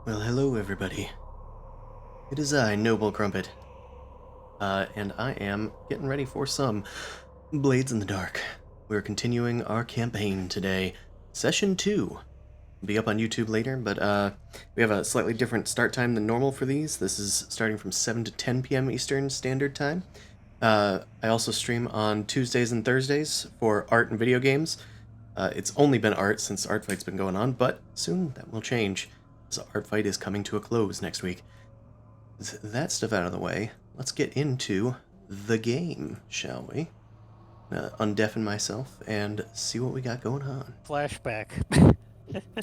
Well, hello everybody. It is I, Noble Crumpet, and I am getting ready for some Blades in the Dark. We're continuing our campaign today. Session 2. Will be up on YouTube later, but we have a slightly different start time than normal for these. This is starting from 7 to 10 p.m. Eastern Standard Time. I also stream on Tuesdays and Thursdays for art and video games. It's only been art since Art Fight's been going on, but soon that will change. So Art Fight is coming to a close next week. With that stuff out of the way, let's get into the game, shall we? Undeafen myself and see what we got going on. Flashback.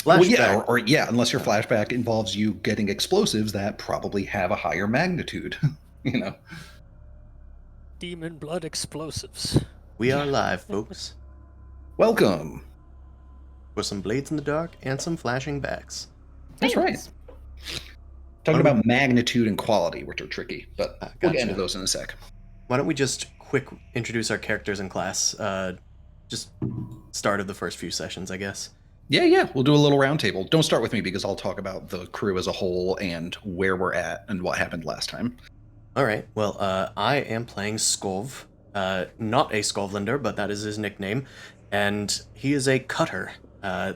Well, Flashback. yeah, or unless your flashback involves you getting explosives that probably have a higher magnitude, you know. Demon blood explosives. We are live, folks, Welcome. for some Blades in the Dark and some flashing backs. That's right. Talking about magnitude and quality, which are tricky, but we'll get into those in a sec. Why don't we just quick introduce our characters in class? Just start of the first few sessions, I guess. Yeah, we'll do a little roundtable. Don't start with me because I'll talk about the crew as a whole and where we're at and what happened last time. All right. Well, I am playing Skov. Not a Skovlander, but that is his nickname. And he is a cutter.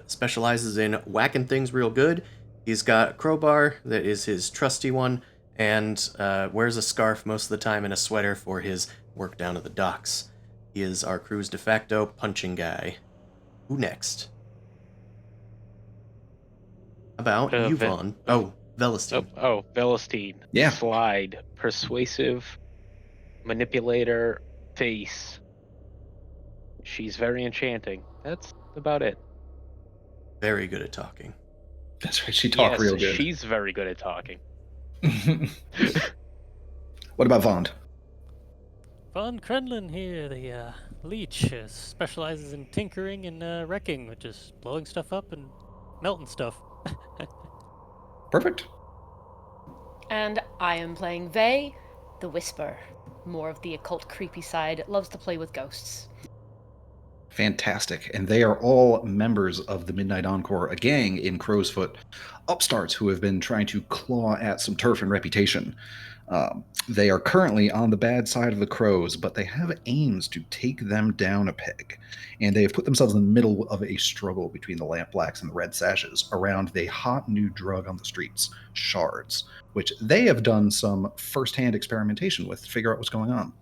Specializes in whacking things real good. He's got a crowbar that is his trusty one, and wears a scarf most of the time and a sweater for his work down at the docks. He is our crew's de facto punching guy. Who next? About Yvonne. Velestine. Velestine. Yeah. Slide. Persuasive. Manipulator. Face. She's very enchanting. That's about it. Very good at talking. That's right, she talked real good. She's very good at talking. What about Vond? Von Krenlin here, the leech, specializes in tinkering and wrecking, which is blowing stuff up and melting stuff. Perfect. And I am playing Vey, the Whisper. More of the occult creepy side, loves to play with ghosts. Fantastic. And they are all members of the Midnight Encore, a gang in Crowsfoot, upstarts who have been trying to claw at some turf and reputation. They are currently on the bad side of the Crows, but they have aims to take them down a peg. And they have put themselves in the middle of a struggle between the Lampblacks and the Red Sashes around the hot new drug on the streets, shards, which they have done some first-hand experimentation with to figure out what's going on.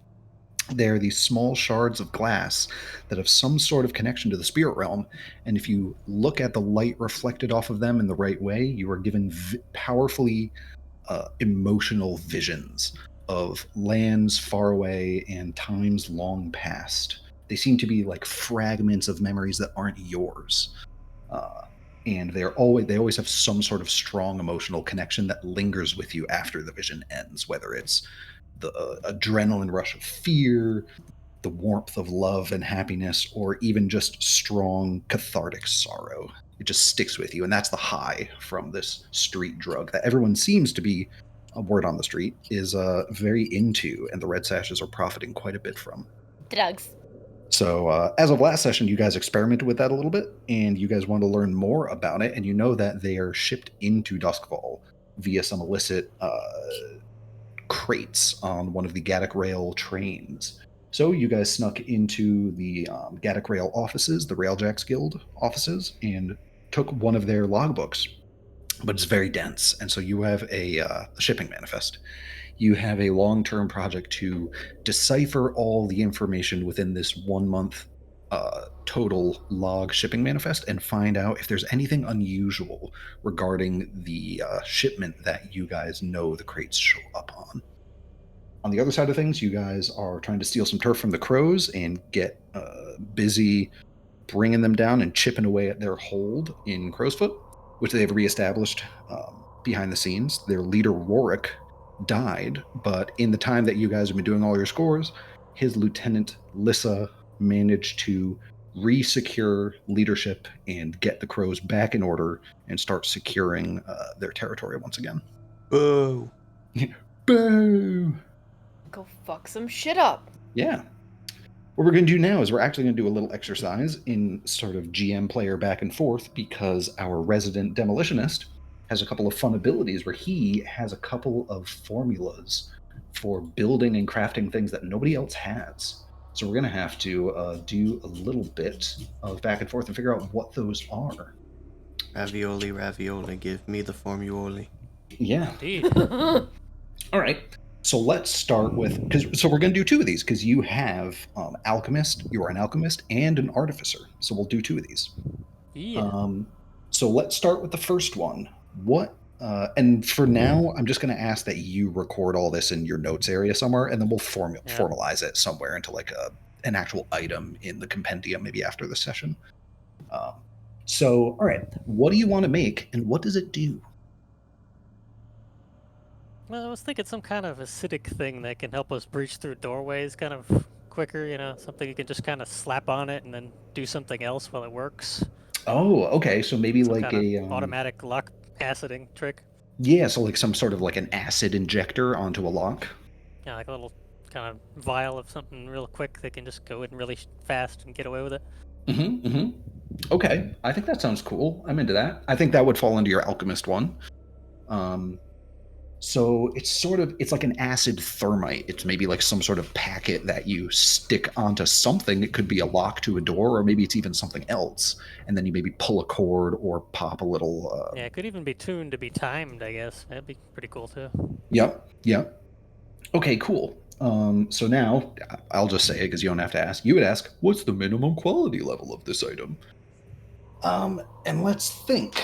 They're these small shards of glass that have some sort of connection to the spirit realm, and if you look at the light reflected off of them in the right way, you are given powerfully emotional visions of lands far away and times long past. They seem to be like fragments of memories that aren't yours, and they always have some sort of strong emotional connection that lingers with you after the vision ends, whether it's the adrenaline rush of fear, the warmth of love and happiness, or even just strong cathartic sorrow. It just sticks with you, and that's the high from this street drug that everyone seems to be, a word on the street, is very into, and the Red Sashes are profiting quite a bit from. Drugs. So as of last session, you guys experimented with that a little bit, and you guys want to learn more about it, and you know that they are shipped into Duskfall via some illicit crates on one of the Gaddock Rail trains. So you guys snuck into the Gaddock Rail offices, the Railjacks Guild offices, and took one of their logbooks. But it's very dense, and so you have a shipping manifest. You have a long-term project to decipher all the information within this 1 month total log shipping manifest and find out if there's anything unusual regarding the shipment that you guys know the crates show up on. On the other side of things, you guys are trying to steal some turf from the Crows and get busy bringing them down and chipping away at their hold in Crowsfoot, which they've reestablished behind the scenes. Their leader, Rorik, died, but in the time that you guys have been doing all your scores, his lieutenant, Lissa, managed to re-secure leadership and get the Crows back in order and start securing their territory once again. Boo! Boo! Go fuck some shit up. Yeah. What we're going to do now is we're actually going to do a little exercise in sort of GM player back and forth, because our resident demolitionist has a couple of fun abilities where he has a couple of formulas for building and crafting things that nobody else has. So we're going to have to do a little bit of back and forth and figure out what those are. Ravioli, ravioli, give me the formuoli. Yeah. Indeed. All right. So let's start with so we're going to do two of these because you have alchemist, you are an alchemist and an artificer. So we'll do two of these. Yeah. So let's start with the first one. What? And for now, I'm just going to ask that you record all this in your notes area somewhere, and then we'll formalize it somewhere into like an actual item in the compendium, maybe after the session. So, all right, what do you want to make, and what does it do? Well, I was thinking some kind of acidic thing that can help us breach through doorways kind of quicker, something you can just kind of slap on it and then do something else while it works. Oh, okay. So maybe Some like kind a of automatic lock aciding trick. yeah, so like some sort of like an acid injector onto a lock. Yeah, like a little kind of vial of something real quick that can just go in really fast and get away with it. Okay, I think that sounds cool. I'm into that. I think that would fall into your alchemist one. So it's like an acid thermite. It's maybe like some sort of packet that you stick onto something. It could be a lock to a door, or maybe it's even something else. And then you maybe pull a cord or pop a little. Yeah, it could even be tuned to be timed, I guess. That'd be pretty cool too. Yep. Okay, cool. So now I'll just say it because you don't have to ask. You would ask, what's the minimum quality level of this item? And let's think.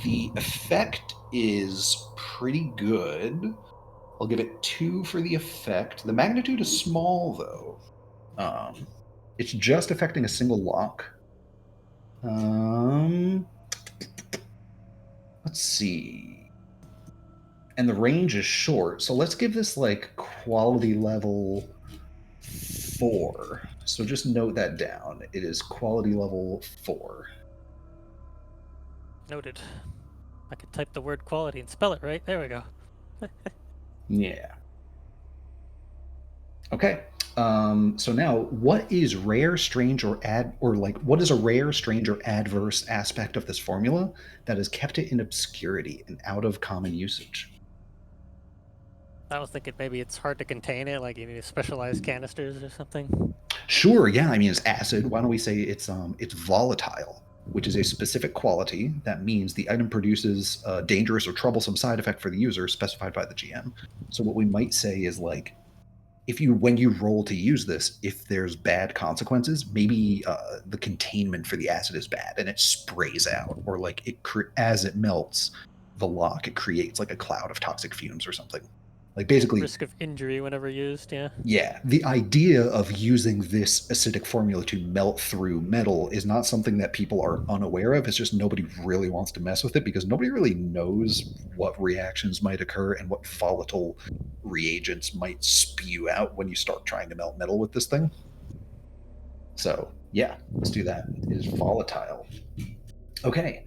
The effect is pretty good. I'll give it 2 for the effect. The magnitude is small, though. It's just affecting a single lock. Let's see. And the range is short, so let's give this like quality level 4. So just note that down. It is quality level 4. Noted. I could type the word quality and spell it right. There we go. Yeah. Okay. So now, what is rare, strange, or what is a rare, strange, or adverse aspect of this formula that has kept it in obscurity and out of common usage? I was thinking maybe it's hard to contain it, like you need specialized canisters or something. Sure. Yeah. I mean, it's acid. Why don't we say it's volatile, which is a specific quality that means the item produces a dangerous or troublesome side effect for the user specified by the GM. So what we might say is like, when you roll to use this, if there's bad consequences, maybe the containment for the acid is bad and it sprays out, or like as it melts the lock, it creates like a cloud of toxic fumes or something. Like basically risk of injury whenever used. Yeah, the idea of using this acidic formula to melt through metal is not something that people are unaware of. It's just nobody really wants to mess with it because nobody really knows what reactions might occur and what volatile reagents might spew out when you start trying to melt metal with this thing. So yeah, let's do that. It is volatile. Okay.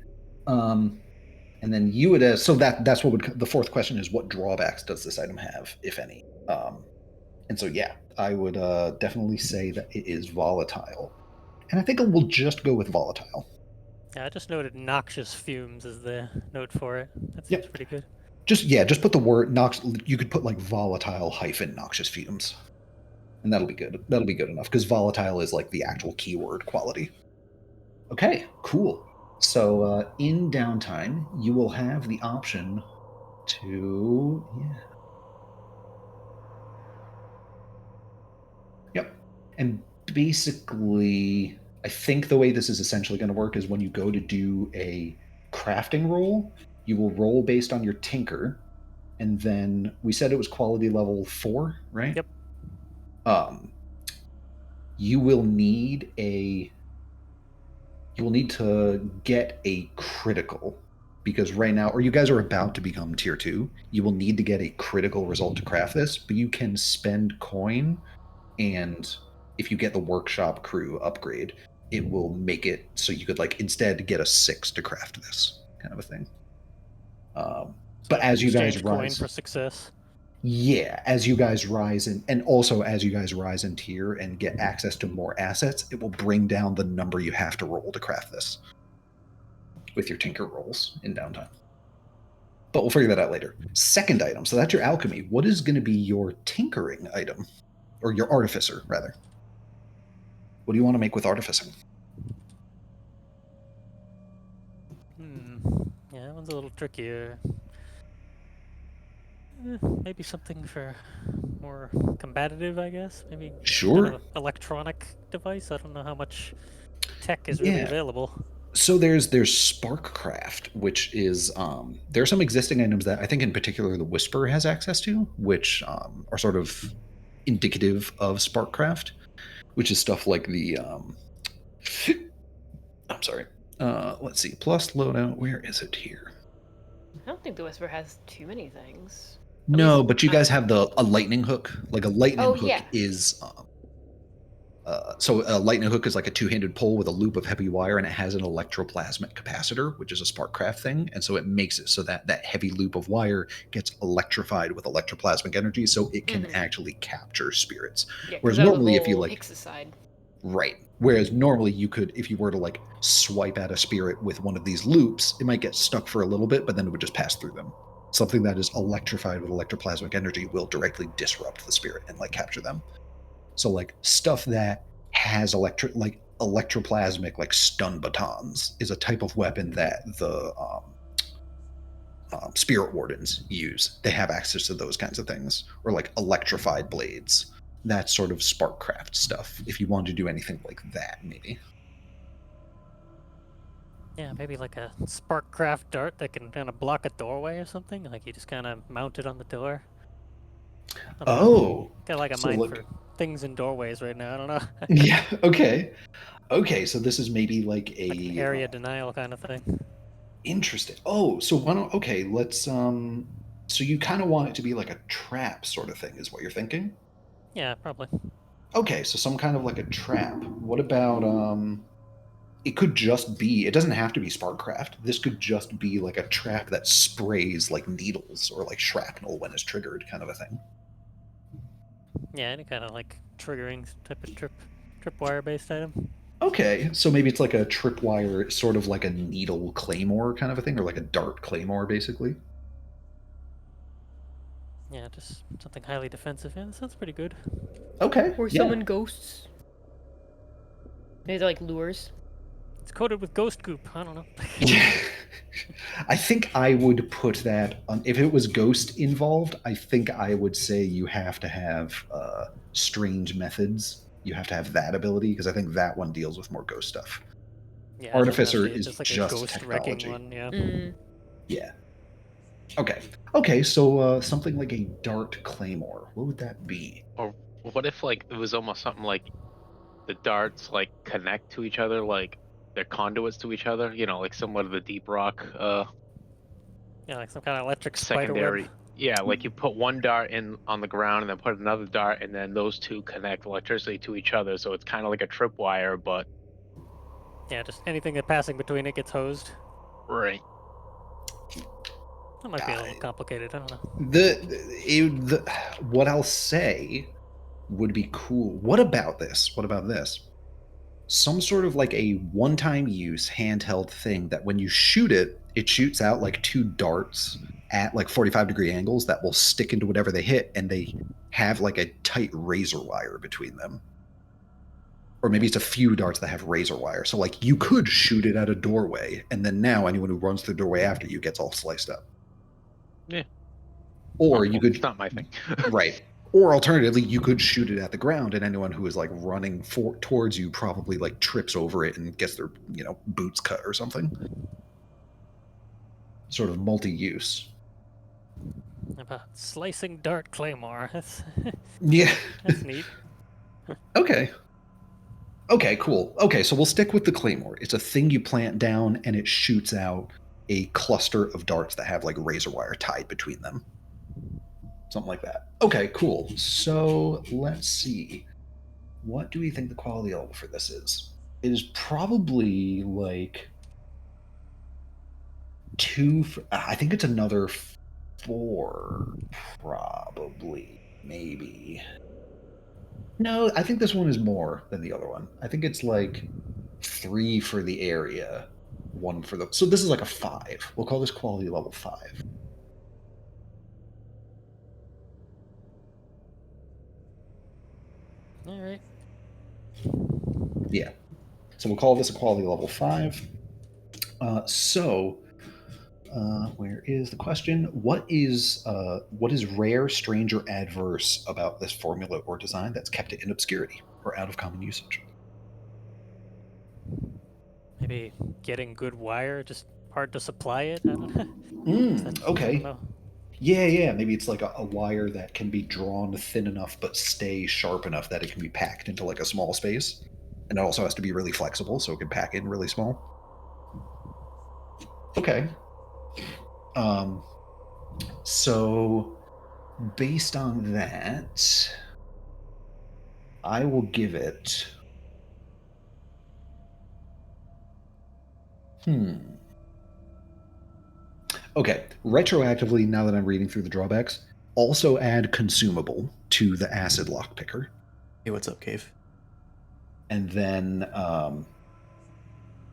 And then you would so that's what the fourth question is, what drawbacks does this item have, if any? And so yeah, I would definitely say that it is volatile, and I think we'll just go with volatile. Yeah, I just noted noxious fumes as the note for it. That seems pretty good. Just put the word you could put like volatile - noxious fumes, and that'll be good. That'll be good enough because volatile is like the actual keyword quality. Okay, cool. So in downtime, you will have the option to Yep. And basically, I think the way this is essentially going to work is when you go to do a crafting roll, you will roll based on your tinker, and then we said it was quality level 4, right? Yep. You will need to get a critical, because right now, or you guys are about to become tier 2, you will need to get a critical result to craft this, but you can spend coin, and if you get the workshop crew upgrade, it will make it so you could like instead get a 6 to craft this kind of a thing. But as you guys rise, coin for success. Yeah, as you guys rise and also as you guys rise in tier and get access to more assets, it will bring down the number you have to roll to craft this with your tinker rolls in downtime. But we'll figure that out later. Second item. So that's your alchemy. What is going to be your tinkering item? Or your artificer, rather. What do you want to make with artificing? Yeah, that one's a little trickier. Maybe something for more combative, I guess. Maybe Sure. kind of an electronic device. I don't know how much tech is really Yeah. available. So there's Sparkcraft, which is there are some existing items that I think in particular the Whisper has access to, which are sort of indicative of Sparkcraft, which is stuff like the I'm sorry. Let's see. Plus loadout. Where is it here? I don't think the Whisper has too many things. No, least but you guys have a lightning hook. Like a lightning Oh, hook yeah. is so a lightning hook is like a two-handed pole with a loop of heavy wire, and it has an electroplasmic capacitor, which is a Sparkcraft thing, and so it makes it so that that heavy loop of wire gets electrified with electroplasmic energy, so it can actually capture spirits. Yeah, Whereas because normally, if you like, Hixicide. right. Whereas normally you could, if you were to like swipe at a spirit with one of these loops, it might get stuck for a little bit, but then it would just pass through them. Something that is electrified with electroplasmic energy will directly disrupt the spirit and like capture them. So like stuff that has electroplasmic like stun batons is a type of weapon that the spirit wardens use. They have access to those kinds of things, or like electrified blades. That sort of Sparkcraft stuff. If you want to do anything like that, maybe. Yeah, maybe like a Sparkcraft dart that can kind of block a doorway or something. Like you just kind of mount it on the door. Got like a so mind look, for things in doorways right now. I don't know. yeah, okay. Okay, so this is maybe like a Like an area denial kind of thing. interesting. Oh, so why don't okay, let's so you kind of want it to be like a trap sort of thing is what you're thinking? Yeah, probably. Okay, so some kind of like a trap. What about it could just be, it doesn't have to be Sparkcraft. This could just be like a trap that sprays like needles or like shrapnel when it's triggered kind of a thing. Yeah, any kind of like triggering type of tripwire based item. Okay, so maybe it's like a tripwire, sort of like a needle claymore kind of a thing, or like a dart claymore, basically. Yeah, just something highly defensive. Yeah, that sounds pretty good. Okay. Or yeah. summon ghosts. Maybe they're like lures. It's coated with ghost goop. I don't know. I think I would put that on, if it was ghost involved, I think I would say you have to have strange methods. You have to have that ability, because I think that one deals with more ghost stuff. Yeah, Artificer it's is like just a ghost technology. wrecking one. Yeah. Yeah. Okay. Okay, so something like a dart claymore. What would that be? Or what if like it was almost something like the darts like connect to each other, like they're conduits to each other, you know, like somewhat of the Deep Rock Yeah, like some kind of electric spider secondary. web. Yeah, like you put one dart in on the ground and then put another dart, and then those two connect electricity to each other, so it's kind of like a tripwire, but Yeah, just anything that passing between it gets hosed. right. That might be a little complicated. I don't know. The what I'll say would be cool. What about this? What about this? Some sort of like a one-time use handheld thing that when you shoot it, it shoots out like two darts at like 45-degree angles that will stick into whatever they hit, and they have like a tight razor wire between them. Or maybe it's a few darts that have razor wire. So like you could shoot it at a doorway, and then now anyone who runs through the doorway after you gets all sliced up. Yeah. Or Oh, you well, could it's not my thing. right. Or alternatively, you could shoot it at the ground, and anyone who is like running towards you probably like trips over it and gets their boots cut or something. Sort of multi-use. About slicing dart claymore. That's Yeah. that's neat. Okay. Okay, cool. Okay, so we'll stick with the claymore. It's a thing you plant down, and it shoots out a cluster of darts that have like razor wire tied between them. Something like that. Okay, cool. So let's see. What do we think the quality level for this is? It is probably like 2. I think it's another 4, probably, maybe. No, I think this one is more than the other one. I think it's like 3 for the area, 1 for the. So this is like a 5. We'll call this quality level 5. All right. Yeah. So we'll call this a quality level 5. Where is the question? What is rare, strange, or adverse about this formula or design that's kept it in obscurity or out of common usage? Maybe getting good wire, just hard to supply it. I don't know. I don't Okay. know. Yeah. Maybe it's like a wire that can be drawn thin enough but stay sharp enough that it can be packed into like a small space. And it also has to be really flexible so it can pack in really small. Okay. So based on that, I will give it. Okay. Retroactively, now that I'm reading through the drawbacks, also add consumable to the acid lock picker. Hey, what's up, Cave? And then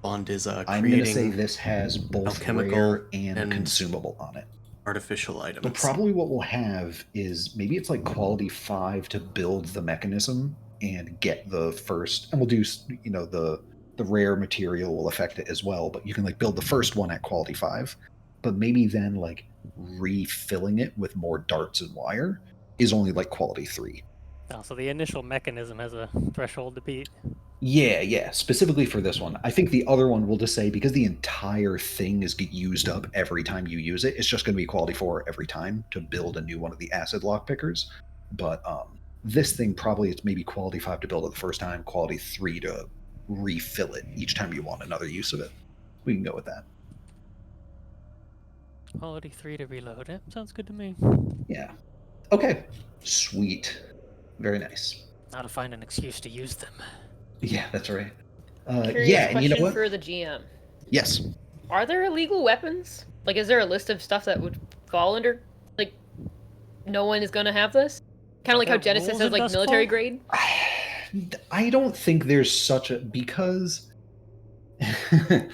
Bond is I'm going to creating say this has both alchemical rare and and consumable on it. artificial items. But probably what we'll have is maybe it's like quality 5 to build the mechanism and get the first, and we'll do, the rare material will affect it as well, but you can like build the first one at quality 5, but maybe then like refilling it with more darts and wire is only like quality 3. Oh, so the initial mechanism has a threshold to beat. Yeah, specifically for this one. I think the other one will just say, because the entire thing is get used up every time you use it, it's just going to be quality 4 every time to build a new one of the acid lock pickers. But this thing probably it's maybe quality 5 to build it the first time, quality 3 to refill it each time you want another use of it. We can go with that. Quality 3 to reload. Yeah, sounds good to me. Yeah. Okay. Sweet. Very nice. Now to find an excuse to use them. Yeah, that's right. Curious Yeah, and question you know what? for the GM. Yes. Are there illegal weapons? Like, is there a list of stuff that would fall under, like, no one is gonna have this? Kind of like how there Genesis rules has, in like, Dustfall? military grade? I don't think there's such a, because Because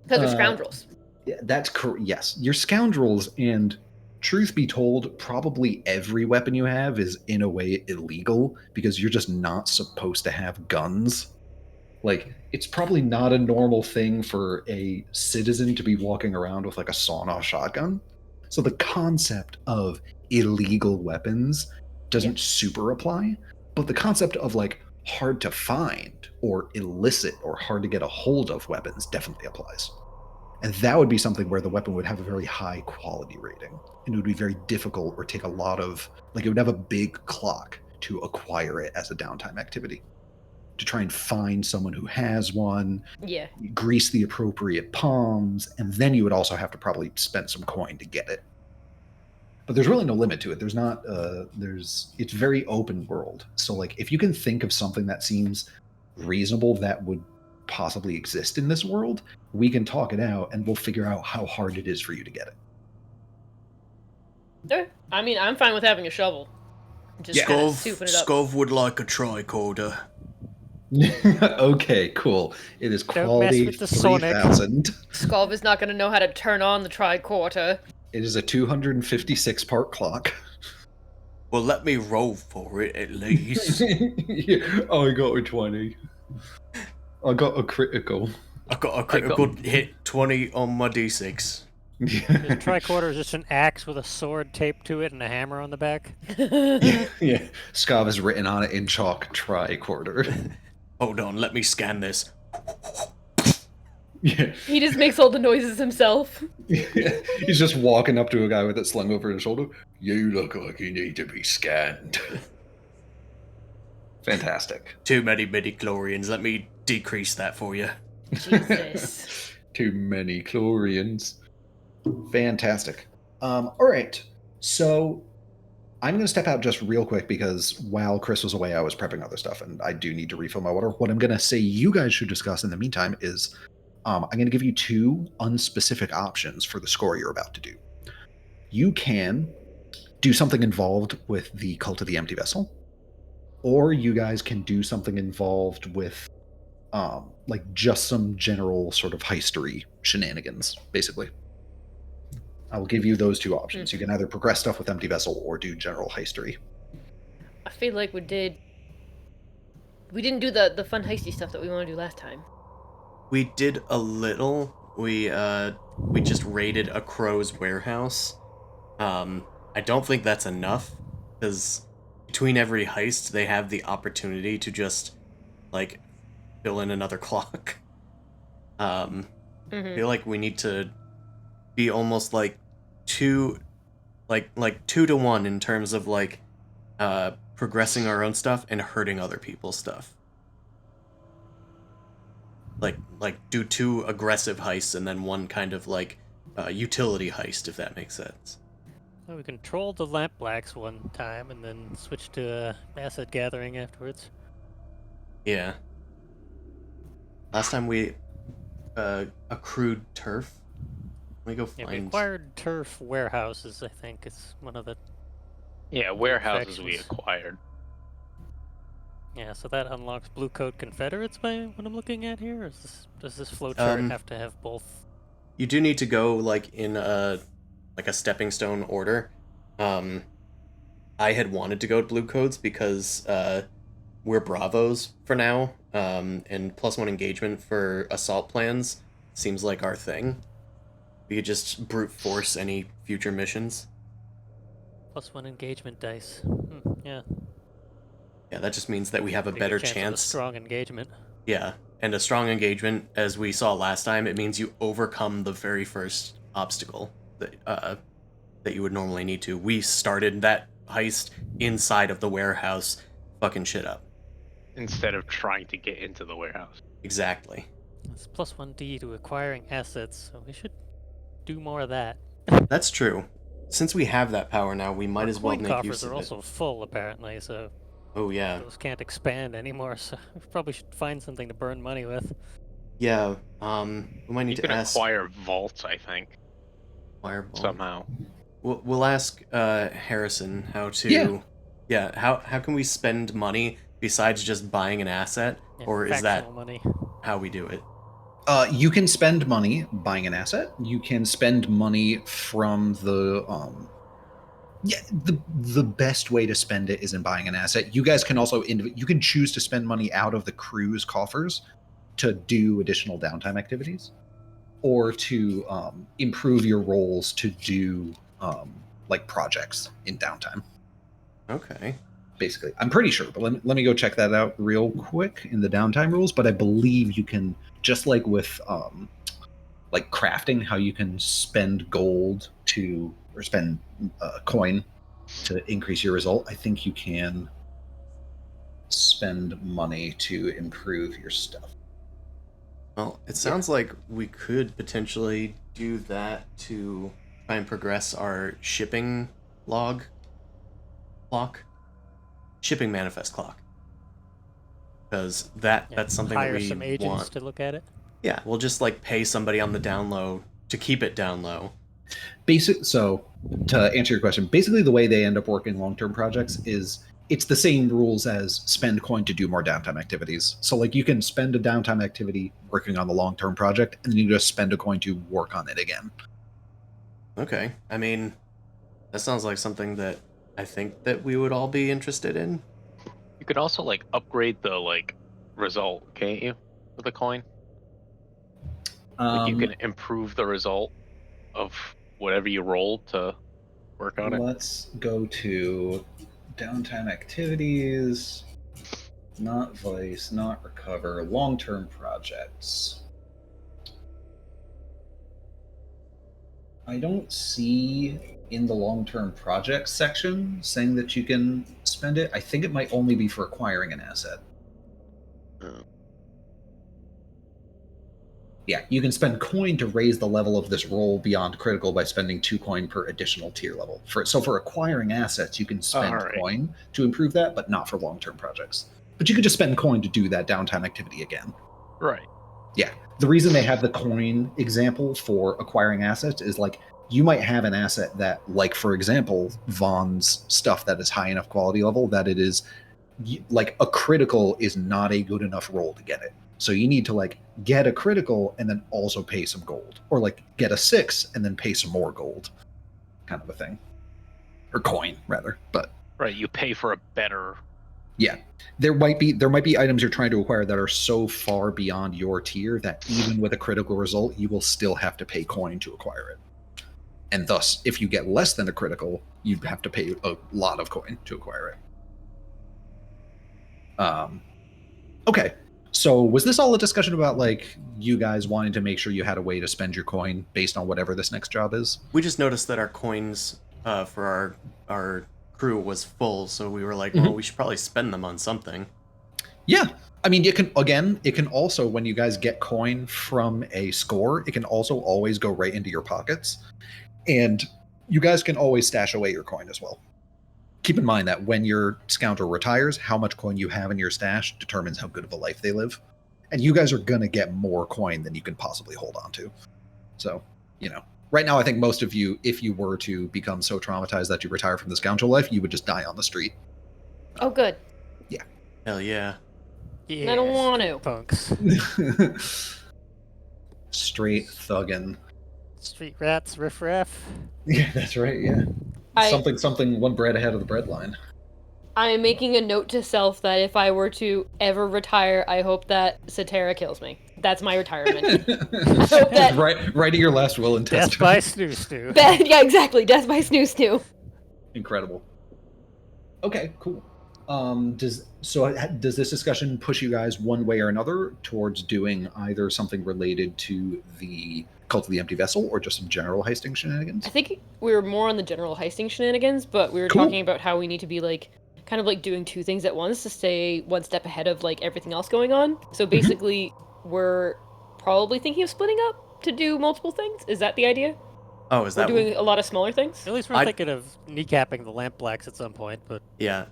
they're scoundrels. Yeah, that's correct. Yes, you're scoundrels, and truth be told, probably every weapon you have is in a way illegal because you're just not supposed to have guns. Like, it's probably not a normal thing for a citizen to be walking around with like a sawn-off shotgun. So the concept of illegal weapons doesn't super apply, but the concept of like hard to find or illicit or hard to get a hold of weapons definitely applies. And that would be something where the weapon would have a very high quality rating. And it would be very difficult or take a lot of, like, it would have a big clock to acquire it as a downtime activity. To try and find someone who has one, Yeah. grease the appropriate palms, and then you would also have to probably spend some coin to get it. But there's really no limit to it. There's not, it's very open world. So, like, if you can think of something that seems reasonable that would possibly exist in this world, we can talk it out and we'll figure out how hard it is for you to get it. I mean, I'm fine with having a shovel. Just kind of souping it up. Scov would like a tricorder. Okay, cool. It is Don't mess quality with the Sonic. 3000. Skov is not going to know how to turn on the tricorder. It is a 256 part clock. Well, let me roll for it at least. I got a 20. I got a critical. I got a critical hit 20 on my d6. The tricorder is just an axe with a sword taped to it and a hammer on the back. Yeah. Skav has written on it in chalk tricorder. Hold on, let me scan this. Yeah. He just makes all the noises himself. He's just walking up to a guy with it slung over his shoulder. You look like you need to be scanned. Fantastic. Too many midichlorians. Let me decrease that for you. Jesus. Too many chlorians. Fantastic. All right. So I'm going to step out just real quick because while Chris was away, I was prepping other stuff and I do need to refill my water. What I'm going to say you guys should discuss in the meantime is I'm going to give you 2 unspecific options for the score you're about to do. You can do something involved with the Cult of the Empty Vessel, or you guys can do something involved with like just some general sort of heistery shenanigans, basically. I will give you those 2 options. You can either progress stuff with Empty Vessel or do general heistery. I feel like we did We didn't do the fun heisty stuff that we want to do last time. We did a little. We just raided a crow's warehouse. I don't think that's enough, because between every heist, they have the opportunity to just, like, fill in another clock. I feel like we need to be almost like two to one in terms of like progressing our own stuff and hurting other people's stuff. Like do 2 aggressive heists and then one kind of like utility heist, if that makes sense. Well, we controlled the lamp blacks one time and then switched to asset gathering afterwards. Yeah. Last time we accrued turf. Let me go Yeah, find. we acquired turf warehouses, I think. It's one of the... Yeah, warehouses we Factions. acquired. Yeah, so that unlocks Blue Coat Confederates by what I'm looking at here? Or does this flowchart have to have both? You do need to go like in a stepping stone order. I had wanted to go to blue codes because we're bravos for now, and +1 engagement for assault plans seems like our thing. We could just brute force any future missions. +1 engagement dice. Yeah. Yeah, that just means that we have a Pretty better good chance of a chance. strong engagement. Yeah, and a strong engagement, as we saw last time, it means you overcome the very first obstacle that you would normally need to. We started that heist inside of the warehouse, fucking shit up. Instead of trying to get into the warehouse. Exactly. It's +1D to acquiring assets, so we should do more of that. That's true. Since we have that power now, we might Our as well coin make coffers use are of it. also full, apparently, so Oh yeah. those can't expand anymore, so we probably should find something to burn money with. Yeah. We might need You to can ask. acquire vaults, I think, Fireball. somehow. We'll ask Harrison how to. Yeah. Yeah. How can we spend money besides just buying an asset, Yeah, or is that factional money. how we do it? You can spend money buying an asset. You can spend money from the the best way to spend it is in buying an asset. You guys can also you can choose to spend money out of the crew's coffers to do additional downtime activities, or to improve your roles to do like projects in downtime. Okay. Basically, I'm pretty sure, but let me go check that out real quick in the downtime rules. But I believe you can, just like with like crafting, how you can spend gold to, or spend coin to increase your result. I think you can spend money to improve your stuff. Well, it sounds like we could potentially do that to try and progress our shipping shipping manifest clock, because that's something hire that we some agents want. to look at it. Yeah, we'll just like pay somebody on the down low to keep it down low. So to answer your question, basically the way they end up working long-term projects is it's the same rules as spend coin to do more downtime activities. So like you can spend a downtime activity working on the long-term project, and then you just spend a coin to work on it again. Okay, I mean, that sounds like something that I think that we would all be interested in. You could also like upgrade the like result, can't you? With a coin. Like you can improve the result of whatever you roll to work on it. Let's go to downtime activities, not vice, not recover, long-term projects. I don't see in the long-term projects section saying that you can spend it. I think it might only be for acquiring an asset. Yeah, you can spend coin to raise the level of this roll beyond critical by spending 2 coin per additional tier level. So for acquiring assets, you can spend Alright. coin to improve that, but not for long-term projects. But you could just spend coin to do that downtime activity again. Right. Yeah. The reason they have the coin example for acquiring assets is like you might have an asset that, like for example, Vaughn's stuff that is high enough quality level that it is like a critical is not a good enough roll to get it. So you need to like get a critical and then also pay some gold, or like get a 6 and then pay some more gold, kind of a thing, or coin rather. But Right. You pay for a better Yeah. There might be items you're trying to acquire that are so far beyond your tier that even with a critical result, you will still have to pay coin to acquire it. And thus, if you get less than a critical, you have to pay a lot of coin to acquire it. Okay. So was this all a discussion about like you guys wanting to make sure you had a way to spend your coin based on whatever this next job is? We just noticed that our coins for our crew was full, so we were like, well, we should probably spend them on something. Yeah. I mean, it can also, when you guys get coin from a score, it can also always go right into your pockets. And you guys can always stash away your coin as well. Keep in mind that when your scoundrel retires, how much coin you have in your stash determines how good of a life they live. And you guys are going to get more coin than you can possibly hold on to. So, right now I think most of you, if you were to become so traumatized that you retire from the scoundrel life, you would just die on the street. Oh, good. Hell yeah. Yeah. I don't want to. Punks. Straight thuggin'. Street rats, riffraff. Yeah, that's right, yeah. Something, one bread ahead of the bread line. I am making a note to self that if I were to ever retire, I hope that Cetera kills me. That's my retirement. I hope that... Writing your last will and Death testament. by snoo snoo. Yeah, exactly. Death by snoo snoo. Incredible. Okay, cool. Does this discussion push you guys one way or another towards doing either something related to the Cult of the Empty Vessel or just some general heisting shenanigans? I think we were more on the general heisting shenanigans, but we were Cool. talking about how we need to be like kind of like doing two things at once to stay one step ahead of like everything else going on. So basically, we're probably thinking of splitting up to do multiple things. Is that the idea? Oh, is We're that doing a lot of smaller things. At least we're thinking of kneecapping the lamp blacks at some point, but Yeah,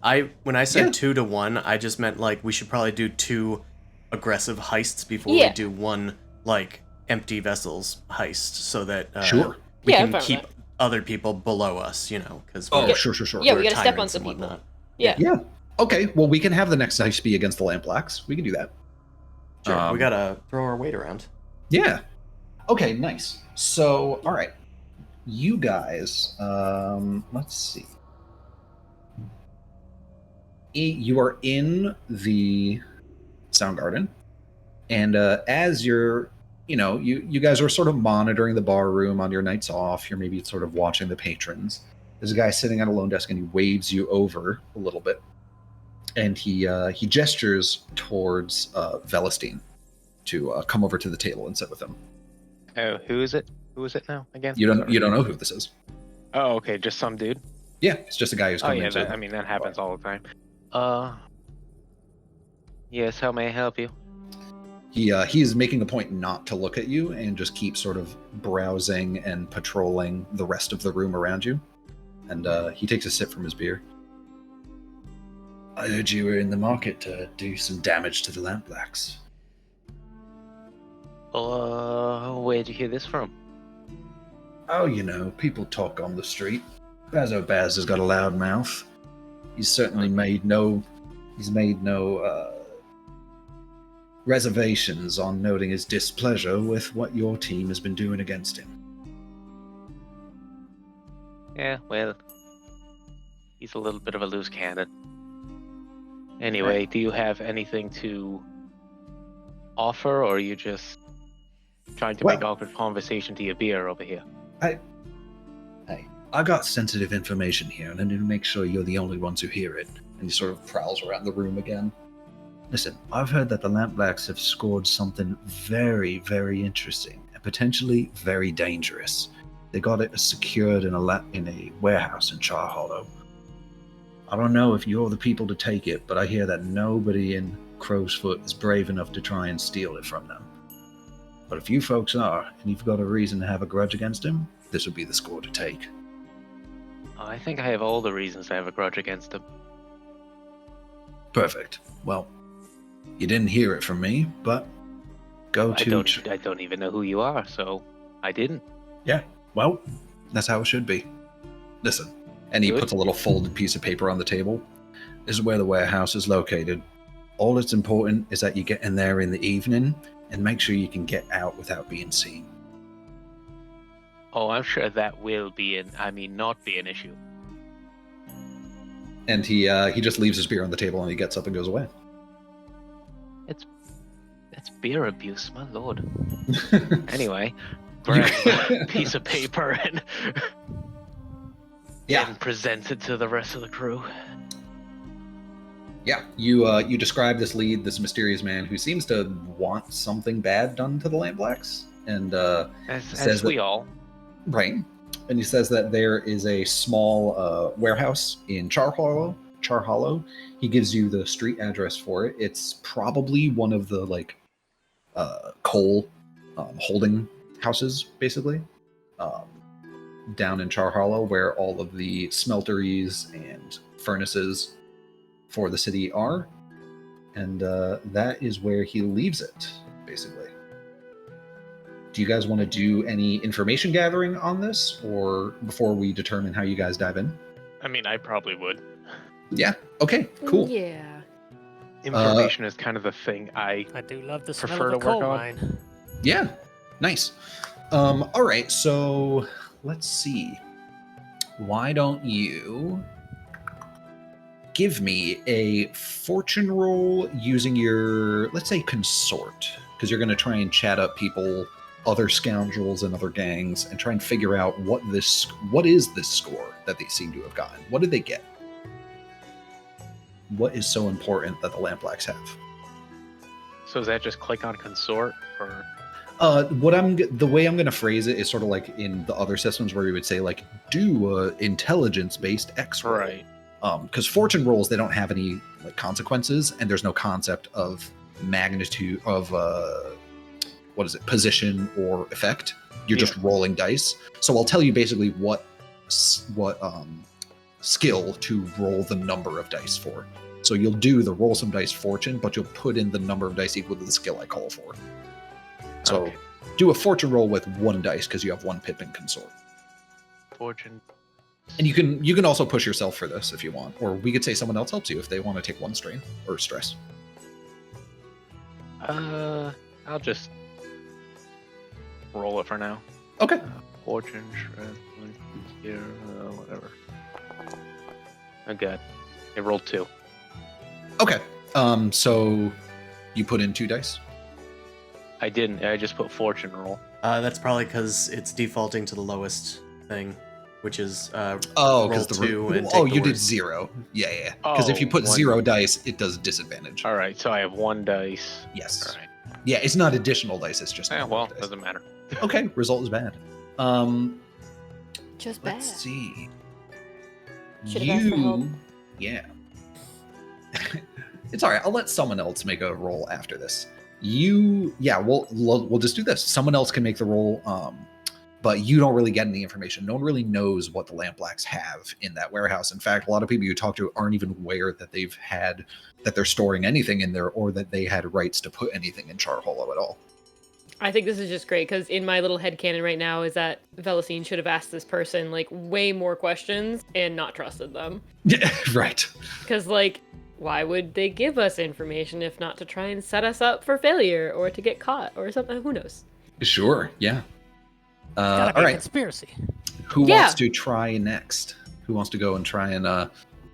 when I said 2 to 1, I just meant like we should probably do 2 aggressive heists before we do one like empty vessels heist, so that Sure. we Yeah, I'm can fine with keep that. other people below us, because Sure. Yeah, we're we gotta step on tyrants some and people. whatnot. Yeah. Yeah. Okay, well, we can have the next heist be against the Lamp Blacks. We can do that. Sure, we gotta throw our weight around. Yeah. Okay, nice. So, all right. You guys, let's see. You are in the Soundgarden, and as you're, you guys are sort of monitoring the bar room on your nights off. You're maybe sort of watching the patrons. There's a guy sitting at a loan desk, and he waves you over a little bit, and he gestures towards Velestine to come over to the table and sit with him. Oh, who is it? Who is it now again? You don't know who this is. Oh, okay, just some dude. Yeah, it's just a guy who's Oh coming yeah, into. that happens all the time. Yes, how may I help you? He's making a point not to look at you and just keep sort of browsing and patrolling the rest of the room around you. And he takes a sip from his beer. I heard you were in the market to do some damage to the Lamp Blacks. Where'd you hear this from? Oh, people talk on the street. Bazo Baz has got a loud mouth. He's certainly made no reservations on noting his displeasure with what your team has been doing against him. Yeah, well, he's a little bit of a loose cannon. Anyway, do you have anything to offer, or are you just trying to make awkward conversation to your beer over here? I got sensitive information here, and I need to make sure you're the only ones who hear it. And he sort of prowls around the room again. Listen, I've heard that the Lamp Blacks have scored something very, very interesting, and potentially very dangerous. They got it secured in a warehouse in Char Hollow. I don't know if you're the people to take it, but I hear that nobody in Crow's Foot is brave enough to try and steal it from them. But if you folks are, and you've got a reason to have a grudge against him, this would be the score to take. I think I have all the reasons to have a grudge against him. Perfect. Well, you didn't hear it from me, but I don't even know who you are, so I didn't. Yeah, well, that's how it should be. Listen, and he Good. puts a little folded piece of paper on the table. This is where the warehouse is located. All that's important is that you get in there in the evening and make sure you can get out without being seen. Oh, I'm sure that will be not be an issue. And he just leaves his beer on the table and he gets up and goes away. It's beer abuse, my lord. Anyway, grab a piece of paper and Yeah. and present it to the rest of the crew. Yeah, you describe this lead, this mysterious man who seems to want something bad done to the Lampblacks, and As Says we that- all. right, and he says that there is a small warehouse in Char Hollow. He gives you the street address for it. It's probably one of the coal holding houses, basically, down in Char Hollow, where all of the smelteries and furnaces for the city are, and that is where he leaves it, basically. Do you guys want to do any information gathering on this, or before we determine how you guys dive in? I mean, I probably would. Yeah. Okay. Cool. Yeah. Information is kind of the thing I do love the Prefer smell of a to work coal on. mine. Yeah. Nice. All right. So let's see. Why don't you give me a fortune roll using your, let's say, consort, because you're going to try and chat up people, other scoundrels and other gangs, and try and figure out what is this score that they seem to have gotten. What did they get? What is so important that the Lampblacks have? So is that just click on consort or The way I'm going to phrase it is sort of like in the other systems where we would say like do a intelligence-based X roll. right? Because fortune rolls, they don't have any like consequences, and there's no concept of magnitude of position or effect. You're just rolling dice. So I'll tell you basically what skill to roll the number of dice for. So you'll do the roll some dice fortune, but you'll put in the number of dice equal to the skill I call for. So Okay. do a fortune roll with one dice because you have one pip and consort. Fortune. And you can also push yourself for this if you want, or we could say someone else helps you if they want to take one strain or stress. I'll just roll it for now. Okay. Fortune, strength, here, whatever. Oh god, it rolled 2. Okay. So you put in 2 dice. I didn't. I just put fortune roll. That's probably because it's defaulting to the lowest thing, which is Oh, roll because 2 and oh, take the you did worst. 0. Yeah. Because if you put one- 0 dice, it does disadvantage. All right, so I have 1 dice. Yes. All right. Yeah, it's not additional dice. It's just Yeah, normal well, dice. doesn't matter. Okay, result is bad. Just bad. Let's see. Should've asked for help. Yeah. It's all right. I'll let someone else make a roll after this. We'll just do this. Someone else can make the roll, but you don't really get any information. No one really knows what the Lampblacks have in that warehouse. In fact, a lot of people you talk to aren't even aware that they're storing anything in there, or that they had rights to put anything in Char Hollow at all. I think this is just great because in my little headcanon right now is that Velasine should have asked this person like way more questions and not trusted them. Yeah, right. Because like, why would they give us information if not to try and set us up for failure or to get caught or something? Who knows? Sure. Yeah. Gotta be All a right. conspiracy. Who Yeah. wants to try next? Who wants to go and try and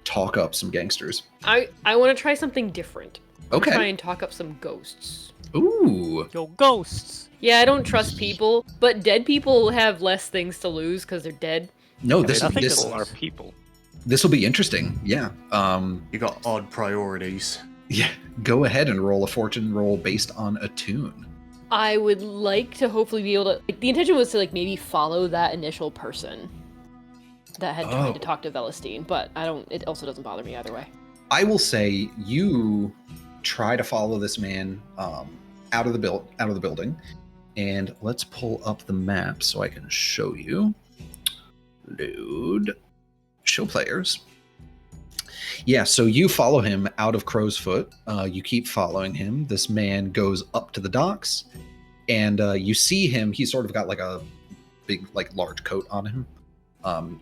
talk up some gangsters? I want to try something different. Okay. Try and talk up some ghosts. Ooh. Yo, ghosts. Yeah, I don't trust people, but dead people have less things to lose because they're dead. No, I mean, this I think this people are people. this will be interesting. Yeah. You got odd priorities. Yeah. Go ahead and roll a fortune roll based on a tune. I would like to hopefully be able to. Like, the intention was to like maybe follow that initial person that had tried to Oh. talk to Velastine, but I don't. It also doesn't bother me either way. I will say you try to follow this man out of the building, and let's pull up the map so I can show you. Load, show players. Yeah, so you follow him out of Crow's Foot. You keep following him. This man goes up to the docks, and you see him. He's sort of got like a big, like large coat on him.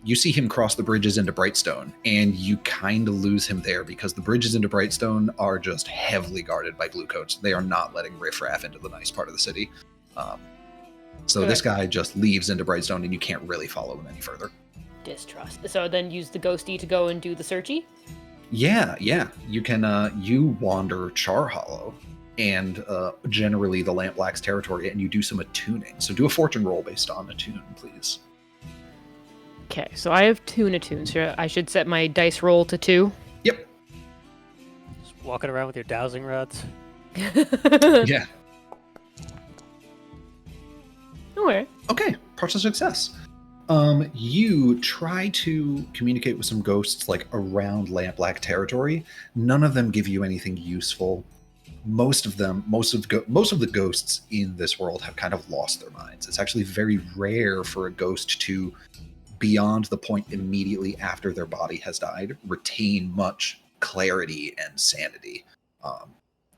You see him cross the bridges into Brightstone, and you kind of lose him there because the bridges into Brightstone are just heavily guarded by bluecoats. They are not letting riffraff into the nice part of the city. So this guy just leaves into Brightstone, and you can't really follow him any further. distrust. So then use the ghosty to go and do the searchy. Yeah. You can you wander Char Hollow and generally the Lampblack's territory, and you do some attuning. So do a fortune roll based on attune, please. Okay, so I have 2 attunes here. I should set my dice roll to 2. Yep. Just walking around with your dowsing rods. Yeah. Okay. Okay, partial success. You try to communicate with some ghosts like around Lampblack territory. None of them give you anything useful. Most of the ghosts in this world have kind of lost their minds. It's actually very rare for a ghost to, beyond the point immediately after their body has died, retain much clarity and sanity.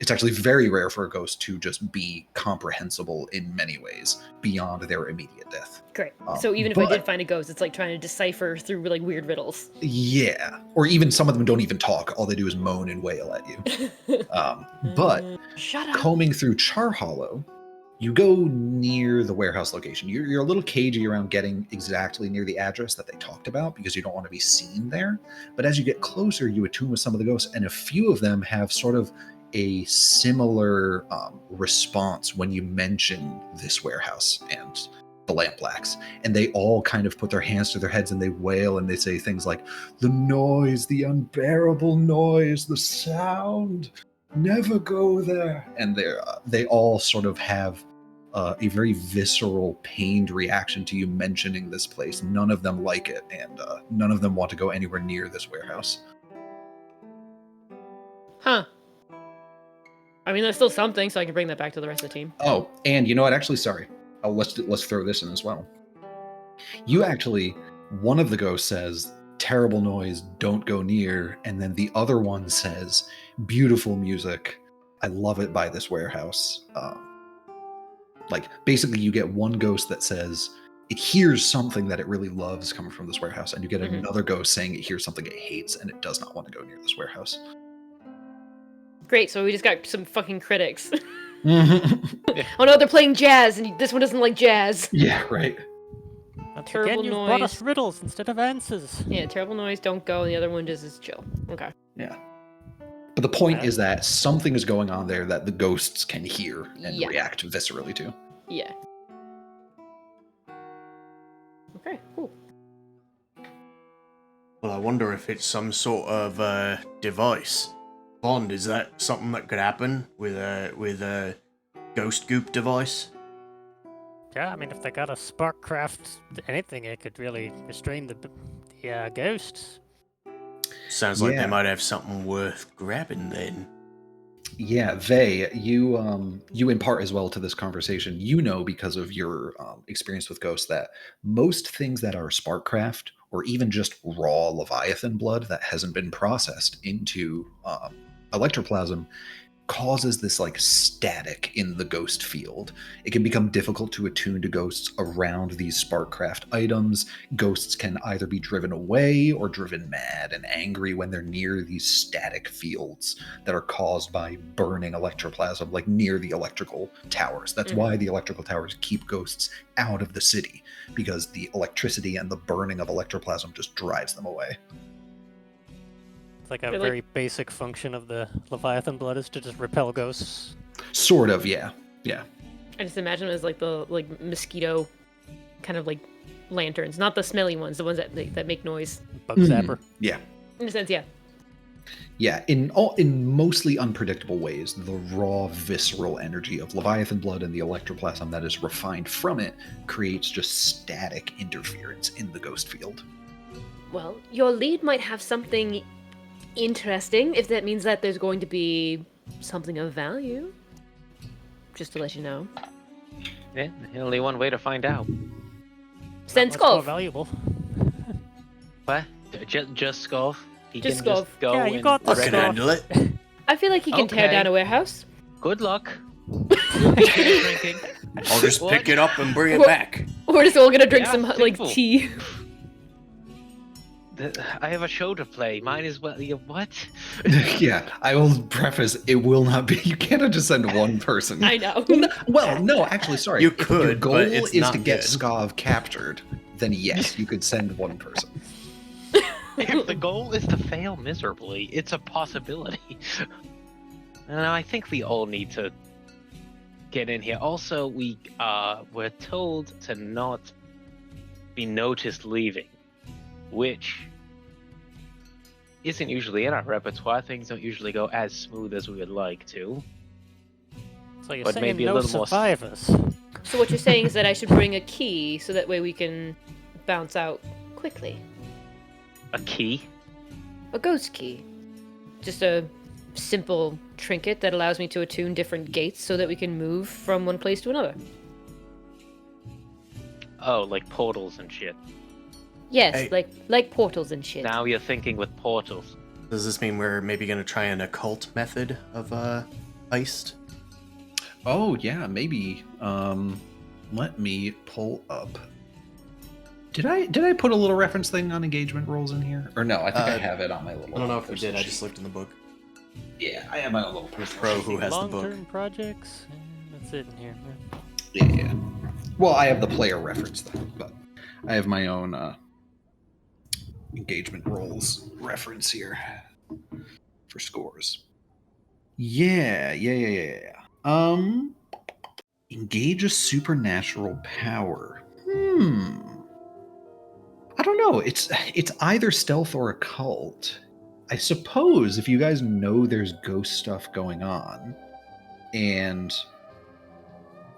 It's actually very rare for a ghost to just be comprehensible in many ways beyond their immediate death. Great. So even if I but- did find a ghost, it's like trying to decipher through like weird riddles. Yeah, or even some of them don't even talk. All they do is moan and wail at you. But Shut up. combing through Char Hollow, you go near the warehouse location. You're a little cagey around getting exactly near the address that they talked about because you don't want to be seen there. But as you get closer, you attune with some of the ghosts, and a few of them have sort of a similar response when you mention this warehouse and the Lampblacks. And they all kind of put their hands to their heads and they wail and they say things like, "The noise, the unbearable noise, the sound. Never go there." And they all sort of have a very visceral, pained reaction to you mentioning this place. None of them like it, and none of them want to go anywhere near this warehouse. Huh. I mean, that's still something, so I can bring that back to the rest of the team. Oh, and you know what? Actually, sorry. Let's throw this in as well. You actually, one of the ghosts says, "Terrible noise, don't go near," and then the other one says, "Beautiful music, I love it by this warehouse." Like basically, you get one ghost that says it hears something that it really loves coming from this warehouse, and you get Mhm. another ghost saying it hears something it hates and it does not want to go near this warehouse. Great, so we just got some fucking critics. Oh no, they're playing jazz, and this one doesn't like jazz. Yeah, right. Once Terrible again, you've brought us noise. riddles instead of answers. Yeah, terrible noise, don't go, and the other one just is chill. Okay. Yeah. But the point Okay. is that something is going on there that the ghosts can hear and Yeah. react viscerally to. Yeah. Okay, cool. Well, I wonder if it's some sort of device. Bond, is that something that could happen with a ghost goop device? Yeah, I mean, if they got a Sparkcraft anything, it could really restrain the ghosts. Sounds like Yeah. they might have something worth grabbing then. Yeah, you impart as well to this conversation. You know, because of your experience with ghosts, that most things that are Sparkcraft or even just raw Leviathan blood that hasn't been processed into electroplasm causes this like static in the ghost field. It can become difficult to attune to ghosts around these Sparkcraft items. Ghosts can either be driven away or driven mad and angry when they're near these static fields that are caused by burning electroplasm, like near the electrical towers. That's why the electrical towers keep ghosts out of the city, because the electricity and the burning of electroplasm just drives them away. It's like a They're like- very basic function of the Leviathan blood is to just repel ghosts. Sort of, yeah. Yeah. I just imagine it as like the mosquito kind of like lanterns, not the smelly ones, the ones that make noise. Bug Mhm. zapper. Yeah. In a sense, yeah. Yeah, in mostly unpredictable ways, the raw visceral energy of Leviathan blood and the electroplasm that is refined from it creates just static interference in the ghost field. Well, your lead might have something interesting, if that means that there's going to be something of value. Just to let you know. Yeah, only one way to find out. Send Much more Skull. valuable. What? Just Skulf? He Just can Skulf. just go Yeah, you and got I this can Skulf. handle it. I feel like he can tear Okay. down a warehouse. Good luck. Drinking. I'll just What? pick it up and bring it What? back. We're just all gonna drink Yeah, some like simple. tea. I have a show to play. Might as well. What? Yeah, I will preface, it will not be, you cannot just send one person. I know. Well, no, actually, sorry. You If your could, goal but it's is not to get good. Skav captured, then yes, you could send one person. If the goal is to fail miserably, it's a possibility. And I think we all need to get in here. Also, we were told to not be noticed leaving, which isn't usually in our repertoire. Things don't usually go as smooth as we would like to. So you're But saying maybe a no little more survivors. So what you're saying is that I should bring a key so that way we can bounce out quickly. A key? A ghost key. Just a simple trinket that allows me to attune different gates so that we can move from one place to another. Oh, like portals and shit. Yes, Hey. like portals and shit. Now you're thinking with portals. Does this mean we're maybe going to try an occult method of heist? Oh yeah, maybe. Let me pull up. Did I put a little reference thing on engagement rolls in here? Or no, I think I have it on my little. I don't know if we personal did. I just sheet. looked in the book. Yeah, I have my own little The personal pro sheet. who has the book. Long-term projects, and that's it in here. Yeah. Well, I have the player reference though, but I have my own engagement rolls reference here for scores. Yeah. Engage a supernatural power. I don't know. It's either stealth or occult. I suppose if you guys know there's ghost stuff going on, and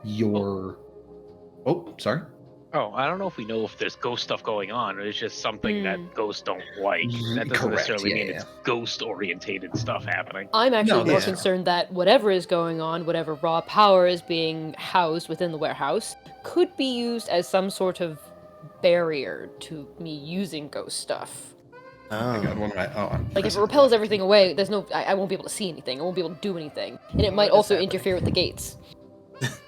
you're sorry. Oh, I don't know if we know if there's ghost stuff going on, or it's just something that ghosts don't like. That doesn't Correct, necessarily mean yeah. it's ghost-orientated stuff happening. I'm actually No, more that's- concerned that whatever is going on, whatever raw power is being housed within the warehouse, could be used as some sort of barrier to me using ghost stuff. Oh my God, Oh, what am I? Oh, I'm Like if it pressing repels that. everything away, there's no, I won't be able to see anything. I won't be able to do anything, and it might is also happening? interfere with the gates.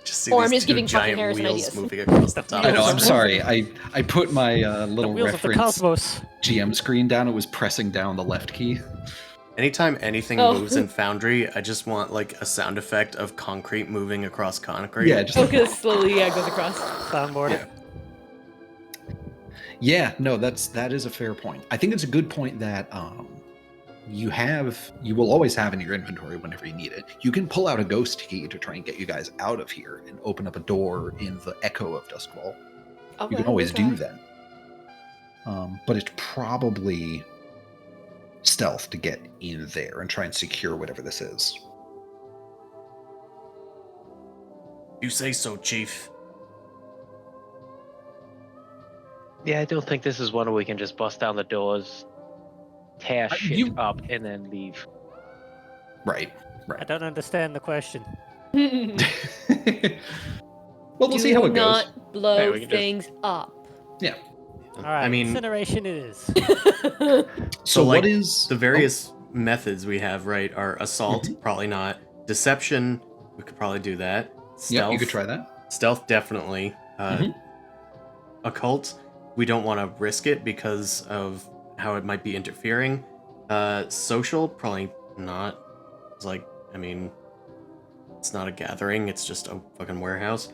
just see Or these I'm just two giving fucking giant Harrison wheels ideas. moving across the top. I know. I'm Wheels. sorry. I put my The little wheels of the reference cosmos. GM screen down. It was pressing down the left key. Anytime anything Oh. moves in Foundry, I just want like a sound effect of concrete moving across concrete. Yeah, just Oh, because slowly goes across. Soundboard. Yeah. Yeah, no, that is a fair point. I think it's a good point that you will always have in your inventory whenever you need it. You can pull out a ghost key to try and get you guys out of here and open up a door in the echo of Duskwall. You can always do that. But it's probably stealth to get in there and try and secure whatever this is. You say so, Chief. Yeah, I don't think this is one where we can just bust down the doors, tear shit you- up, and then leave. Right. I don't understand the question. Well, we'll see how it goes. not blow Hey, we can just- things up. Yeah. All right, I mean, incineration it is. So like, what is the various methods we have, right, are assault, probably not. Deception, we could probably do that. Stealth, Yeah, you could try that. Stealth, definitely. Mhm. Occult, we don't want to risk it because of how it might be interfering. Social, probably not. It's like, I mean, it's not a gathering, it's just a fucking warehouse.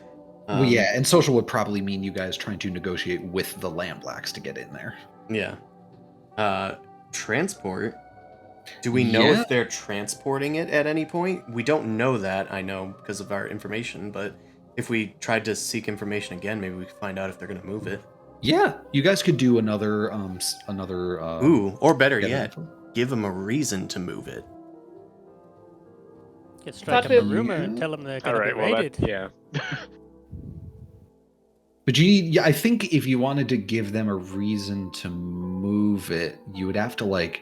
Well, yeah, and social would probably mean you guys trying to negotiate with the Lambblacks to get in there. Yeah. Transport. Do we know Yeah. if they're transporting it at any point? We don't know that, I know, because of our information, but if we tried to seek information again, maybe we could find out if they're going to move it. Yeah, you guys could do another Ooh, or better get yet, info. give them a reason to move it. Get straight up we- a rumor and tell them they're All going to right, be well, raided. yeah. But I think if you wanted to give them a reason to move it, you would have to like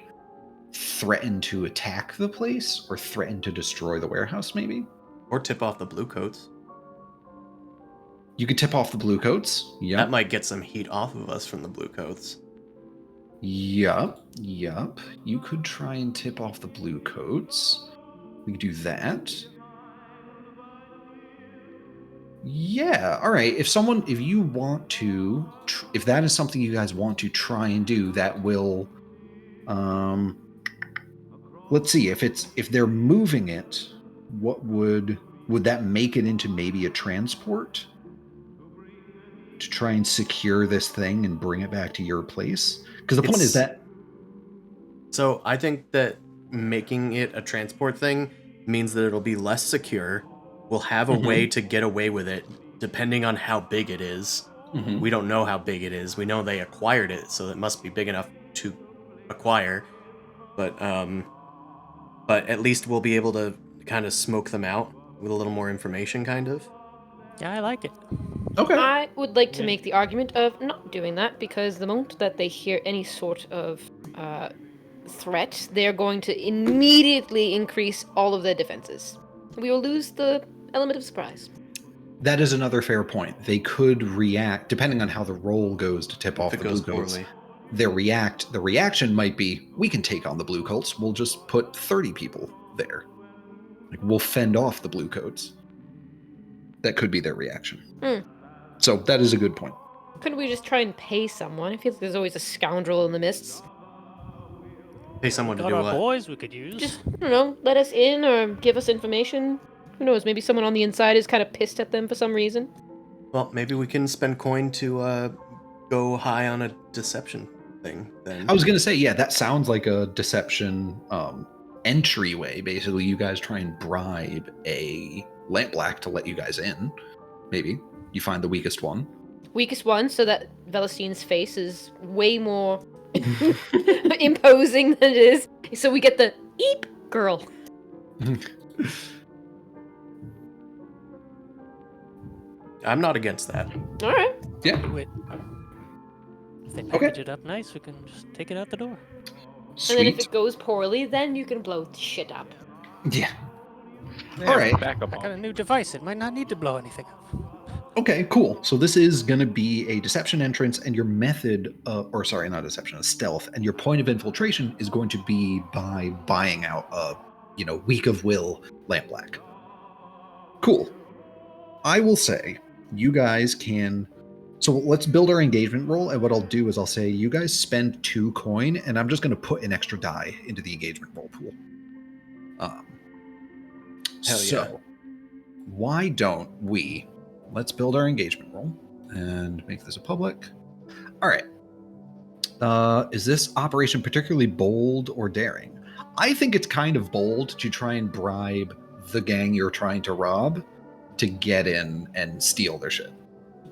threaten to attack the place or threaten to destroy the warehouse, maybe. Or tip off the bluecoats. You could tip off the bluecoats. That Yep. might get some heat off of us from the bluecoats. Yup. You could try and tip off the bluecoats. We could do that. Yeah, all right. If you want to, if that is something you guys want to try and do, that will, let's see. If they're moving it, what would that make it into maybe a transport to try and secure this thing and bring it back to your place? Because the point is It's- that So I think that making it a transport thing means that it'll be less secure. We'll have a way to get away with it, depending on how big it is. Mhm. We don't know how big it is. We know they acquired it, so it must be big enough to acquire. But at least we'll be able to kind of smoke them out with a little more information, kind of. Yeah, I like it. Okay. I would like to Yeah. make the argument of not doing that because the moment that they hear any sort of threat, they're going to immediately increase all of their defenses. We will lose the element of surprise. That is another fair point. They could react, depending on how the roll goes to tip off If it the goes blue coats. poorly. The reaction might be, we can take on the blue coats. We'll just put 30 people there. Like, we'll fend off the blue coats. That could be their reaction. So that is a good point. Couldn't we just try and pay someone? I feel like there's always a scoundrel in the mists. Pay someone to Got do our what? boys we could use. Just, I don't know, let us in or give us information. Who knows, maybe someone on the inside is kind of pissed at them for some reason. Well, maybe we can spend coin to go high on a deception thing then. I was going to say, yeah, that sounds like a deception entryway. Basically, you guys try and bribe a lampblack to let you guys in. Maybe. You find the weakest one. Weakest one, so that Velestine's face is way more imposing than it is. So we get the eep girl. I'm not against that. All right. Yeah. Do it. If they Okay. package it up nice, we can just take it out the door. And then if Sweet. it goes poorly, then you can blow shit up. Yeah. Yeah, All right. Backup I got bomb. a new device. It might not need to blow anything up. Okay, cool. So this is going to be a deception entrance, and your method, or sorry, not deception, a stealth, and your point of infiltration is going to be by buying out a, weak of will lampblack. Cool. I will say you guys can. So let's build our engagement roll, and what I'll do is I'll say you guys spend 2 coin, and I'm just going to put an extra die into the engagement roll pool. Hell So, yeah. why don't we? Let's build our engagement roll and make this a public. All right. Is this operation particularly bold or daring? I think it's kind of bold to try and bribe the gang you're trying to rob to get in and steal their shit.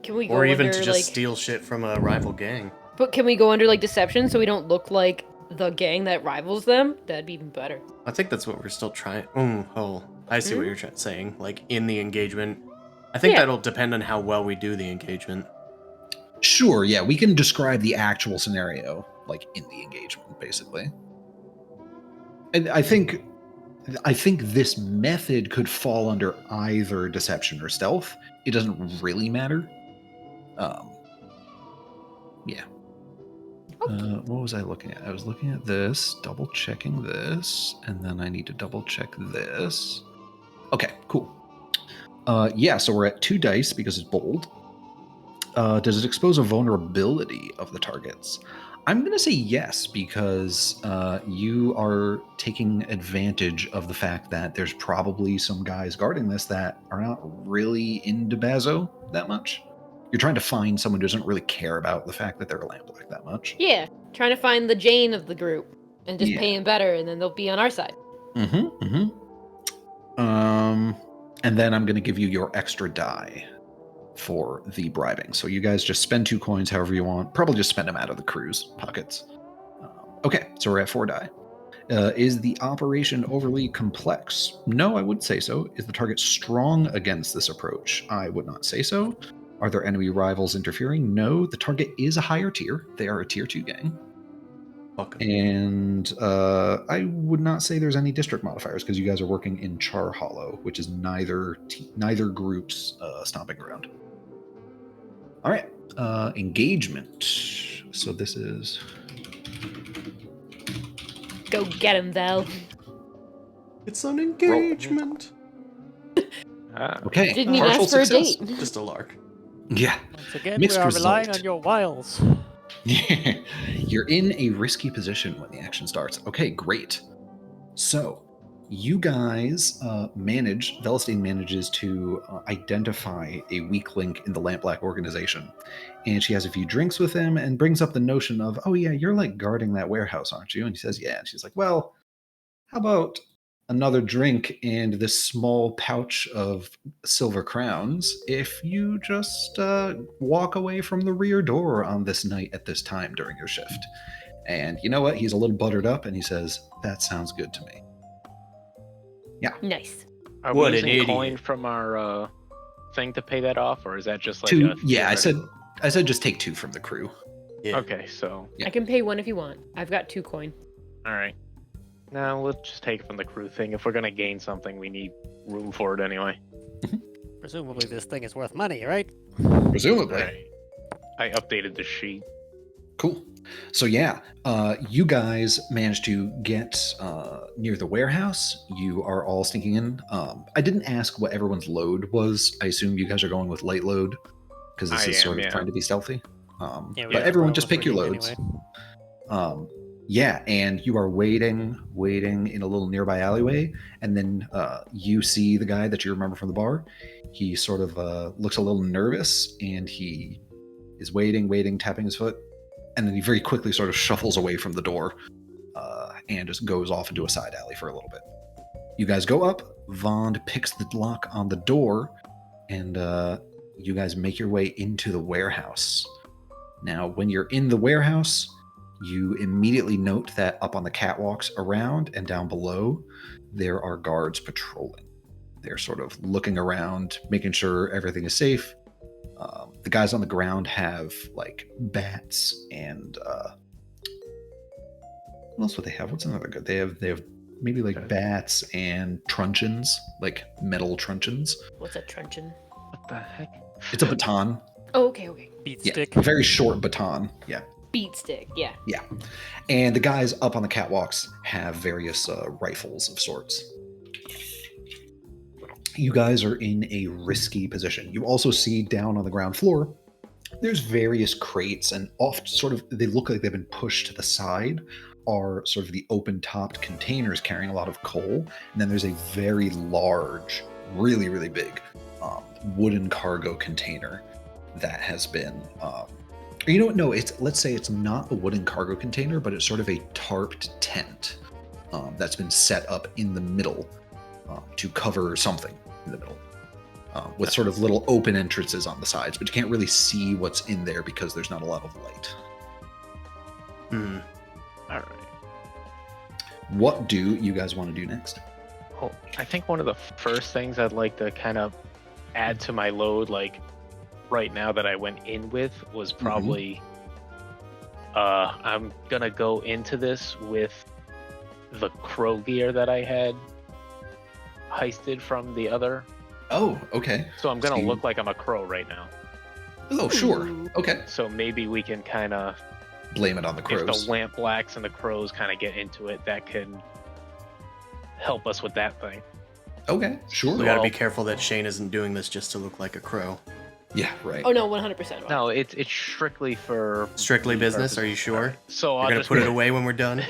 Can we go Or even under, to just like, steal shit from a rival gang. But can we go under like deception so we don't look like the gang that rivals them? That'd be even better. I think that's what we're still trying. I see what you're saying. Like in the engagement. I think Yeah. that'll depend on how well we do the engagement. Sure, yeah, we can describe the actual scenario like in the engagement, basically. And I think this method could fall under either deception or stealth. It doesn't really matter. Yeah. What was I looking at? I was looking at this, double checking this, and then I need to double check this. Okay, cool. Yeah, so we're at 2 dice because it's bold. Does it expose a vulnerability of the targets? I'm going to say yes, because you are taking advantage of the fact that there's probably some guys guarding this that are not really into Bazo that much. You're trying to find someone who doesn't really care about the fact that they're a lampblack that much. Yeah, trying to find the Jane of the group and just Yeah. pay him better, and then they'll be on our side. And then I'm going to give you your extra die for the bribing. So you guys just spend 2 coins however you want. Probably just spend them out of the crew's pockets. Okay, so we're at 4 die. Is the operation overly complex? No, I would say so. Is the target strong against this approach? I would not say so. Are there enemy rivals interfering? No, the target is a higher tier. They are a tier 2 gang. Fuck. And I would not say there's any district modifiers because you guys are working in Char Hollow, which is neither group's stomping ground. All right, engagement. So this is Go get him, Vel. It's an engagement. okay. Didn't even partial ask for a success. date. Just a lark. Yeah, Once again, Mixed we are relying result. on your wiles. you're in a risky position when the action starts. Okay, great. So You guys Velestein manages to identify a weak link in the Lampblack organization. And she has a few drinks with him and brings up the notion of, oh, yeah, you're like guarding that warehouse, aren't you? And he says, yeah. And she's like, well, how about another drink and this small pouch of silver crowns if you just walk away from the rear door on this night at this time during your shift? And you know what? He's a little buttered up and he says, that sounds good to me. Nice. Are What we an using idiot. coin from our thing to pay that off, or is that just like Two, a yeah, theoretical- I said just take 2 from the crew. Yeah. Okay, so Yeah. I can pay 1 if you want. I've got 2 coin. all right. Now let's just take it from the crew thing. If we're gonna gain something, we need room for it anyway. Presumably this thing is worth money, right? Presumably. Alright. I updated the sheet. Cool. So yeah, you guys managed to get near the warehouse. You are all sneaking in. I didn't ask what everyone's load was. I assume you guys are going with light load because this I is am, sort of yeah. trying to be stealthy. Yeah, we But have everyone to just roll pick your for loads. anyway. Yeah, and you are waiting in a little nearby alleyway, and then you see the guy that you remember from the bar. He sort of looks a little nervous, and he is waiting, tapping his foot, and then he very quickly sort of shuffles away from the door and just goes off into a side alley for a little bit. You guys go up. Vond picks the lock on the door, and you guys make your way into the warehouse. Now, when you're in the warehouse, you immediately note that up on the catwalks around and down below, there are guards patrolling. They're sort of looking around, making sure everything is safe. The guys on the ground have like bats and what else would they have? What's another good? They have maybe like bats and truncheons, like metal truncheons. What's a truncheon? What the heck? It's a baton. Oh, okay. Beat Yeah, stick. very short baton. Yeah. Beat stick. Yeah. And the guys up on the catwalks have various rifles of sorts. You guys are in a risky position. You also see down on the ground floor, there's various crates, and oft sort of, they look like they've been pushed to the side, are sort of the open-topped containers carrying a lot of coal. And then there's a very large, really, really big wooden cargo container that has been you know what? No, let's say it's not a wooden cargo container, but it's sort of a tarped tent that's been set up in the middle to cover something in the middle, with sort of little open entrances on the sides, but you can't really see what's in there because there's not a lot of light. Hmm. All right. What do you guys want to do next? Oh, I think one of the first things I'd like to kind of add to my load, like right now that I went in with, was probably I'm gonna go into this with the crow gear that I had heisted from the other. Oh, okay. So I'm gonna So you- look like I'm a crow right now. Oh, sure. Ooh. Okay. So maybe we can kind of, Blame it on the if crows. the lamp blacks and the crows kind of get into it, that can help us with that thing. Okay, sure. We gotta be Well- careful that Shane isn't doing this just to look like a crow. Yeah, right. Oh no, 100%. No, it's strictly for Strictly business, purposes. are you sure? So You're I'll gonna just put it away when we're done?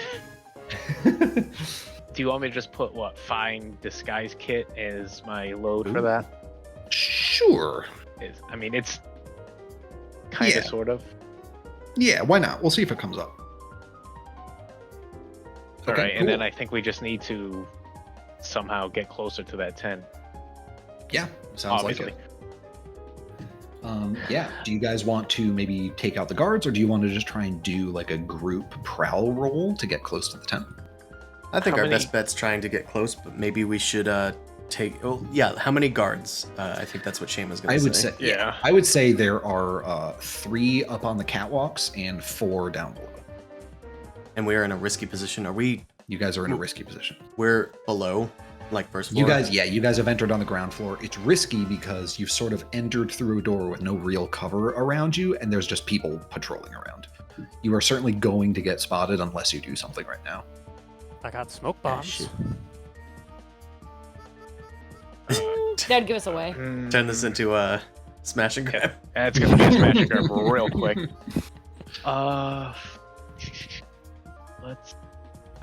Do you want me to just put what fine disguise kit as my load for Ooh. that? Sure. I mean, it's kind of Yeah. sort of. Yeah, why not? We'll see if it comes up. All Okay, right, and then cool. I think we just need to somehow get closer to that tent. Yeah, sounds Obviously. like it. Yeah. Do you guys want to maybe take out the guards, or do you want to just try and do like a group prowl roll to get close to the tent? I think How our many- best bet's trying to get close, but maybe we should take. Oh, yeah. How many guards? I think that's what Shane was gonna I say. would say, Yeah. I would say there are 3 up on the catwalks and 4 down below. And we are in a risky position. Are we? You guys are in a risky position. We're below, like first floor. You guys have entered on the ground floor. It's risky because you've sort of entered through a door with no real cover around you, and there's just people patrolling around. You are certainly going to get spotted unless you do something right now. I got smoke Ah, bombs. shit. That'd give us away. Turn this into a smash and grab. That's gonna be a smash and grab real quick. Let's.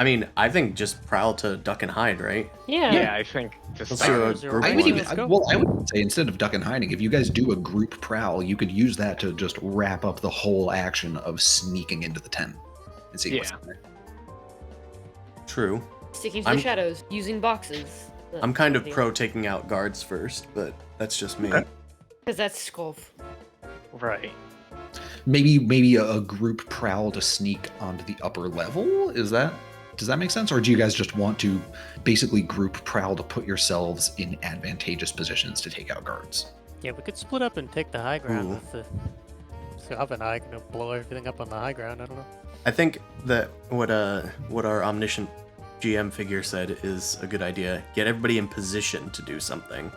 I mean, I think just prowl to duck and hide, right? Yeah. Yeah, I think to Let's start. do a group I one. would even, Let's go. well, I would say instead of duck and hiding, if you guys do a group prowl, you could use that to just wrap up the whole action of sneaking into the tent and see what's Yeah. in there. True. Sticking to I'm- the shadows, using boxes. I'm kind of pro taking out guards first, but that's just me. Okay. Because that's Skulf. Right. Maybe a group prowl to sneak onto the upper level. Does that make sense, or do you guys just want to basically group prowl to put yourselves in advantageous positions to take out guards? Yeah, we could split up and take the high ground Ooh. with the Scav and I can blow everything up on the high ground. I don't know. I think that what our omniscient GM figure said is a good idea. Get everybody in position to do something.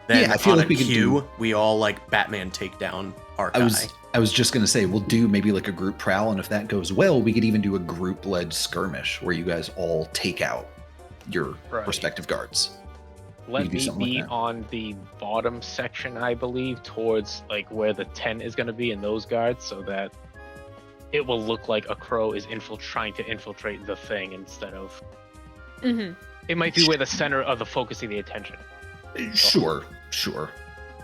Then Yeah, I feel on like a we could cue, do- we all like Batman take down our guy. I was just gonna say we'll do maybe like a group prowl, and if that goes well, we could even do a group-led skirmish where you guys all take out your Right. respective guards. Let You do me something like be that. on the bottom section, I believe, towards like where the tent is going to be and those guards, so that it will look like a crow is trying to infiltrate the thing instead of. Mm-hmm. It might be where the center of the focusing the attention. Sure.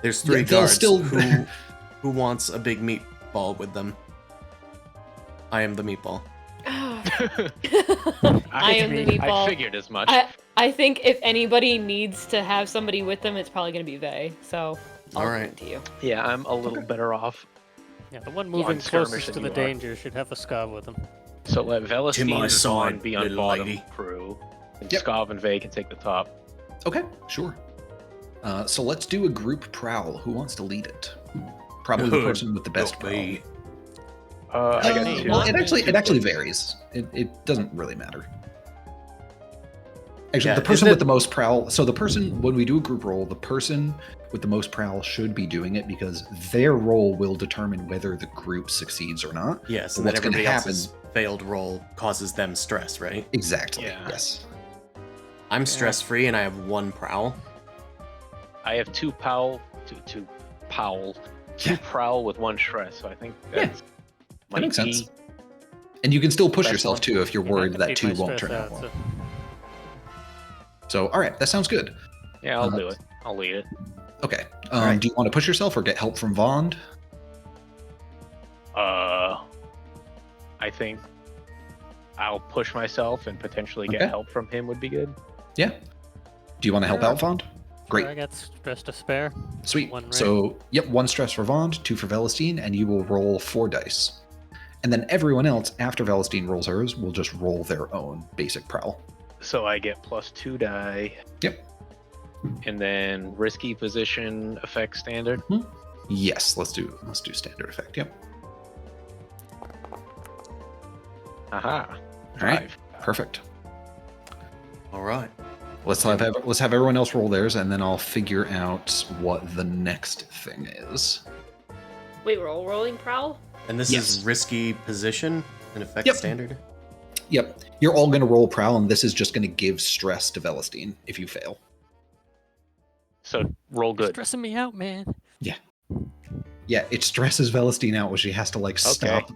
There's 3 Yeah, they'll guards. still- Who wants a big meatball with them? I am the meatball. I am the meatball. I figured as much. I think if anybody needs to have somebody with them, it's probably going to be Vey. So I'll All give right. it to you. Yeah, I'm a little better off. Yeah, the one moving skirmish closest to than the you are. danger should have a Scav with him. So let Velestine my and side, Vaughn be on little bottom lady. crew, and Yep. Skav and Vey can take the top. Okay, sure. So let's do a group prowl. Who wants to lead it? Probably the Good. person with the best Not prowl. me. I got Hey, two. Well, not it actually varies. It doesn't really matter. Actually, Yeah, the person isn't with it- the most prowl. So the person when we do a group roll, the person with the most prowl should be doing it because their roll will determine whether the group succeeds or not. Yes, But and then what's gonna everybody happen- else's failed roll causes them stress, right? Exactly. Yeah. Yes. I'm stress free and I have 1 prowl. I have two prowl Yeah. with 1 stress, so I think Yeah, that's that makes might be- sense. And you can still push Best yourself one. too if you're Yeah, I worried can that beat 2 my won't stress turn out out, well. so- So, all right, that sounds good. Yeah, I'll Uh, do it. I'll lead it. Okay. All right. Do you want to push yourself or get help from Vond? I think I'll push myself and potentially get Okay. help from him would be good. Yeah. Do you want to help Sure. out, Vond? Great. I got stress to spare. Sweet. One right. So, yep, 1 stress for Vond, 2 for Velestine, and you will roll 4 dice. And then everyone else, after Velestine rolls hers, will just roll their own basic prowl. So I get +2 die. Yep. And then risky position effect standard. Yes, let's do standard effect. Yep. Aha. All right. 5. Perfect. All right. Let's have everyone else roll theirs, and then I'll figure out what the next thing is. Wait, we're all rolling prowl? And this Yes. is risky position and effect Yep. standard. Yep. You're all going to roll prowl, and this is just going to give stress to Velestine if you fail. So roll You're good. stressing me out, man. Yeah, it stresses Velestine out where she has to like stop.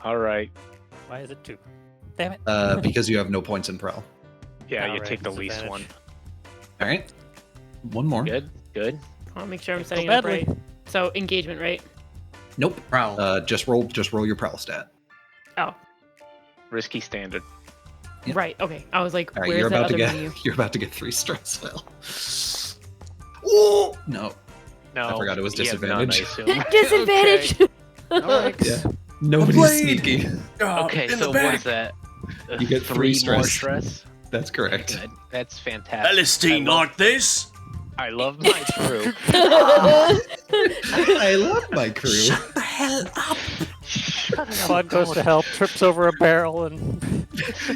All right. Why is it 2? Damn it. Because you have no points in prowl. Yeah, you Alright, take the least disadvantage. one. All right. One more. Good. Good. I want to make sure I'm Don't go setting it up badly. right. So engagement, right? Nope. Prowl. Just roll your prowl stat. Oh, Risky standard. Yep. right. Okay. I was like, All right, where's you're that about to other get menu? you're about to get 3 stress. Well. Oh no. No. I forgot it was he has none, I disadvantage. assume. Disadvantage. Alright. Yeah. Nobody's blade! sneaky. Okay, so what is that? You get 3 more stress. stress. That's correct. Good. That's fantastic. Celestine I love, like this? I love my crew. I love my crew. Shut the hell up! Claude goes to help, trips over a barrel, and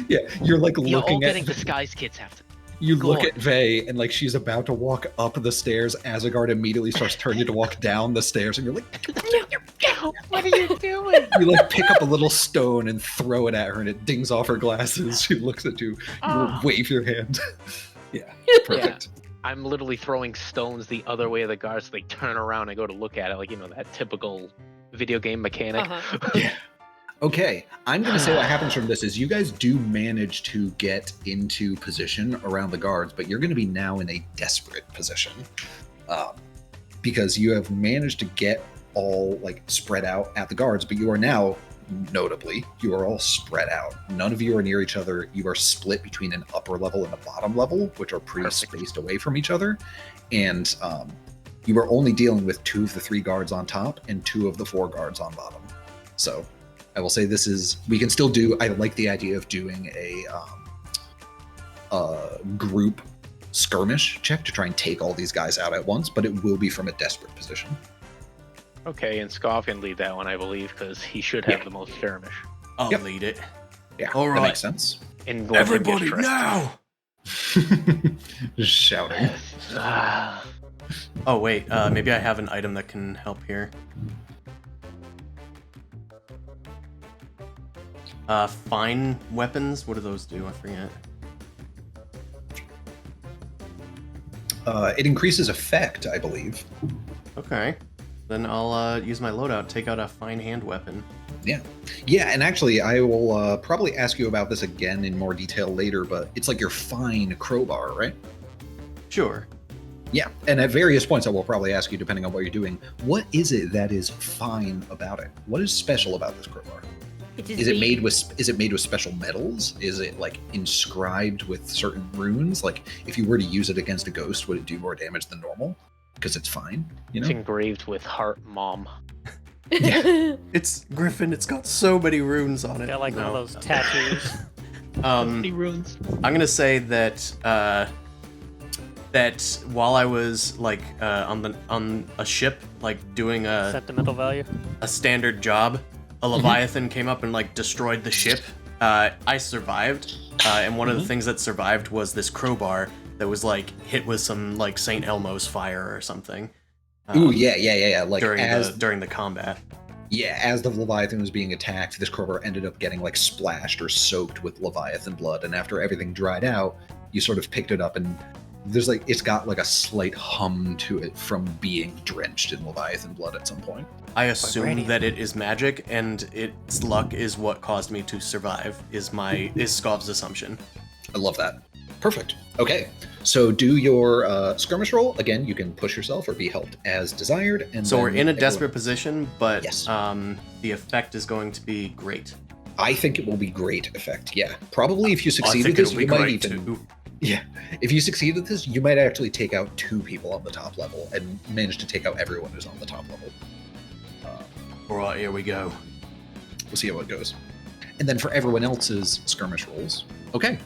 Yeah, you're like Yeah, all looking getting at disguise kits have to. you Go look on. at Vey and like she's about to walk up the stairs. Asgard immediately starts turning to walk down the stairs, and you're like, What are you doing? you like pick up a little stone and throw it at her, and it dings off her glasses. She looks at you. You Ah. wave your hand. Yeah, perfect. I'm literally throwing stones the other way of the guards. So they turn around and go to look at it, like that typical video game mechanic. Uh-huh. Yeah. Okay, I'm going to say what happens from this is you guys do manage to get into position around the guards, but you're going to be now in a desperate position because you have managed to get all like spread out at the guards, but you are now, notably, you are all spread out. None of you are near each other. You are split between an upper level and a bottom level, which are pretty spaced away from each other, and you are only dealing with 2 of the 3 guards on top and 2 of the 4 guards on bottom. So I will say this is, we can still do, I like the idea of doing a group skirmish check to try and take all these guys out at once, but it will be from a desperate position. Okay, and Scoff can lead that one, I believe, because he should have the most skirmish. I'll Yep. lead it. Yeah, All that right. makes sense. And Glenn can get Everybody dressed. now! Just shouting. Ah, Oh wait, maybe I have an item that can help here. Fine weapons. What do those do? I forget. It increases effect, I believe. Okay, then I'll use my loadout. Take out a fine hand weapon. Yeah, and actually, I will probably ask you about this again in more detail later, but it's like your fine crowbar, right? Sure. Yeah, and at various points, I will probably ask you, depending on what you're doing, what is it that is fine about it? What is special about this crowbar? Is it made with special metals? Is it like inscribed with certain runes? Like if you were to use it against a ghost, would it do more damage than normal? Because it's fine, you it's know? engraved with Heart Mom. It's Griffin. It's got so many runes on it. Got like one of No. those tattoos. Runes. I'm gonna say that that while I was like on a ship, like doing a Sentimental value. standard job, a Leviathan came up and like destroyed the ship. I survived, and one of the things that survived was this crowbar that was like hit with some like Saint Elmo's fire or something. Ooh, yeah. Like during the combat. Yeah, as the Leviathan was being attacked, this crowbar ended up getting like splashed or soaked with Leviathan blood, and after everything dried out, you sort of picked it up and there's like, it's got like a slight hum to it from being drenched in Leviathan blood at some point. I assume Vibranium. that it is magic, and its luck is what caused me to survive. Is Skov's assumption. I love that. Perfect. Okay, so do your skirmish roll. Again, you can push yourself or be helped as desired. And So then we're in a everyone- desperate position, but Yes. the effect is going to be great. I think it will be great effect. Yeah, probably if you I succeed think at this, it'll be you might great even. too. Yeah, if you succeed at this, you might actually take out 2 people on the top level and manage to take out everyone who's on the top level. All right, here we go. We'll see how it goes. And then for everyone else's skirmish rolls, okay,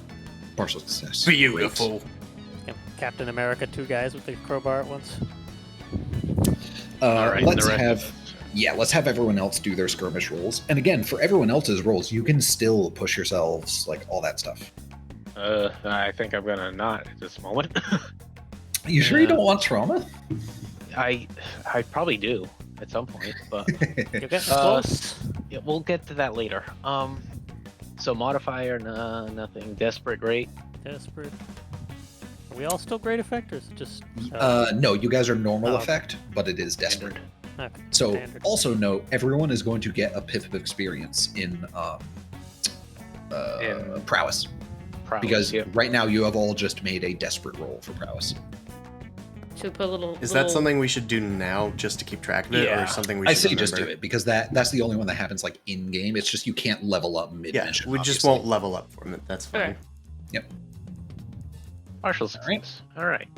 partial success. Beautiful. Captain America, 2 guys with the crowbar at once. Great. All right, and Let's the rest have of us. let's have everyone else do their skirmish rolls. And again, for everyone else's rolls, you can still push yourselves, like all that stuff. I think I'm gonna not at this moment. You sure you Yeah. don't want trauma? I probably do at some point, but You're getting Uh, close. yeah, we'll get to that later. So modifier, nothing. Desperate, great. Desperate. Are we all still great effectors? Just No, you guys are normal Oh. effect, but it is desperate. okay, So standard. also note, everyone is going to get a pip of experience in In prowess. Prowess, Because yeah. right now you have all just made a desperate roll for prowess. So put a little. Is that something we should do now just to keep track of it, Yeah. or something we I should say remember? just do it because that's the only one that happens like in game. It's just you can't level up mid Yeah, mission. we just obviously. won't level up from it. That's fine. Okay. Partial All right. success. All right.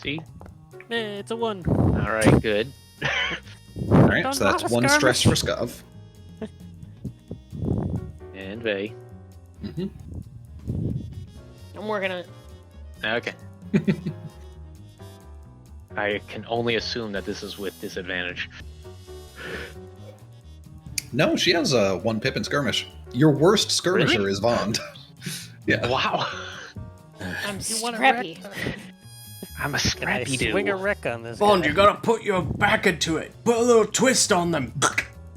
See? It's a 1. All right, good. All right, Don't so that's know, one stress for Scov. And Vay. Mm-hmm. I'm working on it. Okay. I can only assume that this is with disadvantage. No, she has a 1 pip in skirmish. Your worst skirmisher Really? is Vond. Yeah. Wow. I'm You wanna scrappy. I'm a Can I scrappy dude. swing a wreck on this Bond, guy? you gotta put your back into it. Put a little twist on them.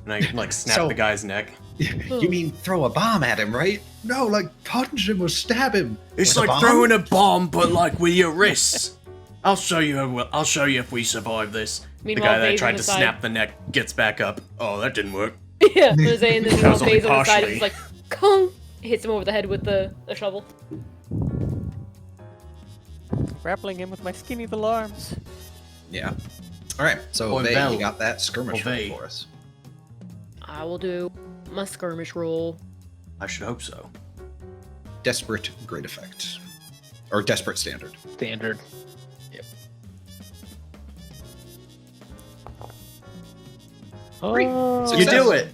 And I like snap So- the guy's neck. You mean throw a bomb at him, right? No, like punch him or stab him. It's With a like bomb? throwing a bomb, but like with your wrists. I'll show you. I'll show you if we survive this. Meanwhile, the guy that Vay's tried on to the side. snap the neck gets back up. Oh, that didn't work. Yeah, Jose and then That was only Vay's on the side partially. is like, Kong! Hits him over the head with the shovel. Grappling him with my skinny little arms. Yeah. All right. So Or Vay, Val. you got that skirmish Or ready Vay. for us. I will do my skirmish roll. I should hope so. Desperate great effect, or desperate standard. Standard. Great. Oh, So You Success. do it.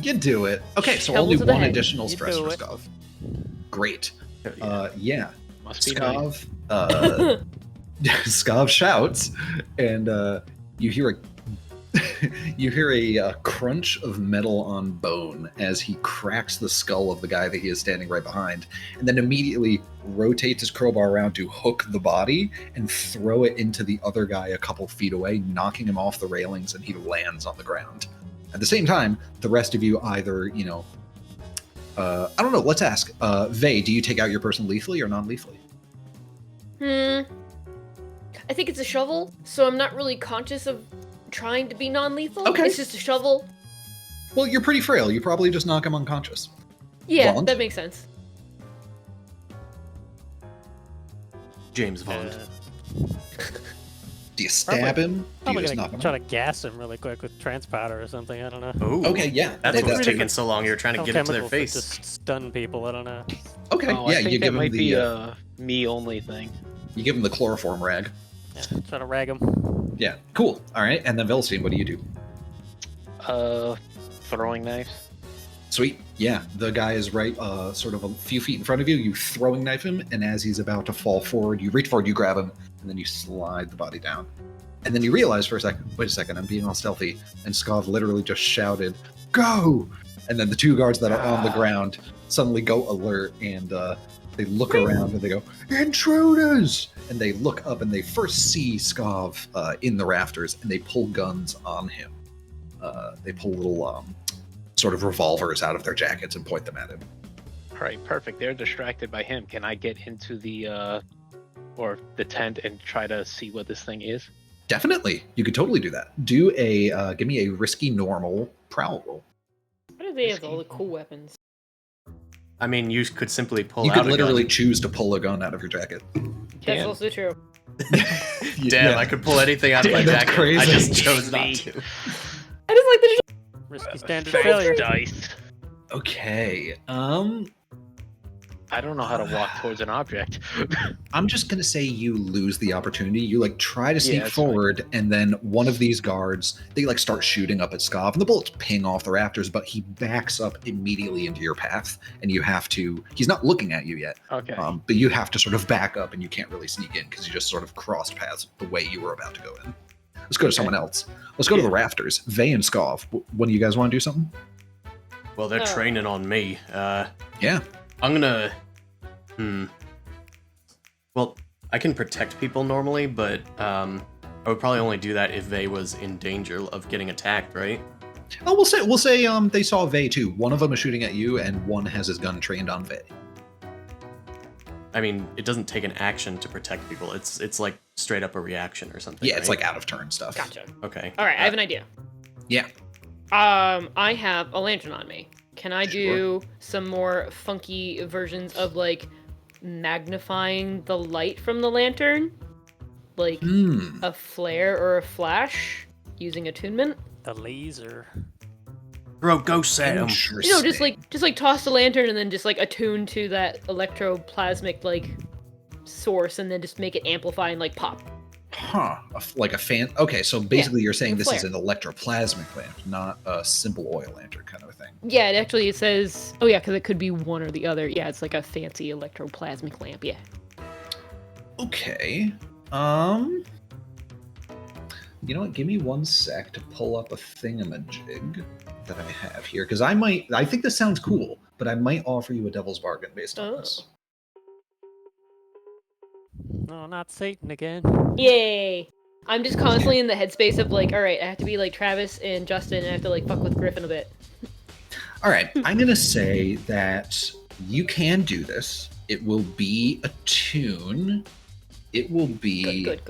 You do it. Okay, so Shovel only to the one head. additional You stress do for it. Skav. Great. Yeah. Yeah. Must be nice. Skav. Skav shouts, and you hear a you hear a crunch of metal on bone as he cracks the skull of the guy that he is standing right behind, and then immediately rotates his crowbar around to hook the body and throw it into the other guy a couple feet away, knocking him off the railings, and he lands on the ground. At the same time, the rest of you either, I don't know, let's ask. Vay, do you take out your person lethally or non-lethally? I think it's a shovel, so I'm not really conscious of trying to be non-lethal. Okay. It's just a shovel. Well, you're pretty frail. You probably just knock him unconscious. Yeah, Vaughn? that makes sense. James Bond. Do you stab him? Do you Probably just gonna knock him try out? to gas him really quick with transpowder or something. I don't know. Oh. Okay, yeah. That's that- what's that's taking so long. You're trying to Some get it to their chemicals that face. just stun people. I don't know. okay, Oh, yeah. I think You that give him might the be a me only thing. you give him the chloroform rag. Yeah, try to rag him. Yeah, cool. All right, and then Velstein, what do you do? Throwing knives. Sweet. Yeah, the guy is right, sort of a few feet in front of you. You throwing knife him, and as he's about to fall forward, you reach forward, you grab him, and then you slide the body down. And then you realize for a second, wait a second, I'm being all stealthy. And Skav literally just shouted, "Go!" And then the two guards that are on the ground suddenly go alert, and they look around and they go, "Intruders!" And they look up and they first see Skav in the rafters, and they pull guns on him. They pull little sort of revolvers out of their jackets and point them at him. All right, perfect. They're distracted by him. Can I get into the tent and try to see what this thing is? Definitely, you could totally do that. Do a give me a risky normal prowl roll. Why do they have all the cool weapons? I mean, you could simply pull You out could a literally gun. choose to pull a gun out of your jacket. That's Can. also true. Damn, I could pull anything out of my Damn, that's jacket. crazy. I just chose not Me. to. I just like the Risky standard Fake failure. dice. Okay. I don't know how to walk towards an object. I'm just gonna say you lose the opportunity. You like try to sneak that's fine. forward, and then one of these guards they like start shooting up at Skav, and the bullets ping off the rafters, but he backs up immediately into your path, and you have to. He's not looking at you yet, Okay. but you have to sort of back up, and you can't really sneak in because you just sort of crossed paths the way you were about to go in. Let's go to someone else. Let's go to the rafters. Vay and Skav. When do you guys want to do something? Well, they're Oh. training on me. Yeah. I'm gonna. Well, I can protect people normally, but I would probably only do that if Vay was in danger of getting attacked, right? Oh, we'll say they saw Vay too. One of them is shooting at you, and one has his gun trained on Vay. I mean, it doesn't take an action to protect people. It's like straight up a reaction or something. Yeah, it's right? like out of turn stuff. Gotcha. Okay. All right, I have an idea. Yeah. I have a lantern on me. Can I do Sure. some more funky versions of like magnifying the light from the lantern? Like a flare or a flash using attunement? The laser. Bro, go set him. You know, just like toss the lantern and then just like attune to that electroplasmic like source and then just make it amplify and like pop. Like a fan. Okay, so basically you're saying a this is flare. an electroplasmic lamp, not a simple oil lantern kind of a thing. Yeah, it says. Oh yeah, because it could be one or the other. Yeah, it's like a fancy electroplasmic lamp. Yeah. Okay. You know what? Give me 1 sec to pull up a thingamajig that I have here, because I think this sounds cool, but I might offer you a devil's bargain based on this. No, not Satan again. Yay! I'm just constantly in the headspace of like, all right, I have to be like Travis and Justin, and I have to like fuck with Griffin a bit. All right, I'm going to say that you can do this. It will be a tune. It will be. Good.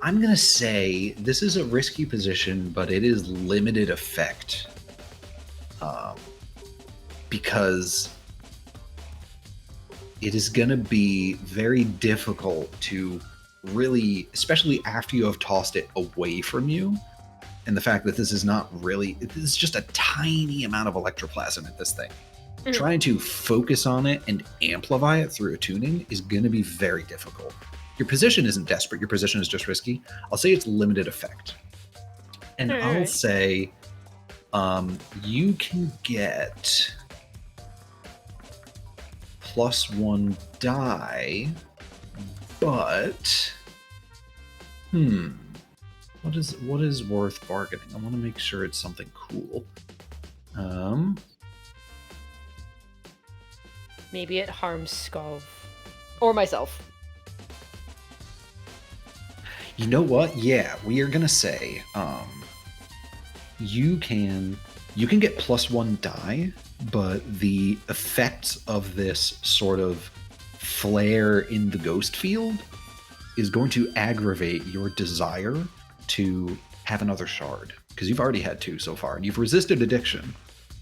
I'm gonna say this is a risky position, but it is limited effect. Because it is gonna be very difficult to really, especially after you have tossed it away from you, and the fact that this is not really, this is just a tiny amount of electroplasm in this thing. Mhm. Trying to focus on it and amplify it through attuning is going to be very difficult. Your position isn't desperate, your position is just risky. I'll say it's limited effect. And I'll Alright. say you can get +1 die, but what is worth bargaining? I want to make sure it's something cool. Maybe it harms Skov. Or myself. You know what? Yeah, we are gonna say you can get +1 die, but the effects of this sort of flare in the ghost field is going to aggravate your desire to have another shard, because you've already had 2 so far, and you've resisted addiction,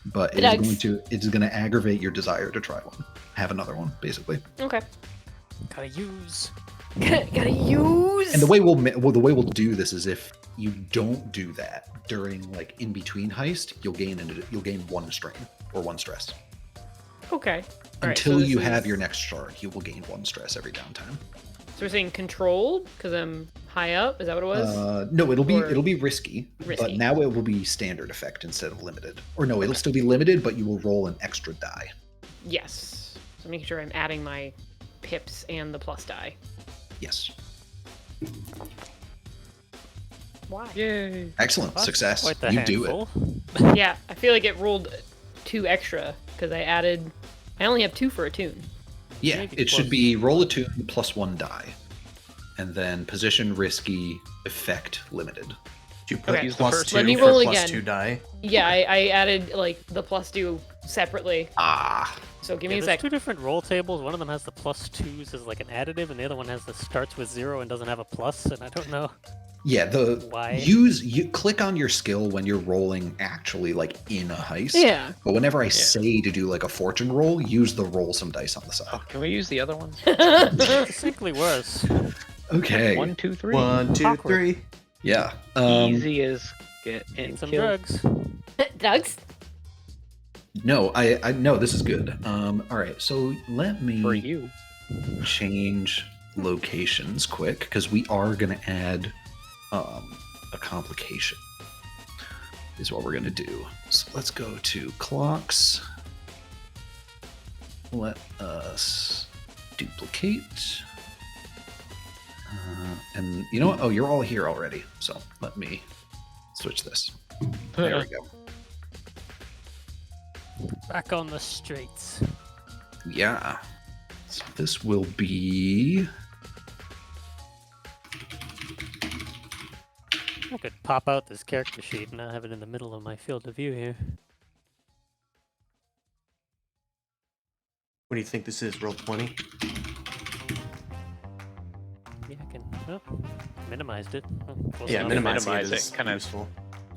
but it's going to aggravate your desire to try one, have another one, basically. Okay. Gotta use. Gotta use. And the way we'll do this is if you don't do that during like in between heist, you'll gain 1 strain or 1 stress. Okay. Until you have your next shard, you will gain 1 stress every downtime. So we're saying controlled because I'm high up. Is that what it was? No, it'll Or be risky, but risky. now it will be standard effect instead of limited. Or no, it'll still be limited, but you will roll an extra die. Yes. So making sure I'm adding my pips and the plus die. Yes. Why? Yay! Excellent. That's Success. quite the You do it. handful. Yeah, I feel like it rolled 2 extra because I only have 2 for a tune. Yeah, Maybe it should plus- be roll a 2 +1 die. And then position risky, effect limited. You put Okay. Use the plus first 2 Let me for roll plus again. 2 die. Yeah, I added like the plus 2 separately. Ah. So give Yeah, me a there's sec. 2 different roll tables. One of them has the +2s as like an additive, and the other one has the starts with 0 and doesn't have a plus. And I don't know Yeah, why. you click on your skill when you're rolling actually like in a heist. Yeah. But whenever I say to do like a fortune roll, use the roll some dice on the side. Oh, can we use the other one? Distinctly worse. Okay. 1, 2, 3. 1, 2, Awkward. 3. Yeah. Easy as get Need and some kill. drugs. Drugs? No, I no, this is good. All right, so let me For you. change locations quick because we are gonna add a complication. Is what we're gonna do. So let's go to clocks. Let us duplicate. And you know what? Oh, you're all here already. So let me switch this. There we go. Back on the streets. Yeah. So this will be. I could pop out this character sheet and not have it in the middle of my field of view here. What do you think this is? Roll 20? Yeah, I can. Oh, minimized it. Oh, close Yeah, enough. minimizing minimize it it, is kinda- useful.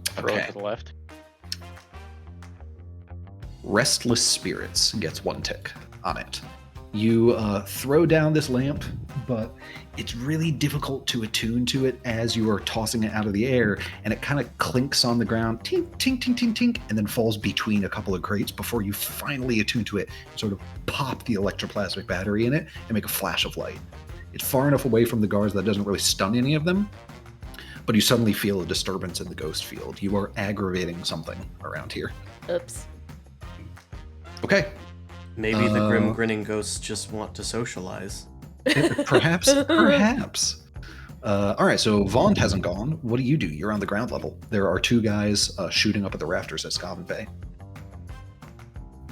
Throw Okay. it to the left. Restless Spirits gets 1 tick on it. You throw down this lamp, but it's really difficult to attune to it as you are tossing it out of the air, and it kind of clinks on the ground, tink, tink, tink, tink, tink, and then falls between a couple of crates before you finally attune to it, sort of pop the electroplasmic battery in it, and make a flash of light. It's far enough away from the guards that it doesn't really stun any of them, but you suddenly feel a disturbance in the ghost field. You are aggravating something around here. Oops. Okay. Maybe the grim Uh, grinning ghosts just want to socialize. Perhaps. All right, so Vaughn hasn't gone. What do? You're on the ground level. There are 2 guys shooting up at the rafters at Scoven Bay.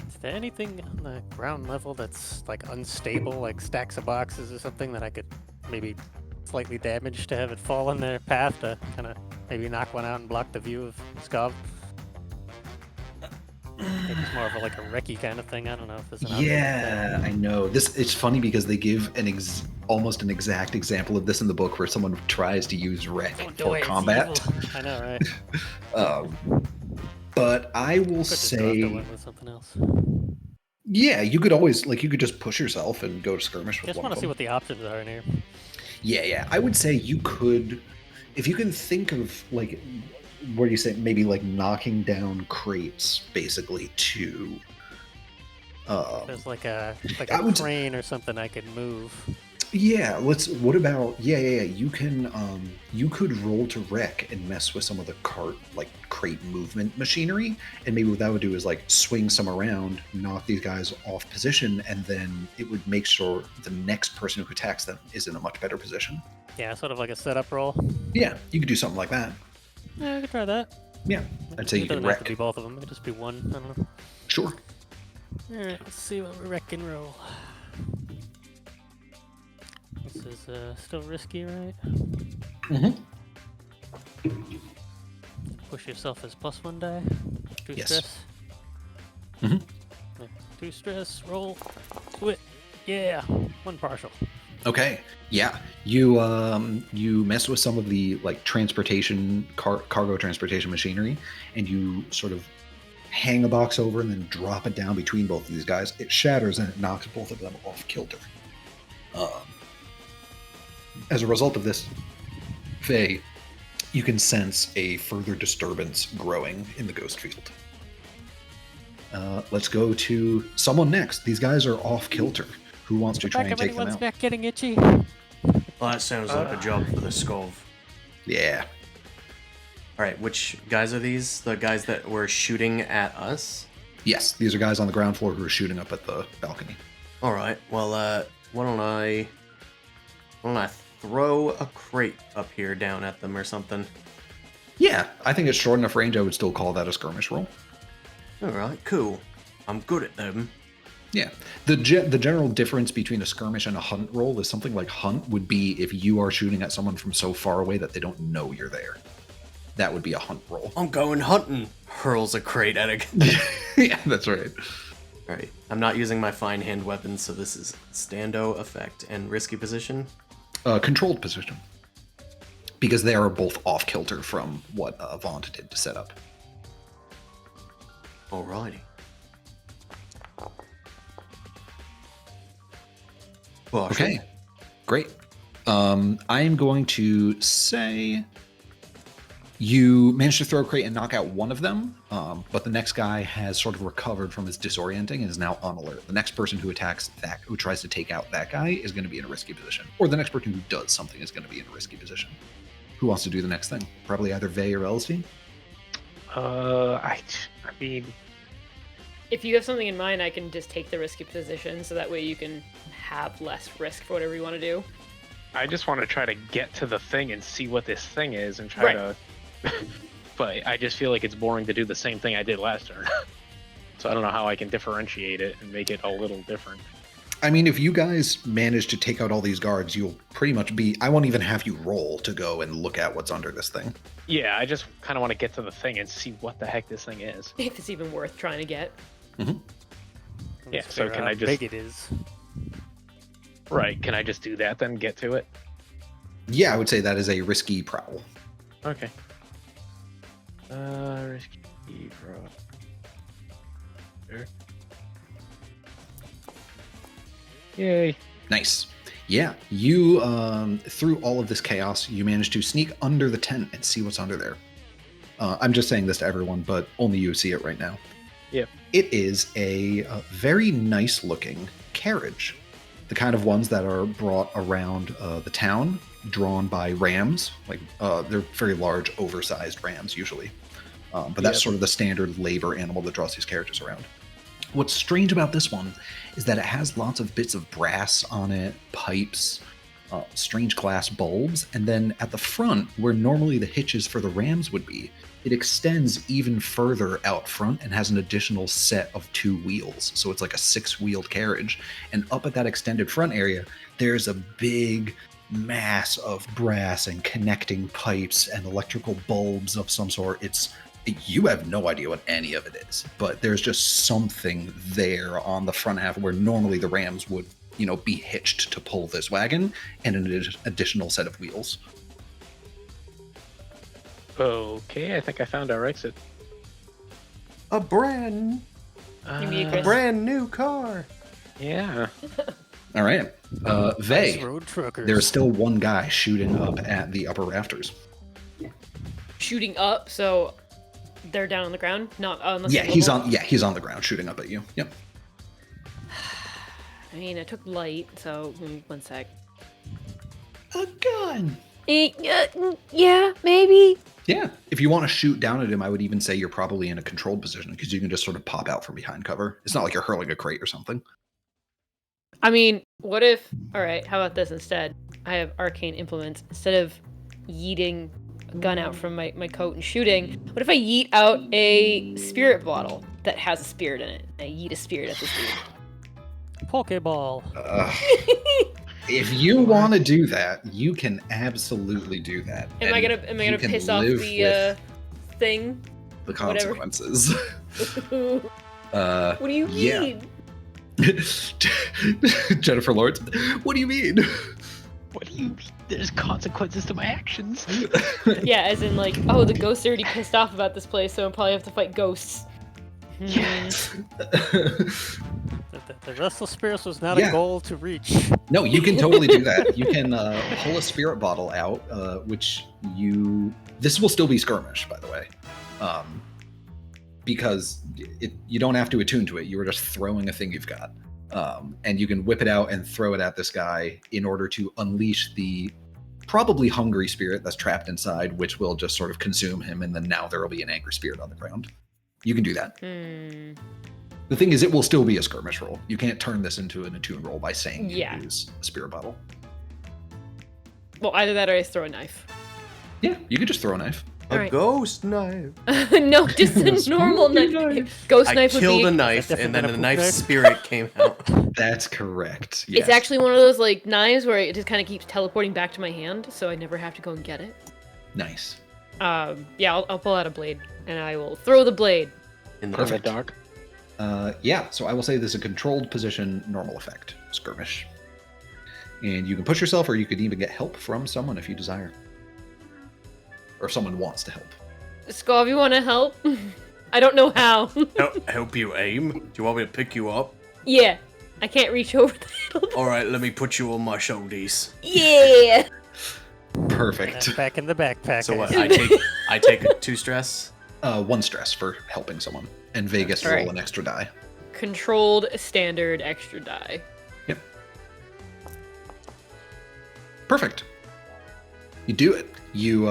Is there anything on the ground level that's like unstable, like stacks of boxes or something that I could maybe slightly damage to have it fall in their path to kind of maybe knock one out and block the view of Skov? Maybe it's more of like a recce kind of thing. I don't know if there's an option like Yeah, I know. It's funny because they give almost an exact example of this in the book where someone tries to use wreck that. Don't do for it, it's combat. evil. I know, right? But I will Could just go after say, one with something else. yeah, you could always you could just push yourself and go to skirmish with Just one want of to see them. what the options are in here. Yeah. I would say you could, if you can think of like, what do you say? Maybe like knocking down crates, basically to. There's like a I would- crane or something I could move. Yeah, what about you can you could roll to wreck and mess with some of the crate movement machinery, and maybe what that would do is like swing some around, knock these guys off position, and then it would make sure the next person who attacks them is in a much better position. Yeah, sort of like a setup roll. Yeah, you could do something like that. Yeah, I could try that. Yeah, I'd say It you doesn't could have to be wreck. both of them. It could just be one. I don't know. Sure. Alright, let's see what we wreck and roll. This is still risky, right? Mm-hmm. Push yourself as +1 die. 2 Yes. stress. Mhm. Yeah, 2 stress, roll. Do it. Yeah, 1 partial. Okay. Yeah. You mess with some of the like transportation cargo transportation machinery, and you sort of hang a box over and then drop it down between both of these guys. It shatters and it knocks both of them off kilter. As a result of this, Faye, you can sense a further disturbance growing in the ghost field. Let's go to someone next. These guys are off kilter. Who wants to try Back and of take them anyone's out? neck getting itchy. Well, that sounds like a job for the Skov. Yeah. All right, which guys are these? The guys that were shooting at us? Yes, these are guys on the ground floor who are shooting up at the balcony. All right. Well, why don't I throw a crate up here down at them or something? Yeah, I think it's short enough range. I would still call that a skirmish roll. All right, cool. I'm good at them. Yeah, the general difference between a skirmish and a hunt roll is something like hunt would be if you are shooting at someone from so far away that they don't know you're there. That would be a hunt roll. I'm going hunting. Hurls a crate at a. Yeah, that's right. All right. I'm not using my fine hand weapons, so this is stando effect and risky position. Controlled position. Because they are both off kilter from what Vaunt did to set up. Alrighty. Partial. Okay, great. I am going to say you managed to throw a crate and knock out one of them, but the next guy has sort of recovered from his disorienting and is now on alert. The next person who tries to take out that guy is going to be in a risky position, or the next person who does something is going to be in a risky position. Who wants to do the next thing? Probably either Vey or Elsie. I mean, If you have something in mind, I can just take the risky position, so that way you can have less risk for whatever you want to do. I just want to try to get to the thing and see what this thing is and try Right. to. But I just feel like it's boring to do the same thing I did last turn. So I don't know how I can differentiate it and make it a little different. I mean, if you guys manage to take out all these guards, you'll pretty much be... I won't even have you roll to go and look at what's under this thing. Yeah, I just kind of want to get to the thing and see what the heck this thing is. If it's even worth trying to get. Yeah, Let's so figure can out I how just- big it is? Right, can I just do that then, get to it? Yeah, I would say that is a risky prowl. Okay. Risky bro. There. Yay. Nice. Yeah, you, through all of this chaos, you managed to sneak under the tent and see what's under there. I'm just saying this to everyone, but only you see it right now. Yep. It is a very nice looking carriage. The kind of ones that are brought around the town, drawn by rams. Like, they're very large, oversized rams usually. But that's Yep. sort of the standard labor animal that draws these carriages around. What's strange about this one is that it has lots of bits of brass on it, pipes, strange glass bulbs, and then at the front, where normally the hitches for the rams would be, it extends even further out front and has an additional set of 2 wheels. So it's like a 6-wheeled carriage. And up at that extended front area, there's a big mass of brass and connecting pipes and electrical bulbs of some sort. It's You have no idea what any of it is, but there's just something there on the front half where normally the rams would, be hitched to pull this wagon, and an additional set of wheels. Okay, I think I found our exit. A brand new car. Yeah. All right. Nice road truckers. There's still one guy shooting up at the upper rafters. Shooting up, so they're down on the ground, not on the He's on the ground shooting up at you. Yep. I mean, I took light, so 1 sec. A gun. Yeah, maybe. Yeah. If you want to shoot down at him, I would even say you're probably in a controlled position because you can just sort of pop out from behind cover. It's not like you're hurling a crate or something. I mean, what if... Alright, how about this instead? I have arcane implements. Instead of yeeting a gun out from my coat and shooting, what if I yeet out a spirit bottle that has a spirit in it? I yeet a spirit at this dude. Pokeball. If you want to do that, you can absolutely do that. Am I gonna you can piss off live the with thing? the consequences? What do you yeah. mean? Jennifer Lawrence, what do you mean? What do you mean? There's consequences to my actions. Yeah, as in like, oh, the ghosts are already pissed off about this place, so I'll probably have to fight ghosts. Yes. The restless spirits was not a goal to reach. No, you can totally do that. You can pull a spirit bottle out, this will still be skirmish, by the way, because you don't have to attune to it. You are just throwing a thing you've got, and you can whip it out and throw it at this guy in order to unleash the probably hungry spirit that's trapped inside, which will just sort of consume him, and then now there will be an angry spirit on the ground. You can do that. The thing is, it will still be a skirmish roll. You can't turn this into an attune roll by saying you use a spirit bottle. Well, either that or I throw a knife. Yeah, you could just throw a knife. A ghost knife. No, just a normal knife. Ghost knife would be... I killed a knife, and then a knife spirit came out. That's correct. Yes. It's actually one of those like knives where it just kind of keeps teleporting back to my hand, so I never have to go and get it. Nice. Yeah, I'll pull out a blade, and I will throw the blade. In the Perfect. dark. So I will say this is a controlled position, normal effect, skirmish. And you can push yourself, or you could even get help from someone if you desire. Or if someone wants to help. Scov, you want to help? I don't know how. Help you aim? Do you want me to pick you up? Yeah, I can't reach over the middle. Alright, let me put you on my shoulders. Yeah! Perfect. Back in the backpack. So what, I take a 2 stress? 1 stress for helping someone. And Vegas roll Alright. an extra die. Controlled, standard, extra die. Yep. Perfect. You do it. You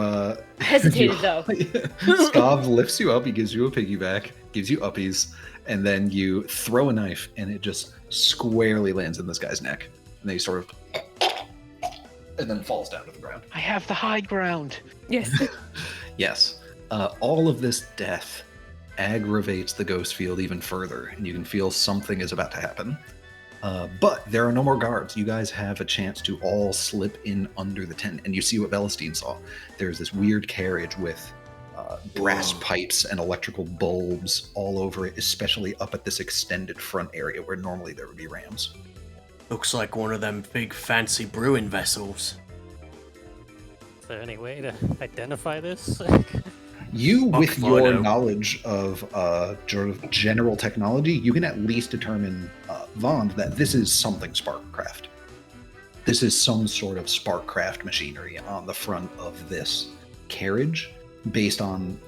Hesitated though. Scov lifts you up, he gives you a piggyback, gives you uppies, and then you throw a knife and it just squarely lands in this guy's neck. And then he sort of and then falls down to the ground. I have the high ground. Yes. Yes. All of this death aggravates the ghost field even further, and you can feel something is about to happen. But there are no more guards. You guys have a chance to all slip in under the tent, and you see what Belestine saw. There's this weird carriage with brass pipes and electrical bulbs all over it, especially up at this extended front area where normally there would be rams. Looks like one of them big fancy brewing vessels. Is there any way to identify this? You, with Fido. your knowledge of general technology, you can at least determine, Vaughn, that this is something Sparkcraft. This is some sort of Sparkcraft machinery on the front of this carriage. Based on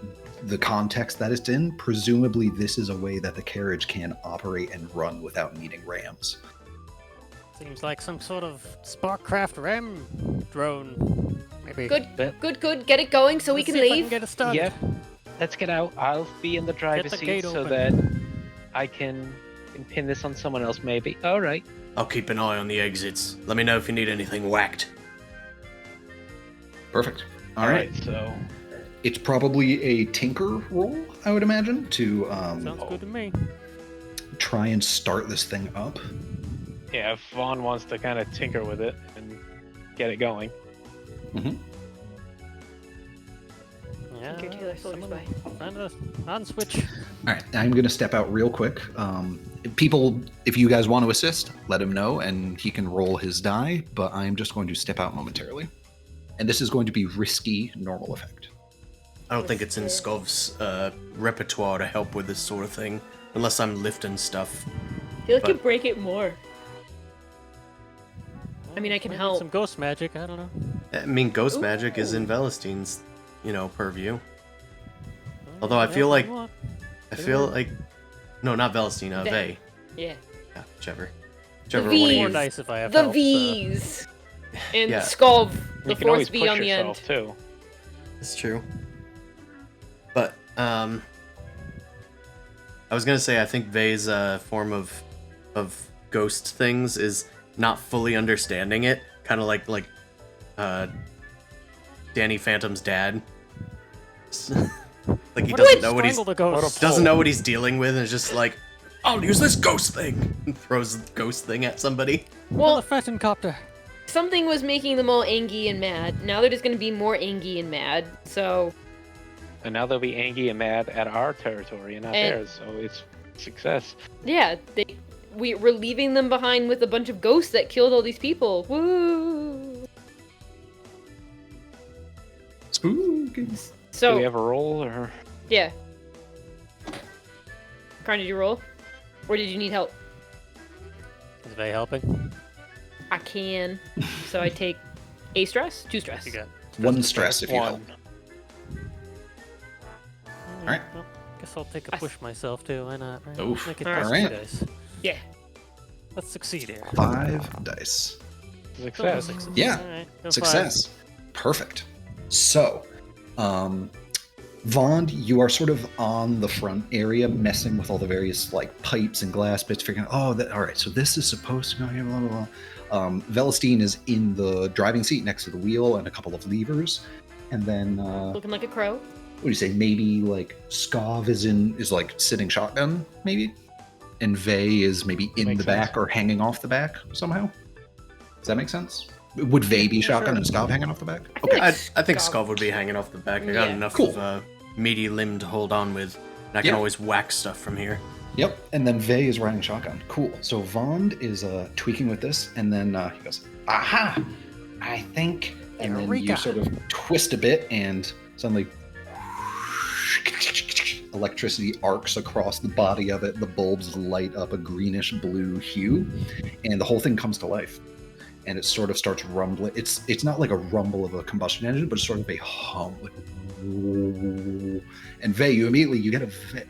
the context that it's in, presumably this is a way that the carriage can operate and run without needing rams. Seems like some sort of Sparkcraft ram drone. Maybe. Good. Get it going so we can See if I leave. get it started. Yep. Let's get out. I'll be in the driver's the seat gate so open. that I can pin this on someone else, maybe. All right. I'll keep an eye on the exits. Let me know if you need anything whacked. Perfect. All right. So It's probably a tinker roll, I would imagine, to Sounds good to me. try and start this thing up. yeah, if Vaughn wants to kind of tinker with it and get it going. Yeah. Tinker Tailor Soldier someone Spy. Find a on switch. All right, I'm going to step out real quick. People, if you guys want to assist, let him know, and he can roll his die. But I'm just going to step out momentarily, and this is going to be risky normal effect. I don't think it's in Skov's repertoire to help with this sort of thing, unless I'm lifting stuff. I feel like you But- break it more. I mean, I can Might need help. Some ghost magic. I don't know. I mean, ghost magic is in Ooh. Velestine's, purview. Well, Although I yeah, feel if like- you want. I feel like, no, not Velestine, Vey. Vey. Yeah. Yeah, whichever. The Whichever one of V's. More you. dice if I have The help, V's. And Yeah. Skov, the You can always fourth V push on the end. yourself too. It's true. But, I was gonna say, I think Vey's form of ghost things is not fully understanding it. Kind of like Danny Phantom's dad. Like he What doesn't if know we what he's strangle the ghost? doesn't know what he's dealing with, and is just like, I'll use this ghost thing, and throws the ghost thing at somebody. Well, Well, the Phantom Copter. something was making them all angry and mad. Now they're just gonna be more angry and mad. So, And now they'll be angry and mad at our territory and not And- theirs. So it's success. yeah, we're leaving them behind with a bunch of ghosts that killed all these people. Woo! Spooky. Do So, we have a roll or? yeah. Karn, did you roll? Or did you need help? Is Vey helping? I can. So I take a stress, 2 stress. You got One stress if you help. Alright. Well, guess I'll take a I- push myself too. Why not? Right? Oof. Make it Alright. plus 2 Alright. dice. Yeah. Let's succeed here. 5 dice. Success. Success. Yeah. Alright, go Success. Perfect. So, Vond, you are sort of on the front area, messing with all the various like pipes and glass bits, figuring out, all right, so this is supposed to go here, blah blah blah. Velestine is in the driving seat next to the wheel and a couple of levers, and then Looking like a crow. what do you say? Maybe like Skov is like sitting shotgun, maybe, and Vey is maybe in Makes the back sense. or hanging off the back somehow. Does that make sense? Would Vey be shotgun and Skov hanging off the back? I feel I, like I think Skov- Skov would be hanging off the back. I got Yeah. enough Cool. of a meaty limb to hold on with, and I can Yeah. always whack stuff from here. Yep, and then Vey is riding shotgun. Cool. So Vond is tweaking with this, and then he goes, "Aha! I think." And then you Eureka. sort of twist a bit, and suddenly electricity arcs across the body of it. The bulbs light up a greenish blue hue, and the whole thing comes to life. And it sort of starts rumbling. It's not like a rumble of a combustion engine, but it's sort of a hum. Like, and Vey, you get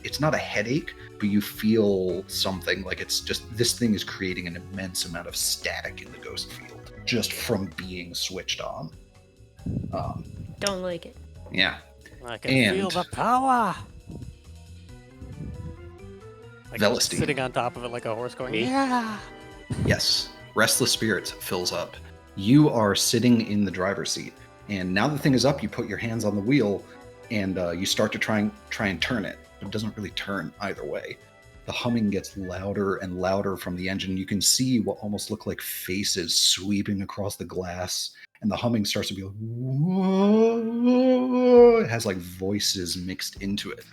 it's not a headache, but you feel something like it's just this thing is creating an immense amount of static in the ghost field just from being switched on. Don't like it. Yeah. I can feel And- the power. Like Velestine. sitting on top of it like a horse going, Me? yeah. Yes. Restless Spirits fills up. You are sitting in the driver's seat, and now the thing is up. You put your hands on the wheel, and you start to try and turn it, but it doesn't really turn either way. The humming gets louder and louder from the engine. You can see what almost look like faces sweeping across the glass, and the humming starts to be like, whoa. It has like voices mixed into it.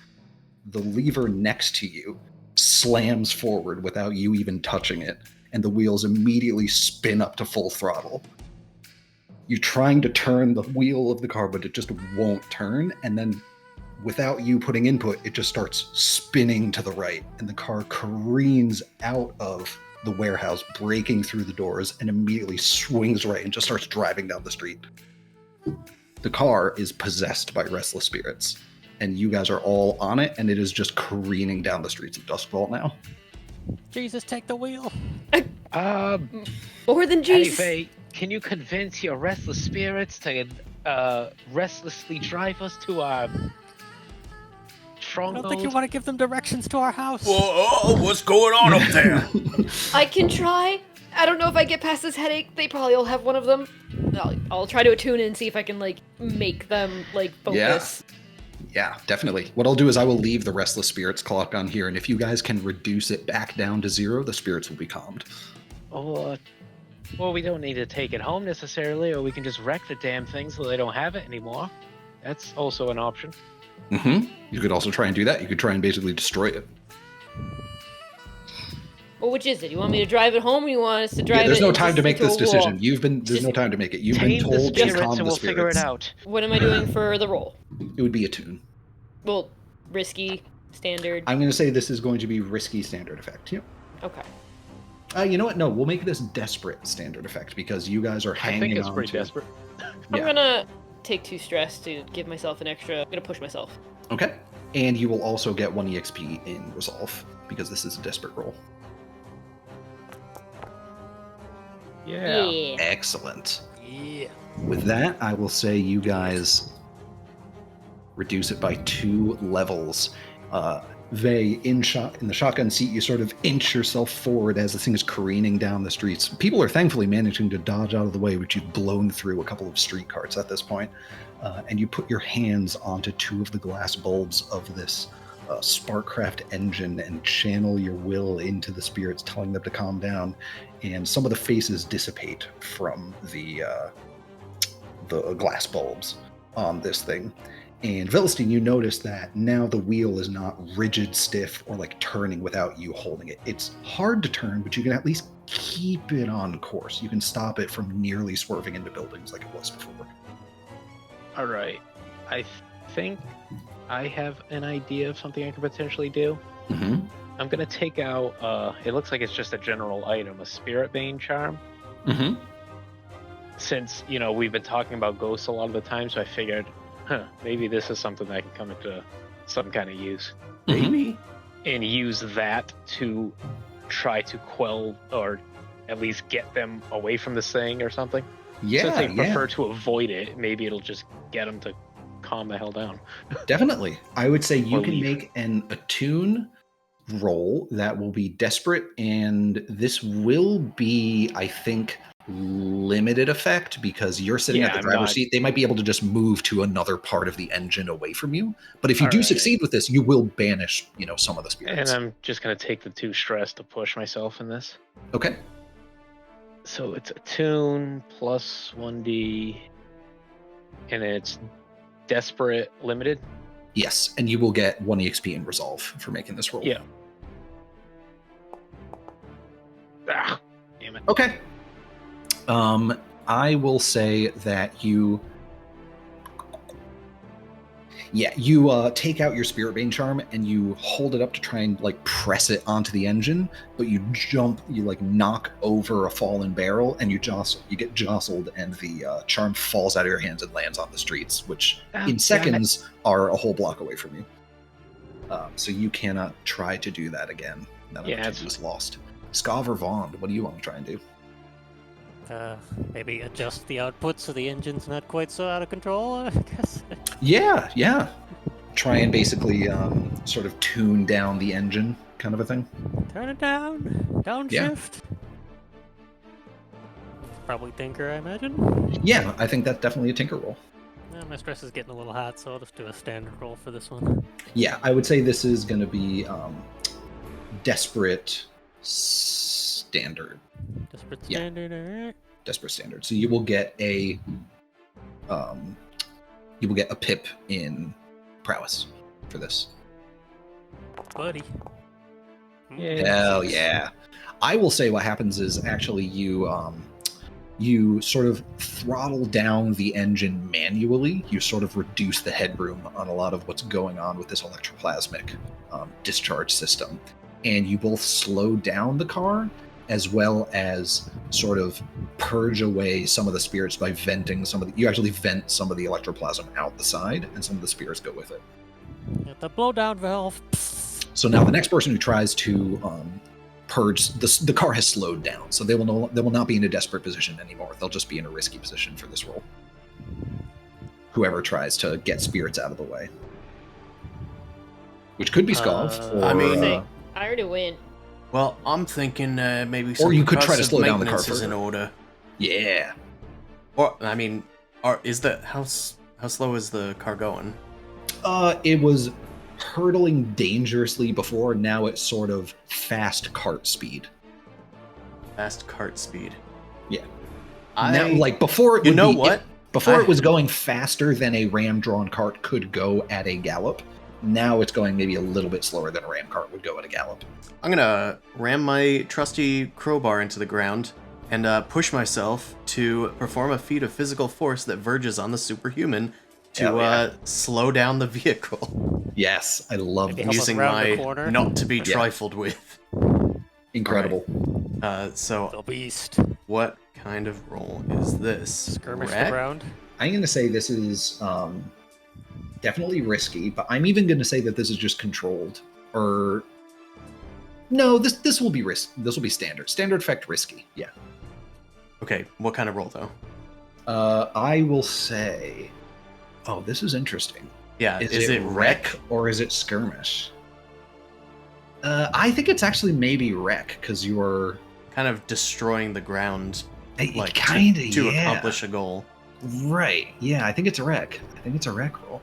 The lever next to you slams forward without you even touching it, and the wheels immediately spin up to full throttle. You're trying to turn the wheel of the car, but it just won't turn, and then without you putting input, it just starts spinning to the right, and the car careens out of the warehouse, breaking through the doors, and immediately swings right and just starts driving down the street. The car is possessed by restless spirits, and you guys are all on it, and it is just careening down the streets of Duskvault now. Jesus, take the wheel. More than Hey, Jesus. Vey, can you convince your restless spirits to restlessly drive us to our I don't stronghold? think you want to give them directions to our house. Whoa, what's going on up there? I can try. I don't know if I get past this headache. They probably all have one of them. I'll try to attune it and see if I can like make them like focus. Yeah, definitely. What I'll do is I will leave the restless spirits clock on here, and if you guys can reduce it back down to 0, the spirits will be calmed. Oh, well, we don't need to take it home necessarily, or we can just wreck the damn thing so they don't have it anymore. That's also an option. You could also try and do that. You could try and basically destroy it. Well, which is it? You want me to drive it home, or you want us to drive it? There's no and time just to make into this a wall? decision. There's no time to make it. You've been Tame the told to spirits calm and the we'll figure it spirits. out. What am I doing for the roll? It would be a tune. Well, risky, standard. I'm going to say this is going to be risky standard effect. Yep. Okay. You know what? No, we'll make this desperate standard effect because you guys are hanging I think it's on pretty to... desperate. I'm Yeah. gonna take 2 stress to give myself an extra. I'm gonna push myself. Okay. And you will also get 1 EXP in Resolve because this is a desperate roll. Yeah. Excellent. Yeah. With that, I will say you guys reduce it by 2 levels. Vey, in the shotgun seat, you sort of inch yourself forward as the thing is careening down the streets. People are thankfully managing to dodge out of the way, but you've blown through a couple of street carts at this point. And you put your hands onto 2 of the glass bulbs of this Sparkcraft engine and channel your will into the spirits, telling them to calm down. And some of the faces dissipate from the glass bulbs on this thing. And Velestein, you notice that now the wheel is not rigid, stiff, or like turning without you holding it. It's hard to turn, but you can at least keep it on course. You can stop it from nearly swerving into buildings like it was before. All right. I think I have an idea of something I could potentially do. Mm-hmm. I'm going to take out, it looks like it's just a general item, a Spirit Bane charm. Mm-hmm. Since, we've been talking about ghosts a lot of the time, so I figured, maybe this is something that can come into some kind of use. Maybe. And use that to try to quell or at least get them away from this thing or something. Yeah, Since they prefer to avoid it, maybe it'll just get them to calm the hell down. Definitely. I would say you Or can leave. make an attune roll that will be desperate, and this will be, I think, limited effect because you're sitting Yeah, at the I'm driver's not- seat. They might be able to just move to another part of the engine away from you. But if you All do right. succeed with this, you will banish, some of the And spirits. I'm just going to take the 2 stress to push myself in this. Okay. So it's attune plus 1d, and it's desperate limited. Yes, and you will get 1 EXP in Resolve for making this roll. Yeah. Ah, damn it. Okay. I will say that you take out your Spirit Bane charm and you hold it up to try and press it onto the engine, but you knock over a fallen barrel and you get jostled, and the charm falls out of your hands and lands on the streets, which in seconds are a whole block away from you. So you cannot try to do that again. That opportunity is lost. Skav or Vaughn, what do you want to try and do? Maybe adjust the output so the engine's not quite so out of control, I guess. Yeah. Try and basically sort of tune down the engine, kind of a thing. Turn it down. Yeah. Downshift. Probably Tinker, I imagine. Yeah, I think that's definitely a tinker roll. My stress is getting a little hot, so I'll just do a standard roll for this one. Yeah, I would say this is going to be desperate standard. Desperate Yeah. standard, alright. Desperate standard. So you will get a pip in prowess for this. Buddy. Yeah. Hell yeah. I will say what happens is actually you sort of throttle down the engine manually. You sort of reduce the headroom on a lot of what's going on with this electroplasmic discharge system. And you both slow down the car as well as sort of purge away some of the spirits by venting you actually vent some of the electroplasm out the side, and some of the spirits go with it. Get the blowdown valve. So now the next person who tries to purge, the car has slowed down, so they will not be in a desperate position anymore. They'll just be in a risky position for this roll. Whoever tries to get spirits out of the way, which could be Skav, or I mean- I already win. Well, I'm thinking maybe some Or you could try to progressive slow down the car maintenance is in further. order. yeah. Or I mean, how slow is the car going? It was hurtling dangerously before. Now it's sort of fast cart speed. Fast cart speed. Yeah. I Now, before it You would know be, what? Before it was going faster than a ram-drawn cart could go at a gallop. Now it's going maybe a little bit slower than a ram cart would go at a gallop. I'm gonna ram my trusty crowbar into the ground and push myself to perform a feat of physical force that verges on the superhuman to slow down the vehicle. Yes, I love Maybe this. help us Using round the my corner. not to be trifled with. Incredible. So, The beast. what kind of roll is this? Skirmish Wreck? the ground. I'm going to say this is definitely risky, but I'm even going to say that this is just controlled. Or no, this will be risk. This will be standard. Standard effect risky. Yeah. Okay, what kind of roll though? I will say. Oh, this is interesting. Yeah, Is it wreck or is it skirmish? I think it's actually maybe wreck because you're Kind of destroying the ground, like kind of to accomplish a goal. Right. Yeah, I think it's a wreck. I think it's a wreck roll.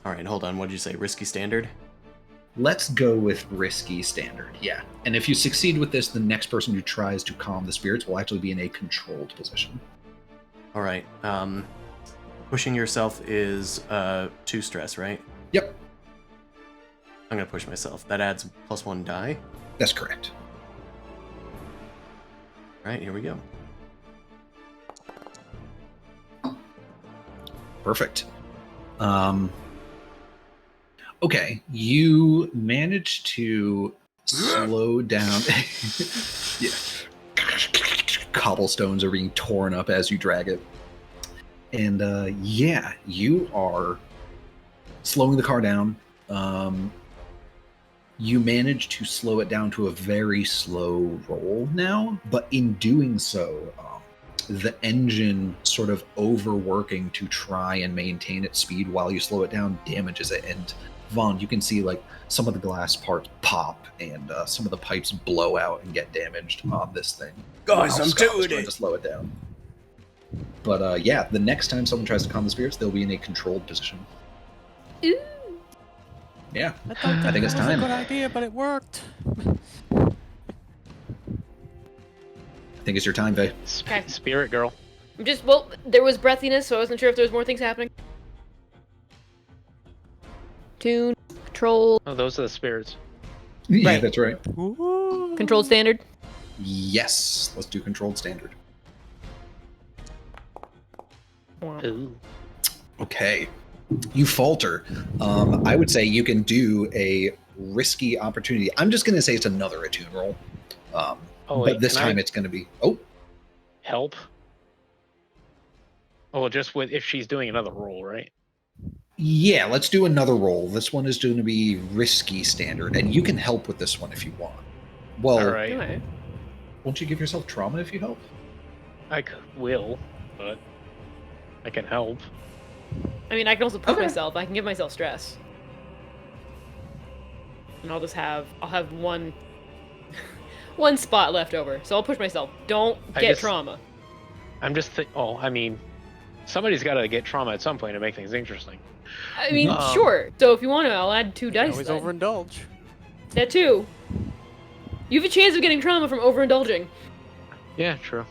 All right, hold on. What did you say? Risky standard? Let's go with risky standard. Yeah. And if you succeed with this, the next person who tries to calm the spirits will actually be in a controlled position. All right. Pushing yourself is 2 stress, right? Yep, I'm gonna push myself. That adds +1 die. that's correct. All right, here we go. Perfect. Okay, you managed to slow down. Yeah. Cobblestones are being torn up as you drag it. And yeah, you are slowing the car down. You manage to slow it down to a very slow roll now, but in doing so, the engine sort of overworking to try and maintain its speed while you slow it down damages it. And Vaughn, you can see like some of the glass parts pop and some of the pipes blow out and get damaged on this thing. Guys, while I'm Scott was doing trying it. to slow it down. But yeah, the next time someone tries to calm the spirits, they'll be in a controlled position. Ooh. Yeah, I think it's that was time. a good idea, but it worked. I think it's your time, Vay. Okay. Spirit girl. Well, there was breathiness, so I wasn't sure if there was more things happening. Tune, control, Oh, those are the spirits. Yeah, Right. that's right. Ooh. controlled standard. Yes, let's do controlled standard. Ooh. Okay. You falter. I would say you can do a risky opportunity. I'm just going to say it's another attune roll. Oh, But wait, this can I time it's going to be... Oh, help. Oh, well, just with if she's doing another roll, right? yeah, let's do another roll. This one is going to be risky standard, and you can help with this one if you want. Well, All right. Alright. won't you give yourself trauma if you help? I will, but I can help. I mean, I can also push Okay. myself. I can give myself stress. And I'll have one one spot left over. So I'll push myself. Don't I get just- trauma. I'm just I mean, somebody's got to get trauma at some point to make things interesting. I mean, Um, sure. So if you want to, I'll add 2 dice. Always then. overindulge. That too. You have a chance of getting trauma from overindulging. Yeah, true.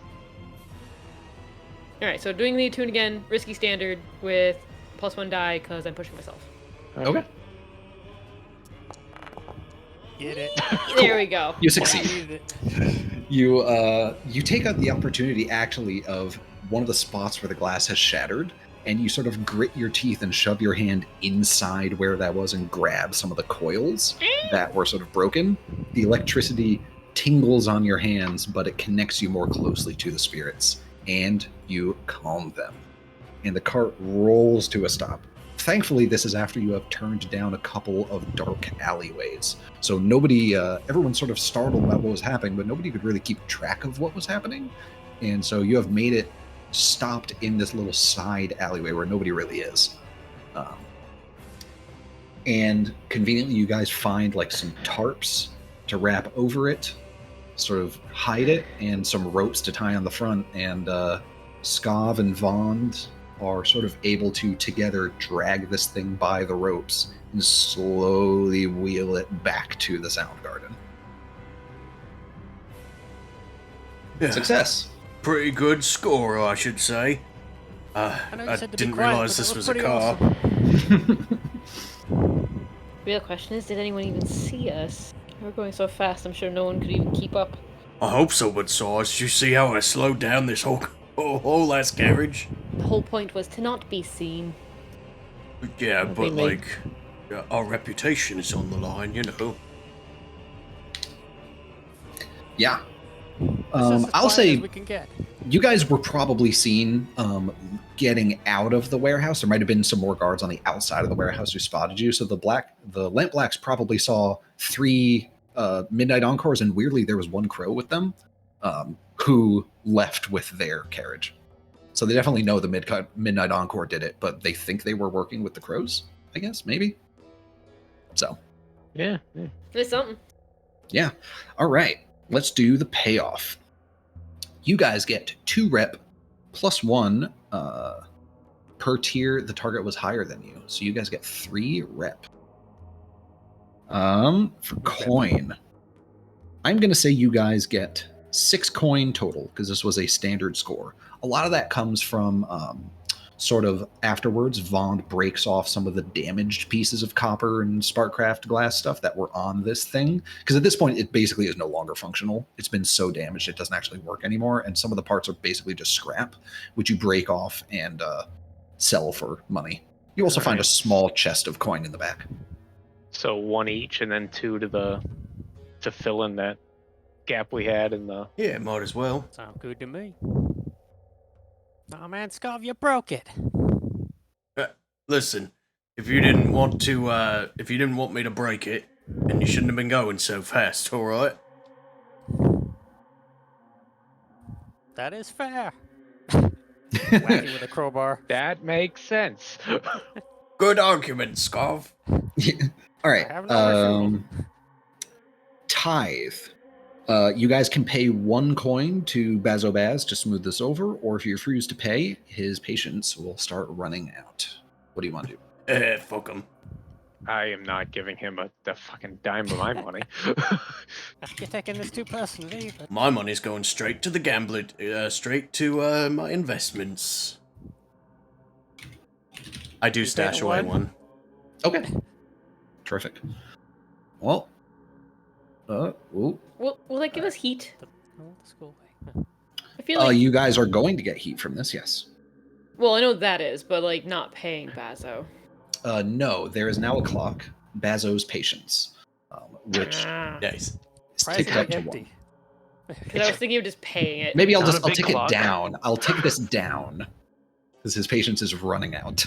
Alright, so doing the attune again, risky standard with +1 die because I'm pushing myself. Okay. Get it. There we go. You succeed. Needed it. You take out the opportunity actually of one of the spots where the glass has shattered, and you sort of grit your teeth and shove your hand inside where that was and grab some of the coils that were sort of broken. The electricity tingles on your hands, but it connects you more closely to the spirits, and you calm them. And the cart rolls to a stop. Thankfully, this is after you have turned down a couple of dark alleyways. So nobody, everyone's sort of startled by what was happening, but nobody could really keep track of what was happening. And so you have made it stopped in this little side alleyway where nobody really is. And conveniently, you guys find like some tarps to wrap over it, sort of hide it, and some ropes to tie on the front. And Skav and Vond, are sort of able to together drag this thing by the ropes and slowly wheel it back to the Sound Garden. Yeah, Success. pretty good score, I should say. know you I said to be didn't quiet, realize but this that was was a pretty car. awesome. Real question is, did anyone even see us? We're going so fast, I'm sure no one could even keep up. I hope so, but Sauce, you see how I slowed down this whole ass carriage? The whole point was to not be seen. Yeah, That'd but be me. like, our reputation is on the line, you know. Yeah. It's just as I'll quiet say as we can get. you guys were probably seen getting out of the warehouse. There might have been some more guards on the outside of the warehouse who spotted you. So the Lamp Blacks probably saw 3 Midnight Encores, and weirdly there was 1 crow with them, who left with their carriage. So they definitely know the Midnight Encore did it, but they think they were working with the crows, I guess, maybe. So, Yeah. There's something. yeah. All right. Let's do the payoff. You guys get 2 rep plus 1 per tier. The target was higher than you, so you guys get 3 rep. For coin, I'm gonna say you guys get 6 coin total because this was a standard score. A lot of that comes from sort of afterwards. Vond breaks off some of the damaged pieces of copper and Sparkcraft glass stuff that were on this thing, because at this point it basically is no longer functional. It's been so damaged it doesn't actually work anymore, and some of the parts are basically just scrap, which you break off and sell for money. You also find a Right. small chest of coin in the back. So 1 each, and then 2 to fill in that gap we had in the. Yeah, might as well. Sound good to me. Nah, man, Scav, you broke it. Listen, if you didn't want me to break it, then you shouldn't have been going so fast, alright? That is fair. Whack you with a crowbar. That makes sense. Good argument, Scarf. All right. I have no refusal. Tithe. You guys can pay 1 coin to Bazobaz to smooth this over, or if you refuse to pay, his patience will start running out. What do you want to do? Fuck him. I am not giving him the fucking dime of my money. You're taking this too personally, but My money's going straight to the gambler, straight to my investments. I do You stash bet away one? one. Okay. Terrific. Well, ooh. Will that give us heat? let's go away. I feel like. You guys are going to get heat from this, yes. Well, I know that is, but like not paying Bazo. No, there is now a clock, Bazo's patience, which Nice. is ticked up Surprisingly to empty. 1. Because I was thinking of just paying it. Maybe I'll Not a I'll big tick clock. it down. I'll tick this down because his patience is running out.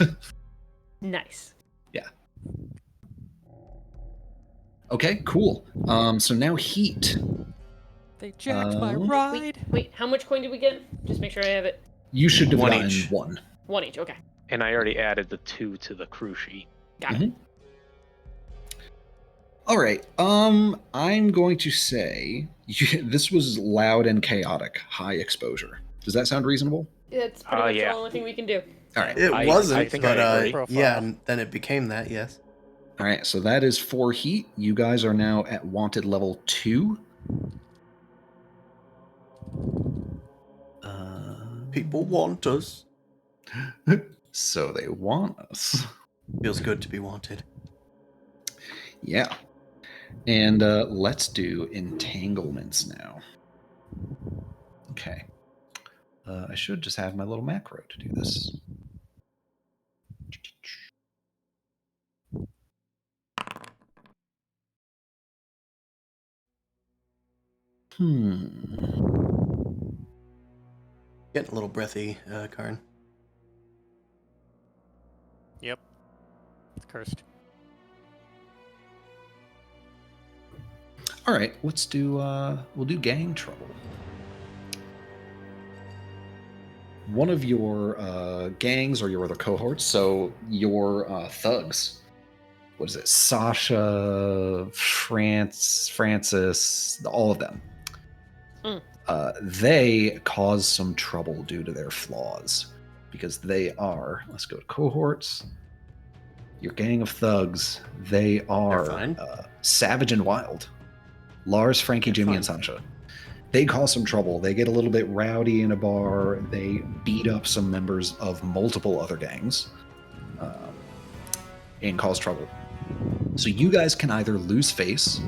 Nice. Okay, cool. So now heat. They jacked my Um, ride. Wait, how much coin did we get? Just make sure I have it. You should have 1 gotten each. 1. 1 each. Okay. And I already added the 2 to the crew sheet. Got it. All right. I'm going to say this was loud and chaotic, high exposure. Does that sound reasonable? That's pretty much yeah. the only thing we can do. All right. It I wasn't, think but I agree. yeah, and then it became that, yes. All right. So that is 4 heat. You guys are now at wanted level 2. People want us. So they want us. Feels good to be wanted. Yeah. And let's do entanglements now. Okay. I should just have my little macro to do this. Getting a little breathy, Karn. Yep. It's cursed. All right, let's do we'll do gang trouble. One of your gangs or your other cohorts, so your thugs, what is it? Sasha, Francis, all of them. They cause some trouble due to their flaws. because they are, let's go to cohorts. Your gang of thugs, they are fine. Savage and Wild. Lars, Frankie, They're Jimmy, and fun. Sancho. They cause some trouble. They get a little bit rowdy in a bar. They beat up some members of multiple other gangs and cause trouble. So you guys can either lose face,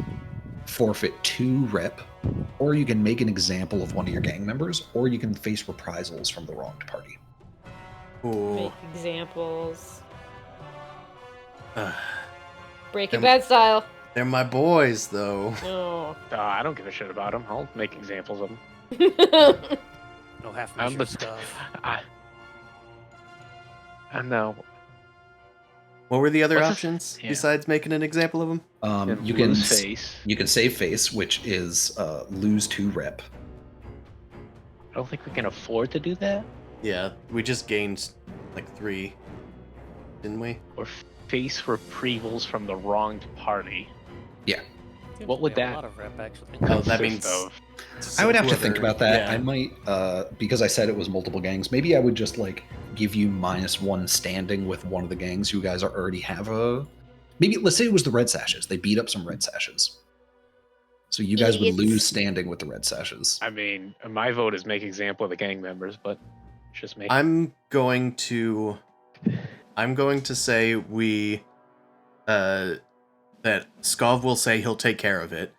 forfeit 2 rep, or you can make an example of one of your gang members, or you can face reprisals from the wronged party. Ooh. Make examples. Uh, Breaking Them- Bad style. they're my boys, though. Oh. I don't give a shit about them. I'll make examples of them. No half I'm measure the- stuff. I know. What were the other What's this- options yeah. besides making an example of them? You can lose face. You can save face, which is lose 2 rep. I don't think we can afford to do that. Yeah, we just gained like 3, didn't we? Or face reprievals from the wronged party. Seems What to would be a that- lot of rep, actually. Oh, that Consist means of. I would have to think whoever- about that. yeah. I might, because I said it was multiple gangs. Maybe I would just like give you -1 standing with one of the gangs. You guys already have a. Maybe let's say it was the Red Sashes. They beat up some Red Sashes. So you guys would It's- lose standing with the Red Sashes. I mean, my vote is make example of the gang members, but it's just me. I'm going to say we that Skov will say he'll take care of it.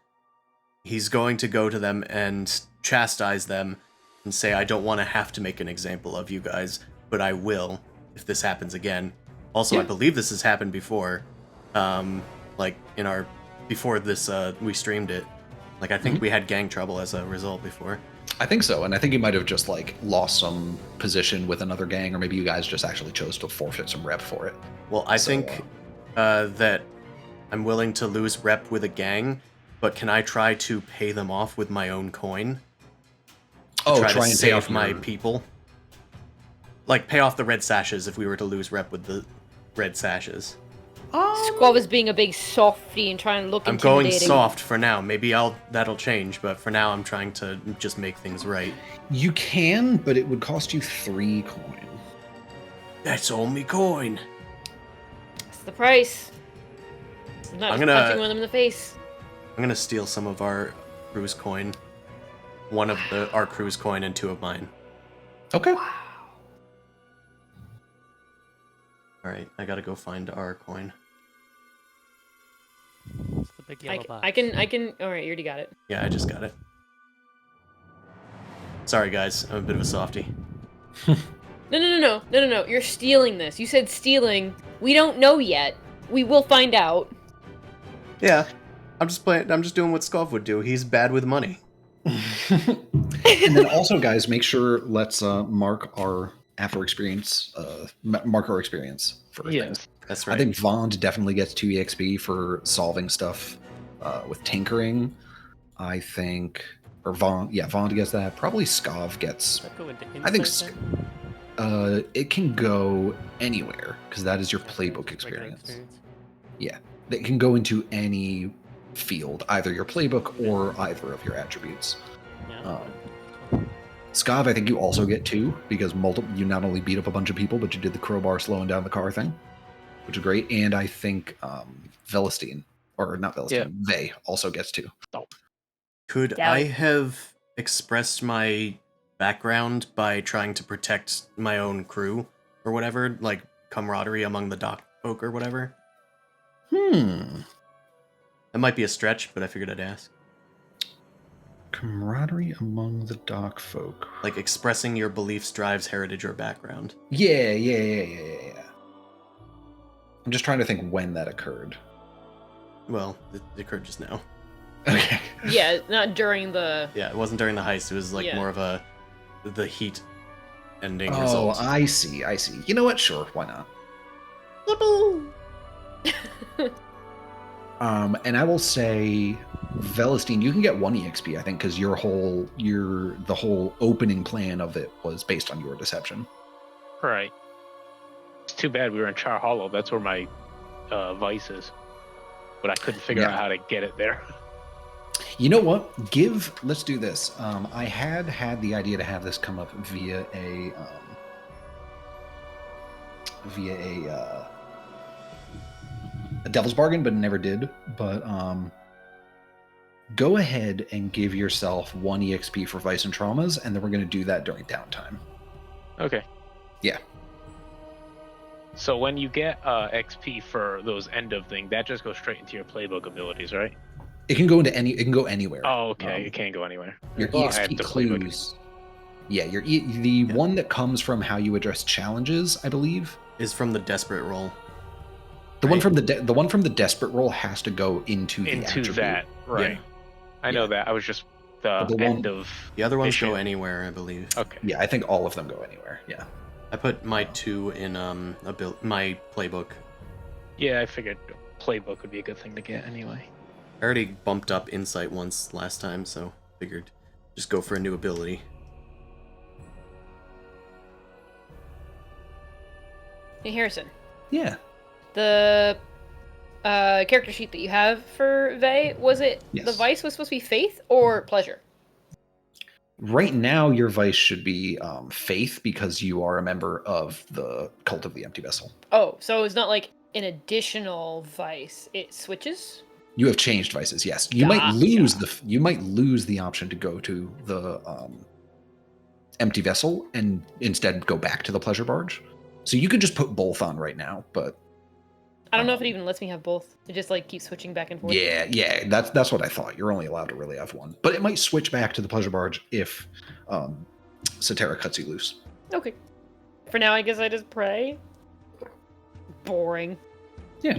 He's going to go to them and chastise them and say, I don't want to have to make an example of you guys, but I will if this happens again. Also, I Yeah. believe this has happened before. Like in our before this we streamed it. Like I think we had gang trouble as a result before. I think so, and I think you might have just like lost some position with another gang, or maybe you guys just actually chose to forfeit some rep for it. Well, I So, think that I'm willing to lose rep with a gang, but can I try to pay them off with my own coin? Oh, try try to and pay save off my your- people. Like pay off the red sashes if we were to lose rep with the red sashes. Squab is being a big softy and trying to look I'm going intimidating. soft for now. Maybe that'll change, but for now I'm trying to just make things right. You can, but it would cost you 3 coin. That's all me coin. That's the price. I'm not I'm just gonna- punching one of them in the face. I'm gonna steal some of our crew's coin. One of our crew's coin and 2 of mine. Okay. Alright, I gotta go find our coin. It's the big yellow box. I can. All right, you already got it. Yeah, I just got it. Sorry guys, I'm a bit of a softie. No. You're stealing this. You said stealing. We don't know yet. We will find out. Yeah, I'm just doing what Skov would do. He's bad with money. And then also, guys, make sure let's mark our after experience. Mark our experience for things. Yes. That's right. I think Vond definitely gets 2 EXP for solving stuff with tinkering. I think, or Vond gets that. Probably Skov gets. Does that go into I think insight then? it can go anywhere because that is your playbook Regular experience. It can go into any field, either your playbook or either of your attributes. Yeah. Skav, I think you also get 2 because you not only beat up a bunch of people, but you did the crowbar slowing down the car thing, which is great. And I think Velestein, or not Velestein, Vey also gets 2. Could Doubt I it. have expressed my background by trying to protect my own crew or whatever, like camaraderie among the dock folk or whatever? That might be a stretch, but I figured I'd ask. Camaraderie among the dock folk. Like expressing your beliefs drives heritage or background. Yeah. I'm just trying to think when that occurred. Well, it occurred just now. Okay. Yeah, not during the. Yeah, it wasn't during the heist. It was like Yeah. more of the heat ending Oh, result. I see. You know what? Sure, why not? And I will say, Velestein, you can get 1 EXP, I think, because the whole opening plan of it was based on your deception. Right. It's too bad we were in Char Hollow. That's where my vice is. But I couldn't figure out how to get it there. You know what? Let's do this. I had the idea to have this come up via via a devil's bargain, but never did. But go ahead and give yourself 1 EXP for Vice and Traumas, and then we're going to do that during downtime. Okay. Yeah. So when you get XP for those end of thing, that just goes straight into your playbook abilities, right? It can go into any. It can go anywhere. Oh, okay. It can't go anywhere. Your Well, I have EXP the playbook. clues. Yeah, the one that comes from how you address challenges, I believe. Is from the desperate roll. The one Right. from the one from the desperate roll has to go into the Into attribute. that, right? Yeah. I know that. I was just the, The one- end of. The other ones go mission. anywhere, I believe. Okay. Yeah, I think all of them go anywhere. Yeah. I put my 2 in my playbook. Yeah, I figured playbook would be a good thing to get anyway. I already bumped up insight once last time, so figured just go for a new ability. Hey, Harrison. Yeah. The character sheet that you have for Vey, was it the Yes. vice was supposed to be faith or pleasure? Right now, your vice should be faith because you are a member of the Cult of the Empty Vessel. Oh, so it's not like an additional vice. It switches? You have changed vices. Yes, you might Gotcha. lose the option to go to the Empty Vessel and instead go back to the Pleasure Barge. So you could just put both on right now, but I don't know if it even lets me have both. It just like keeps switching back and forth. yeah, that's what I thought. You're only allowed to really have one, but it might switch back to the Pleasure Barge if Satara cuts you loose. Okay. For now, I guess I just pray. Boring. Yeah.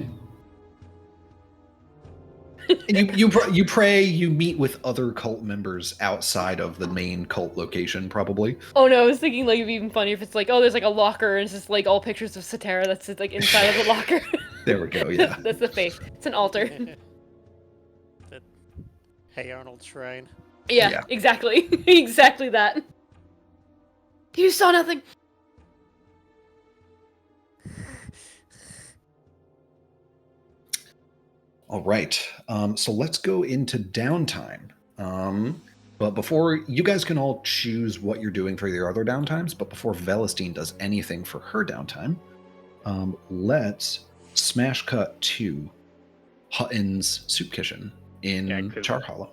And you pray, you meet with other cult members outside of the main cult location, probably. Oh no, I was thinking like it'd be even funny if it's like, oh, there's like a locker and it's just like all pictures of Satara that's like inside of the locker. There we go. Yeah. That's the faith. It's an altar. The Hey Arnold shrine. Yeah, Yeah. exactly. Exactly that. You saw nothing. All right. So let's go into downtime. But before you guys can all choose what you're doing for your other downtimes, but before Velestine does anything for her downtime, let's smash cut to Hutton's soup kitchen in Yeah, 'cause- Char Hollow.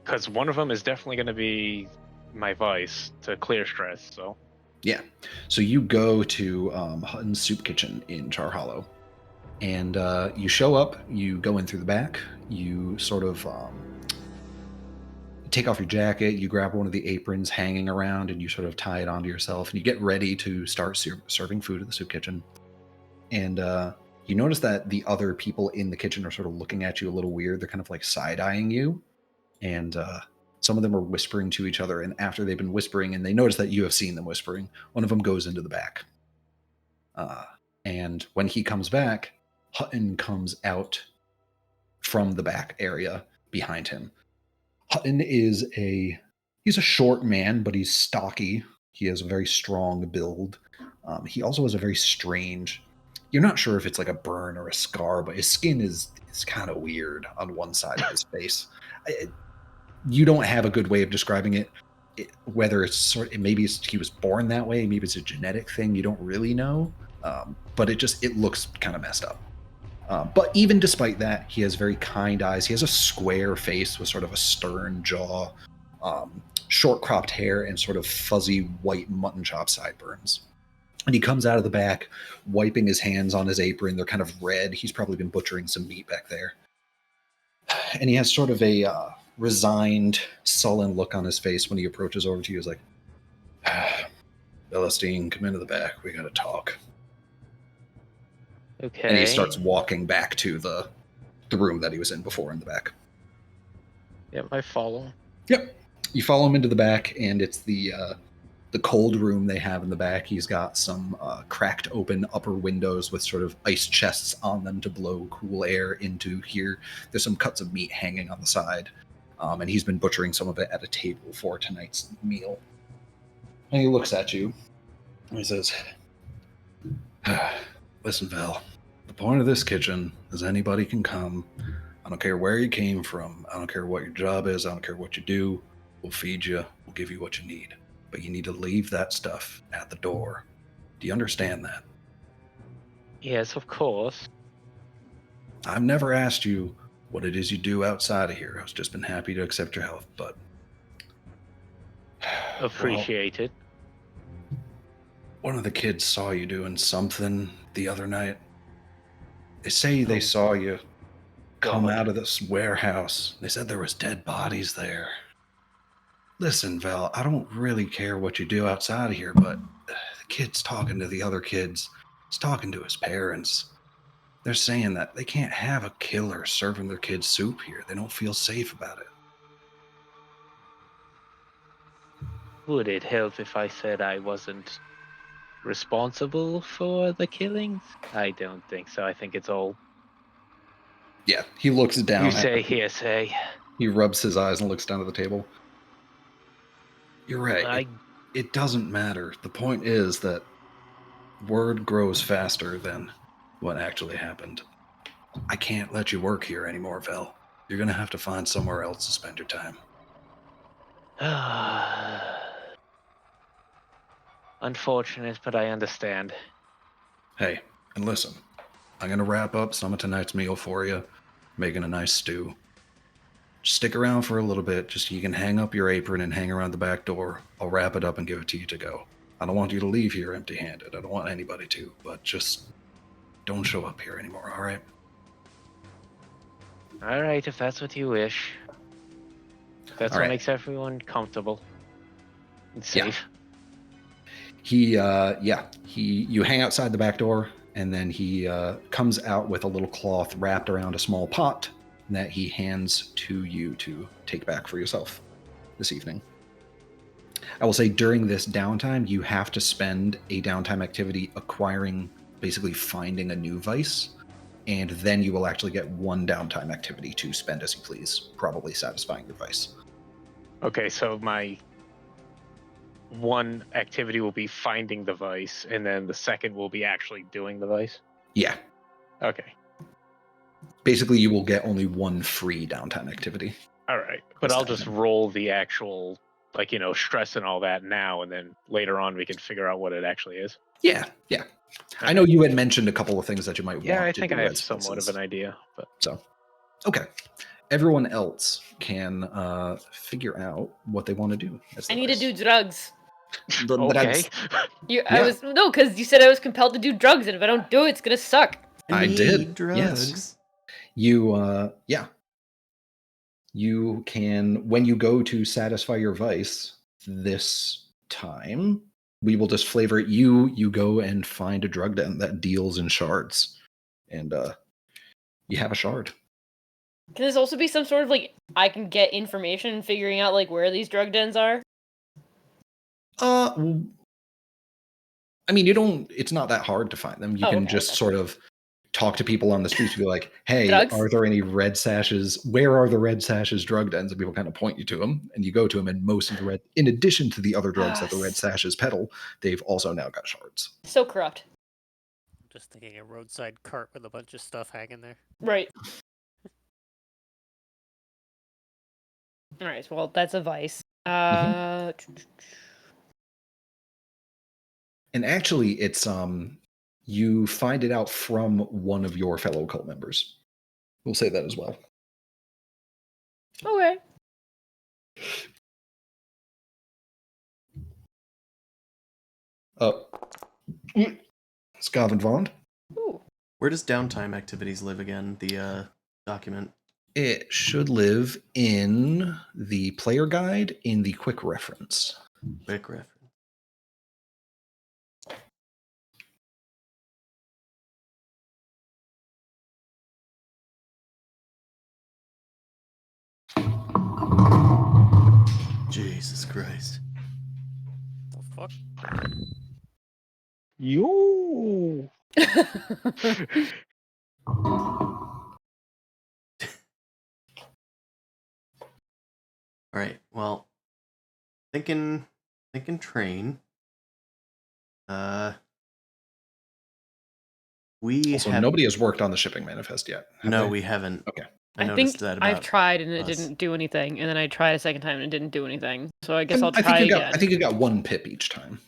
Because one of them is definitely going to be my vice to clear stress. So Yeah. So you go to Hutton's soup kitchen in Char Hollow, and you show up. You go in through the back. You sort of take off your jacket. You grab one of the aprons hanging around, and you sort of tie it onto yourself. And you get ready to start serving food at the soup kitchen. And you notice that the other people in the kitchen are sort of looking at you a little weird. They're kind of like side-eyeing you, and some of them are whispering to each other, and after they've been whispering and they notice that you have seen them whispering, one of them goes into the back. And when he comes back, Hutton comes out from the back area behind him. Hutton is he's a short man, but he's stocky. He has a very strong build. He also has a very strange, you're not sure if it's like a burn or a scar, but his skin is kind of weird on one side of his face. You don't have a good way of describing it. Whether it's maybe he was born that way, maybe it's a genetic thing. You don't really know, but it looks kind of messed up. But even despite that, he has very kind eyes. He has a square face with sort of a stern jaw, short cropped hair, and sort of fuzzy white mutton chop sideburns. And he comes out of the back, wiping his hands on his apron. They're kind of red. He's probably been butchering some meat back there. And he has sort of a resigned, sullen look on his face when he approaches over to you. He's like, Velestine, come into the back. We got to talk. okay. And he starts walking back to the room that he was in before in the back. Yep, I follow. Yep. You follow him into the back, and it's the cold room they have in the back. He's got some cracked open upper windows with sort of ice chests on them to blow cool air into here. There's some cuts of meat hanging on the side, and he's been butchering some of it at a table for tonight's meal. And he looks at you, and he says, listen, Val, the point of this kitchen is anybody can come. I don't care where you came from. I don't care what your job is. I don't care what you do. We'll feed you. We'll give you what you need. But you need to leave that stuff at the door. Do you understand that? Yes, of course. I've never asked you what it is you do outside of here. I've just been happy to accept your help, but Appreciate it. one of the kids saw you doing something the other night. They say they Oh, saw you come God. out of this warehouse. They said there was dead bodies there. Listen, Val, I don't really care what you do outside of here, but the kid's talking to the other kids. He's talking to his parents. They're saying that they can't have a killer serving their kids soup here. They don't feel safe about it. Would it help if I said I wasn't responsible for the killings? I don't think so. I think it's all Yeah, he looks down. you say, hearsay. He rubs his eyes and looks down at the table. You're right. It doesn't matter. The point is that word grows faster than what actually happened. I can't let you work here anymore, Vel. You're going to have to find somewhere else to spend your time. Unfortunate, but I understand. Hey, and listen, I'm going to wrap up some of tonight's meal for you, making a nice stew. Just stick around for a little bit, just so you can hang up your apron and hang around the back door. I'll wrap it up and give it to you to go. I don't want you to leave here empty-handed. I don't want anybody to, but just don't show up here anymore, all right? All right, if that's what you wish. That's All what right. makes everyone comfortable and Yeah. safe. You hang outside the back door, and then he comes out with a little cloth wrapped around a small pot that he hands to you to take back for yourself this evening. I will say during this downtime, you have to spend a downtime activity basically finding a new vice, and then you will actually get one downtime activity to spend as you please, probably satisfying your vice. Okay, so my one activity will be finding the vice, and then the second will be actually doing the vice. Yeah. Okay. Basically, you will get only one free downtime activity. All right, but This I'll time. just roll the actual, stress and all that now, and then later on we can figure out what it actually is. Yeah. I know you had mentioned a couple of things that you might want to do. Yeah, I think I have as somewhat of vices. an idea, but So, okay. Everyone else can figure out what they want to do. I need to do drugs. okay. Because you said I was compelled to do drugs, and if I don't do it, it's gonna suck. I need did, drugs. yes. You can, when you go to satisfy your vice this time, we will just flavor it. You go and find a drug den that deals in shards, and you have a shard. Can this also be some sort of I can get information figuring out where these drug dens are? I mean, you don't. It's not that hard to find them. You can Okay, just okay. sort of talk to people on the streets and be like, "Hey, Drugs? are there any Red Sashes? Where are the Red Sashes drug dens?" And people kind of point you to them, and you go to them. And most of the red, in addition to the other drugs that the Red Sashes peddle, they've also now got shards. So corrupt. Just thinking a roadside cart with a bunch of stuff hanging there. Right. All right. Well, that's a vice. And actually, it's you find it out from one of your fellow cult members. We'll say that as well. Okay. Scavin Vond. Ooh. Where does downtime activities live again? The document. It should live in the player guide in the quick reference. Quick reference. Jesus Christ. The fuck? Yo. All right. Well, thinking train. We So have nobody has worked on the shipping manifest yet. have no, they? we haven't. Okay. I I noticed think that about I've tried and it us. didn't do anything, and then I tried a second time and it didn't do anything. So I guess I'll I try think again. I think you got one pip each time.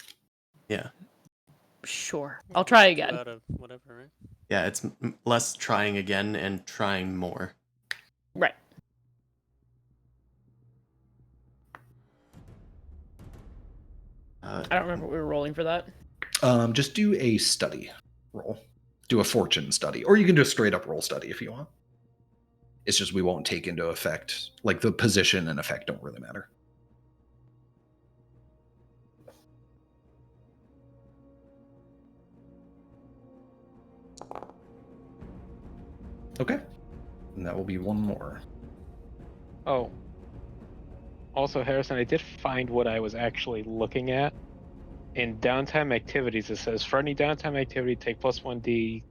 Yeah. Sure. I'll try 2 again. out of whatever, right? Yeah, it's less trying again and trying more. Right. I don't remember what we were rolling for that. Just do a study roll. Do a fortune study. Or you can just straight up roll study if you want. It's just we won't take into effect, like the position and effect don't really matter. Okay. And that will be one more. Oh. Also, Harrison, I did find what I was actually looking at. In downtime activities, it says for any downtime activity, take +1d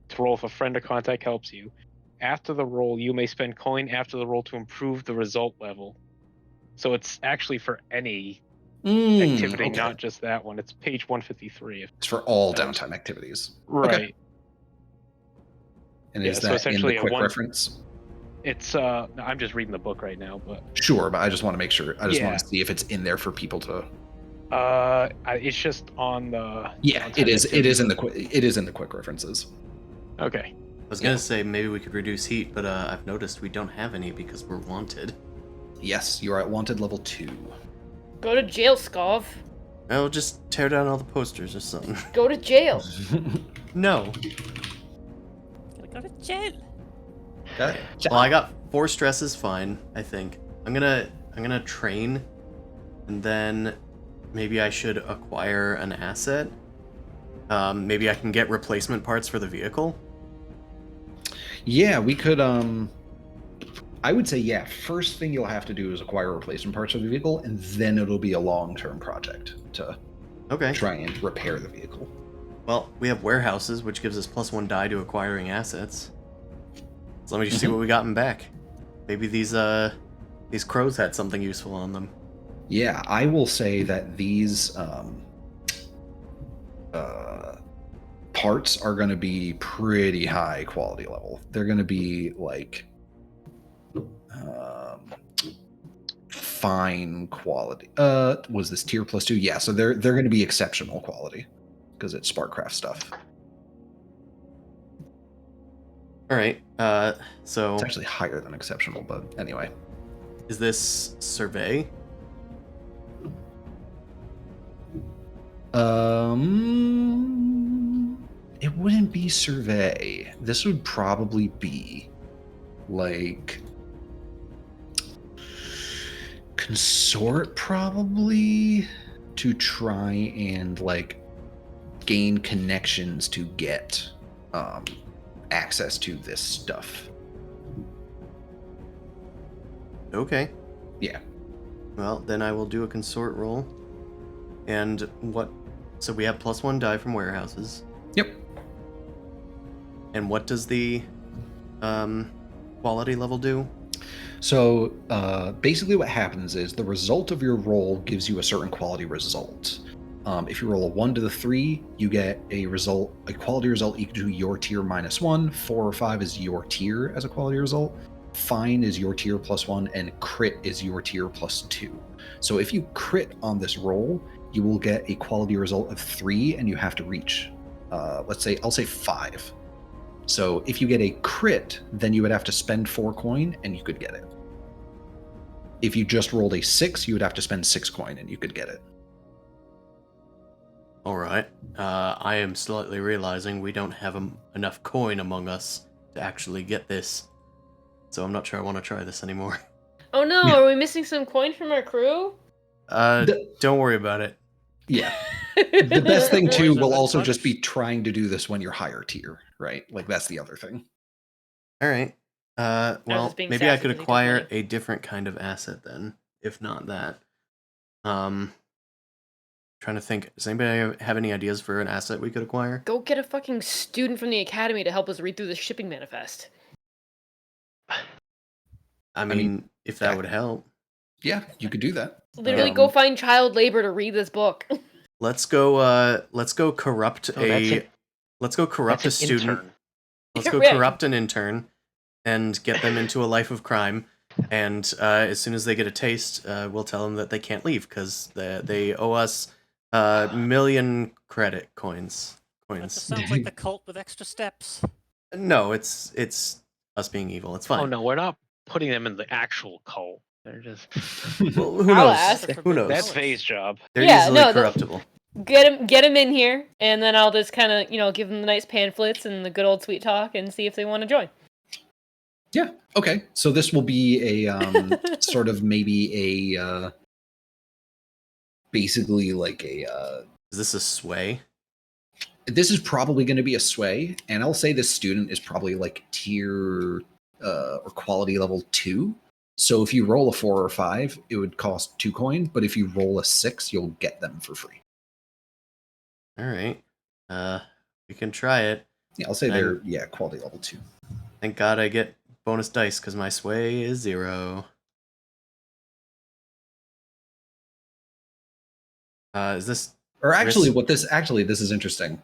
to roll if a friend or contact helps you. After the roll, you may spend coin after the roll to improve the result level. So it's actually for any activity, okay. not just that one. It's page 153. It's for all That was- downtime activities. Right. Okay. And Yeah, is so that in essentially the a quick one- reference? It's I'm just reading the book right now, but Sure, but I just want to make sure. I just Yeah. want to see if it's in there for people to. it's just on the. Yeah, downtime it is. It is in activity. the. It is in the quick references. Okay. I was gonna say maybe we could reduce heat, but I've noticed we don't have any because we're wanted. Yes, you are at wanted level 2. Go to jail, Skov. I'll just tear down all the posters or something. Go to jail. No. Gotta go to jail. Well, I got 4 stresses, fine, I think. I'm gonna train, and then maybe I should acquire an asset. Maybe I can get replacement parts for the vehicle. Yeah, we could. I would say yeah. First thing you'll have to do is acquire replacement parts for the vehicle, and then it'll be a long-term project to Okay. try and repair the vehicle. Well, we have warehouses, which gives us +1 die to acquiring assets. So let me just see what we got in back. Maybe these crows had something useful on them. Yeah, I will say that these parts are going to be pretty high quality level. They're going to be like fine quality. Was this tier +2? Yeah, so they're going to be exceptional quality because it's Sparkcraft stuff. All right. So It's actually higher than exceptional, but anyway. is this survey? It wouldn't be survey. This would probably be like consort, probably, to try and like gain connections to get access to this stuff. Okay. Yeah. Well, then I will do a consort roll. And what? So we have +1 die from warehouses. Yep. And what does the quality level do? So basically what happens is the result of your roll gives you a certain quality result. If you roll a 1 to the 3, you get a quality result equal to your tier -1. 4 or 5 is your tier as a quality result. Fine is your tier +1, and crit is your tier +2. So if you crit on this roll, you will get a quality result of 3, and you have to reach, I'll say 5. So if you get a crit, then you would have to spend 4 coin, and you could get it. If you just rolled a 6, you would have to spend 6 coin, and you could get it. All right. I am slightly realizing we don't have enough coin among us to actually get this. So I'm not sure I want to try this anymore. Oh no, Yeah. are we missing some coin from our crew? Don't worry about it. Yeah. The best thing too Boys are will less also just be punished. trying to do this when you're higher tier, right? Like that's the other thing. All right. Well, just being maybe I sassy could 'cause he took acquire money. a different kind of asset then, if not that. Trying to think. Does anybody have any ideas for an asset we could acquire? Go get a fucking student from the academy to help us read through the shipping manifest. I mean, mean, if that yeah. would help. Yeah, you could do that. Literally, go Um, find child labor to read this book. Let's go corrupt Oh, that's it. let's go corrupt a That's an student. intern. Let's go Right. corrupt an intern and get them into a life of crime. And as soon as they get a taste, we'll tell them that they can't leave because they owe us million credit coins. That just sounds like the cult with extra steps. No, it's us being evil. It's fine. Oh no, we're not putting them in the actual cult. They're just Well, who I'll knows? ask. Who knows? that's Faye's job. They're Yeah, easily no, corruptible. Get him in here, and then I'll just kind of give them the nice pamphlets and the good old sweet talk, and see if they want to join. Yeah. Okay. So this will be a sort of maybe a basically like a. Is this a sway? This is probably going to be a sway, and I'll say this student is probably like tier or quality level 2. So if you roll a 4 or 5, it would cost 2 coin, but if you roll a 6, you'll get them for free. All right. We can try it. Yeah, I'll say they're quality level 2. Thank God I get bonus dice because my sway is 0. Is this? Or actually, Risk- this is interesting.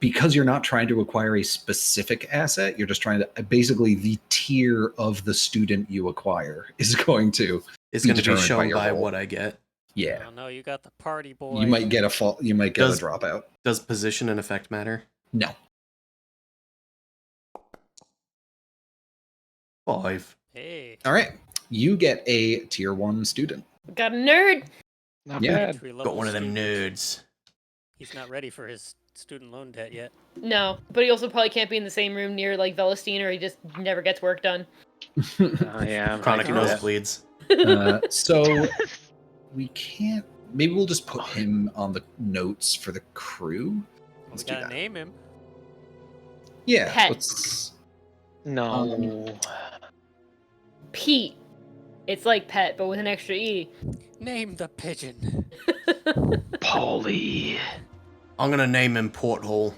Because you're not trying to acquire a specific asset, you're just trying to basically the tier of the student you acquire is going to It's be going to be determined shown your by roll. what I get. Yeah. Oh no, you got the party boy. You might get a fall. You might get Does- a dropout. Does position and effect matter? No. 5. Hey. All right. You get a tier 1 student. Got a nerd. Not Yeah. bad. Entry-level Got one of them student. nerds. He's not ready for his student loan debt yet. No, but he also probably can't be in the same room near like Velestine, or he just never gets work done. Oh yeah, Chronic I can do that. nosebleeds. So we can't. Maybe we'll just put him on the notes for the crew. We Let's do gotta that. name him. Yeah. Pet. Let's. No. Pete. It's like pet, but with an extra E. Name the pigeon. Polly. I'm going to name him Porthole.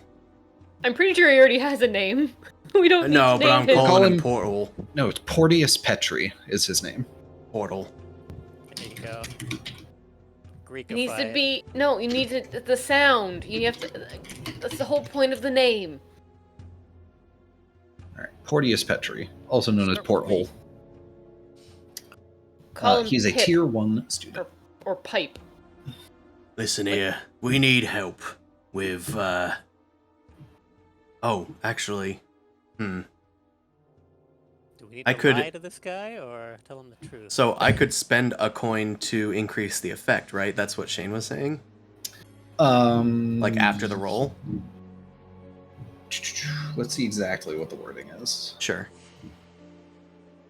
I'm pretty sure he already has a name. We don't need No, to but name I'm him. calling Call him him- Porthole. No, it's Porteus Petri is his name. Portal. There you go. Greekify It needs to it. be no. You need to the sound. You have to. That's the whole point of the name. All right. Porteus Petri, also known as Start with Porthole. me. Call him He's a Pip tier 1 student. or pipe. Listen here. We need help with, Oh, actually. Do we need I to could- lie to this guy or tell him the truth? So I could spend a coin to increase the effect, right? That's what Shane was saying? Like after the roll? Let's see exactly what the wording is. Sure.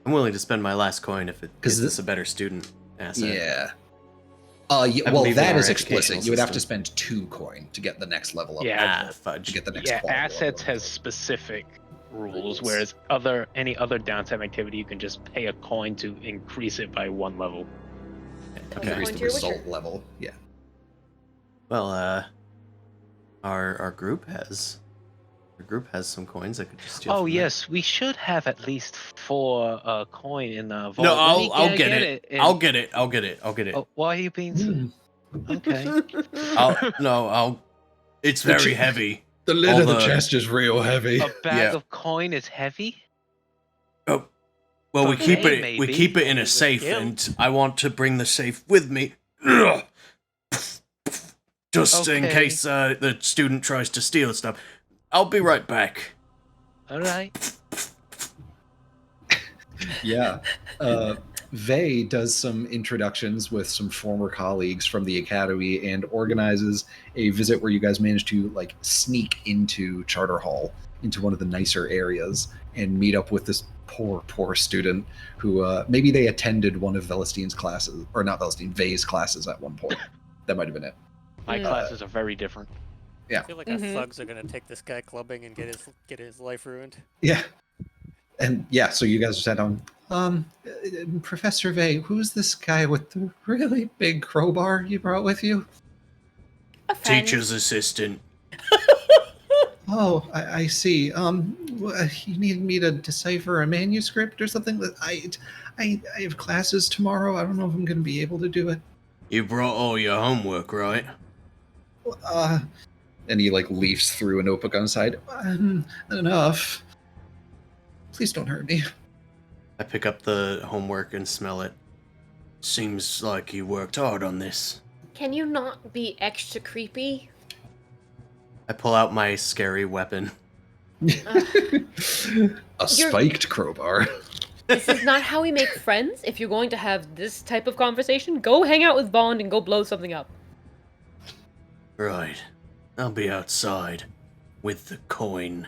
I'm willing to spend my last coin if it 'Cause gives us a better student asset. Yeah. I Well, believe in that our is educational explicit. You would have to system. spend 2 coin to get the next level up. Yeah. Ah, fudge. To get the next Yeah, quality assets level. has specific rules, Rules. whereas any other downtime activity, you can just pay a coin to increase it by 1 level. Okay. Increase Going the to your Witcher. result level. Yeah. Well, our group has some coins I could just steal. Oh from them. yes, we should have at least 4 coin in the vault. No, Let me I'll get it. and- I'll get it. Oh, why are you being so... Hmm. Okay. It's The very ch- heavy. The lid All of the the- chest is real heavy. A bag Yeah. of coin is heavy? Oh, well, we keep Okay, it. We maybe. keep it in a With safe, guilt. and I want to bring the safe with me, Ugh. just in Okay. case the student tries to steal stuff. I'll be right back. Alright. Yeah. Vey does some introductions with some former colleagues from the academy and organizes a visit where you guys manage to like sneak into Charter Hall, into one of the nicer areas, and meet up with this poor student who maybe they attended one of Velestine's classes, or not Velestine, Vey's classes at one point. That might have been it. My Mm. classes are very different. I feel like our Mhm. thugs are gonna take this guy clubbing and get his life ruined. Yeah. And yeah, so you guys sat down. Professor Vey, who's this guy with the really big crowbar you brought with you? A friend. Teacher's assistant. Oh, I see. You need me to decipher a manuscript or something? That I have classes tomorrow. I don't know if I'm going to be able to do it. You brought all your homework, right? And he like leafs through a notebook on the side. Enough. Please don't hurt me. I pick up the homework and smell it. Seems like you worked hard on this. Can you not be extra creepy? I pull out my scary weapon. A spiked crowbar. This is not how we make friends. If you're going to have this type of conversation, go hang out with Bond and go blow something up. Right. I'll be outside with the coin.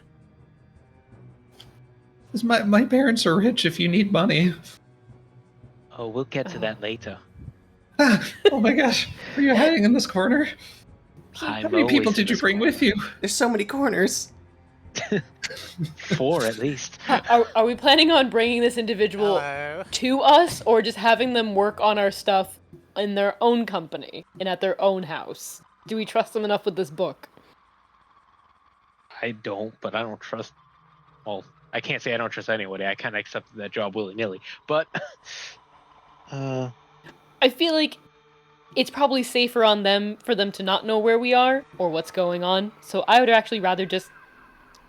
My parents are rich if you need money. Oh, we'll get to that later. Oh my gosh. Are you hiding in this corner? I'm How many people always in did you this bring corner. with you? There's so many corners. 4 at least. Are we planning on bringing this individual Hello. to us, or just having them work on our stuff in their own company and at their own house? Do we trust them enough with this book? I don't, but I don't trust. Well, I can't say I don't trust anybody. I kind of accepted that job willy nilly. But I feel like it's probably safer on them for them to not know where we are or what's going on. So I would actually rather just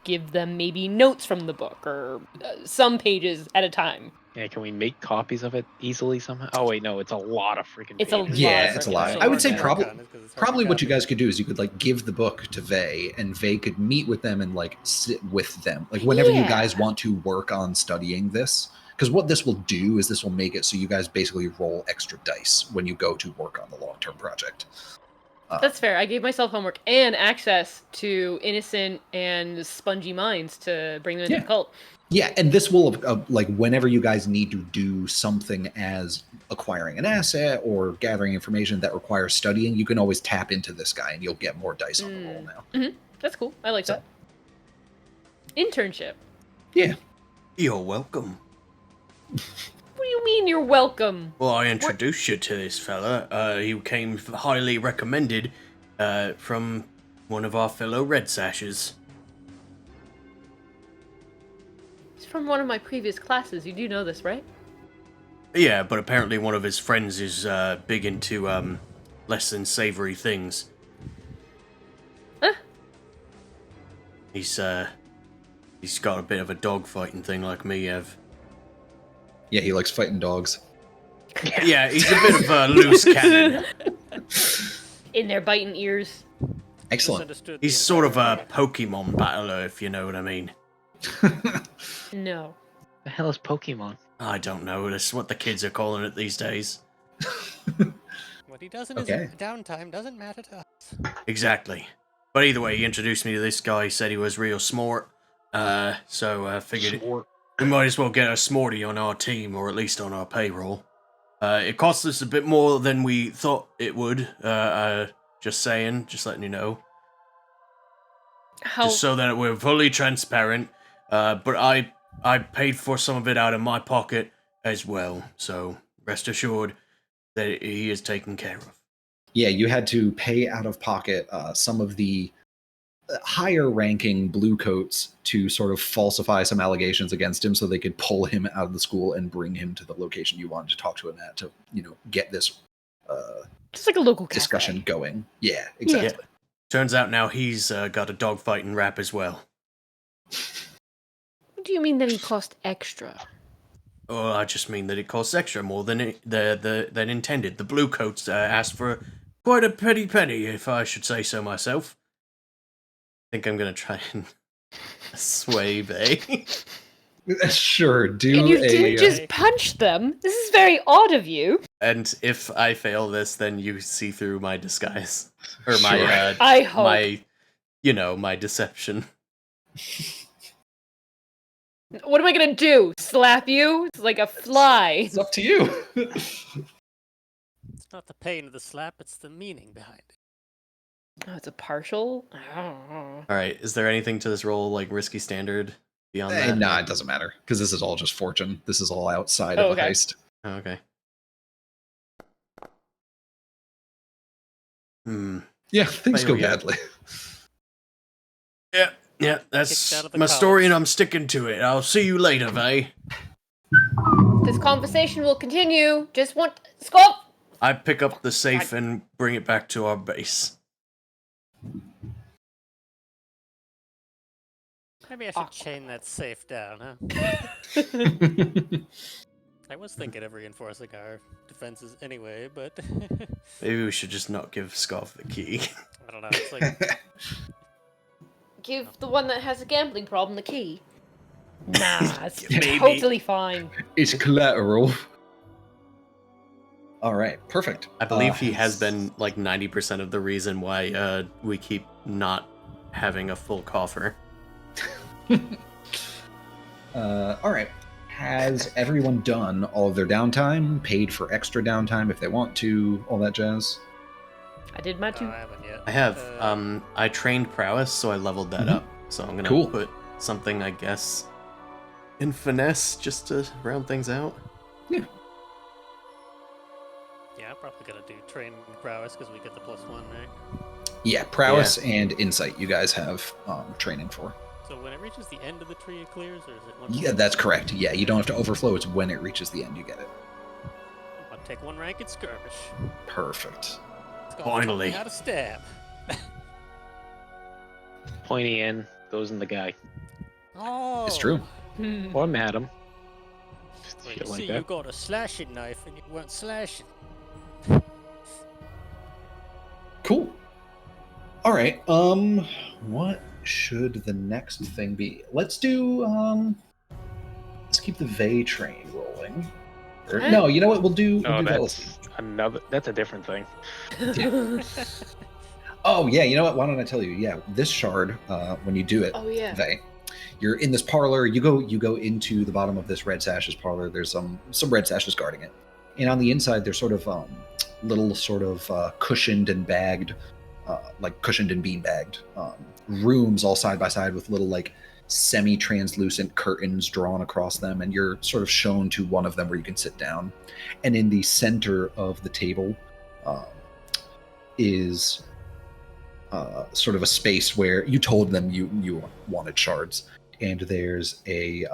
give them maybe notes from the book or some pages at a time. yeah, can we make copies of it easily somehow? Oh wait, no, it's a lot of freaking. It's a pages. Yeah, lot. it's a freaking lot. pages. I would say Yeah. probably what you guys could do is you could like give the book to Vey, and Vey could meet with them and like sit with them, like whenever you Yeah. guys want to work on studying this. Because what this will do is this will make it so you guys basically roll extra dice when you go to work on the long-term project. That's fair. I gave myself homework and access to innocent and spongy minds to bring them into Yeah. the cult. Yeah, and this will like whenever you guys need to do something as acquiring an asset or gathering information that requires studying, you can always tap into this guy and you'll get more dice on the roll now. That's cool. I like So- that. Internship. Yeah. You're welcome. What do you mean you're welcome? Well, I introduced you to this fella. He came highly recommended from one of our fellow Red Sashes. It's from one of my previous classes. You do know this, right? Yeah, but apparently one of his friends is big into less than savory things. Huh? He's got a bit of a dogfighting thing like me have. Yeah, he likes fighting dogs. Yeah, he's a bit of a loose cannon. In their biting ears. Excellent. Misunderstood the He's sort of entire a Pokemon battler, if you know what I mean. No. The hell is Pokemon? I don't know, that's what the kids are calling it these days. What he does in Okay. his downtime doesn't matter to us. Exactly. But either way, he introduced me to this guy, he said he was real smart. So I figured we might as well get a smarty on our team, or at least on our payroll. It costs us a bit more than we thought it would. Just saying, just letting you know. How? Just so that we're fully transparent. But I paid for some of it out of my pocket as well. So rest assured that he is taken care of. Yeah, you had to pay out of pocket some of the higher ranking bluecoats to sort of falsify some allegations against him so they could pull him out of the school and bring him to the location you wanted to talk to him at to, get this Just like a local cafe. discussion going. Yeah, exactly. Turns out now he's got a dogfighting rap as well. What do you mean that he cost extra? Oh, I just mean that it costs extra more than than intended. The bluecoats asked for quite a pretty penny, if I should say so myself. I think I'm gonna try and sway Bay. Sure, do And you a. didn't just punch them? This is very odd of you. And if I fail this, then you see through my disguise. Or my, Sure. I hope. my deception. What am I gonna do? Slap you? It's like a fly. It's up to you. It's not the pain of the slap, it's the meaning behind it. Oh, it's a partial? Oh. Alright, is there anything to this roll, like risky standard beyond that? Nah, it doesn't matter because this is all just fortune. This is all outside of the Okay. heist. Oh, okay. Yeah, things There go we go. badly. Yeah, Kicked that's out of the my story college. and I'm sticking to it. I'll see you later, Vay. This conversation will continue. Just want scope. I pick up the safe and bring it back to our base. Maybe I should Awkward. chain that safe down, huh? I was thinking of reinforcing our defenses anyway, but Maybe we should just not give Scarf the key. I don't know. It's like Give the one that has a gambling problem the key. Nah, it's Maybe. totally fine. It's collateral. All right, perfect. I believe he has been like 90% of the reason why we keep not having a full coffer. All right. Has everyone done all of their downtime? Paid for extra downtime if they want to? All that jazz. I did my I two. haven't yet. I have. I trained prowess, so I leveled that Mhm. up. So I'm gonna Cool. put something, I guess, in finesse just to round things out. Yeah, I'm probably gonna do train prowess because we get the +1, right? Yeah, prowess and insight. You guys have training for. So when it reaches the end of the tree, it clears, or is it? Once Yeah, that's correct. Yeah, you don't have to overflow. It's when it reaches the end you get it. I'll take 1 rank in skirmish. Perfect. It's gonna Finally. teach me how to stab. Pointy end goes in the guy. Oh, It's true. Or madam. Well, Shit you like see, that. you got a slashing knife and you weren't slashing. Cool. All right. What should the next thing be? Let's do. Let's keep the Vey train rolling. Or, Huh? no, you know what? We'll do. No, We'll do that's Velocity. another. That's a different thing. Oh yeah, you know what? Why don't I tell you? Yeah, this shard. When you do it, Oh yeah. Vey, you're in this parlor. You go into the bottom of this red sashes parlor. There's some red sashes guarding it, and on the inside there's sort of little sort of cushioned and bagged, like cushioned and bean bagged rooms all side by side with little like semi-translucent curtains drawn across them, and you're sort of shown to one of them where you can sit down. And in the center of the table is sort of a space where you told them you wanted shards, and there's a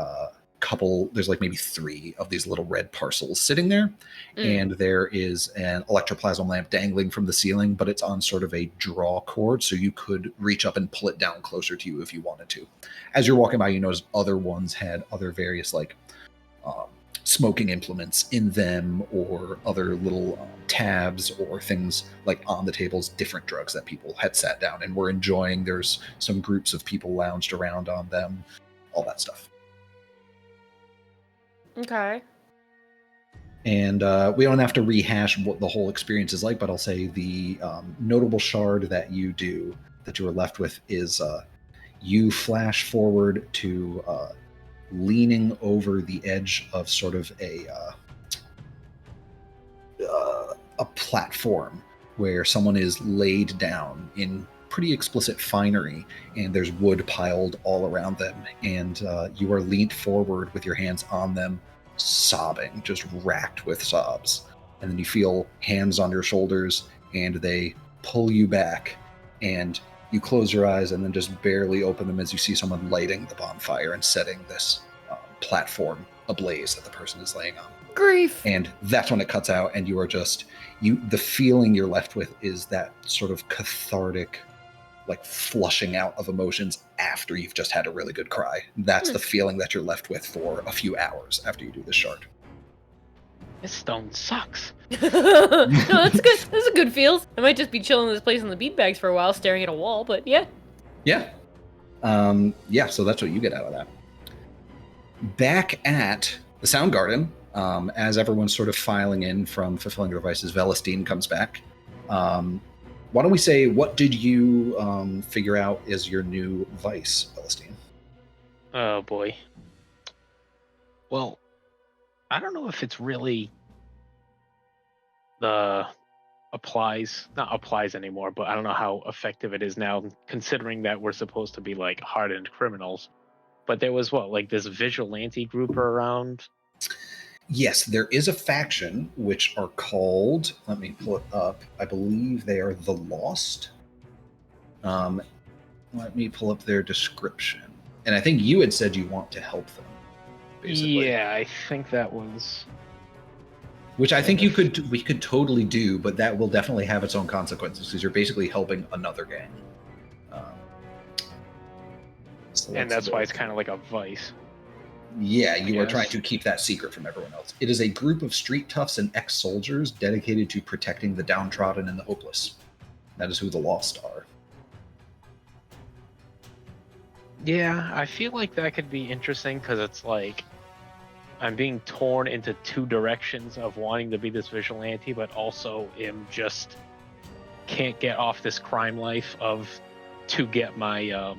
couple. There's like maybe 3 of these little red parcels sitting there, and there is an electroplasm lamp dangling from the ceiling, but it's on sort of a draw cord, so you could reach up and pull it down closer to you if you wanted to. As you're walking by, you notice other ones had other various like smoking implements in them, or other little tabs or things like on the tables, different drugs that people had sat down and were enjoying. There's some groups of people lounged around on them, all that stuff. Okay. And we don't have to rehash what the whole experience is like, but I'll say the notable shard that you do, that you are left with, is you flash forward to leaning over the edge of sort of a platform where someone is laid down in pretty explicit finery, and there's wood piled all around them, and you are leaned forward with your hands on them, sobbing, just racked with sobs. And then you feel hands on your shoulders, and they pull you back, and you close your eyes and then just barely open them as you see someone lighting the bonfire and setting this platform ablaze that the person is laying on. Grief. And that's when it cuts out, and you are just the feeling you're left with is that sort of cathartic, like flushing out of emotions after you've just had a really good cry. That's the feeling that you're left with for a few hours after you do this shard. This stone sucks. No, that's good. That's a good feels. I might just be chilling in this place on the beanbags for a while, staring at a wall, but yeah. Yeah. Yeah, so that's what you get out of that. Back at the Soundgarden, as everyone's sort of filing in from fulfilling their vices, Velestine comes back. Why don't we say, what did you figure out is your new vice, Velestine? Oh boy. Well, I don't know if it's really not applies anymore, but I don't know how effective it is now, considering that we're supposed to be like hardened criminals. But there was like this vigilante group around. Yes, there is a faction which are called, let me pull it up, I believe they are the Lost. Let me pull up their description. And I think you had said you want to help them, basically. Yeah, I think that was. Which I think we could totally do, but that will definitely have its own consequences, because you're basically helping another gang. And that's why it's kind of like a vice. Yeah, you are Yes. trying to keep that secret from everyone else. It is a group of street toughs and ex-soldiers dedicated to protecting the downtrodden and the hopeless. That is who the Lost are. Yeah, I feel like that could be interesting because it's like I'm being torn into two directions of wanting to be this vigilante, but also am just can't get off this crime life of to get my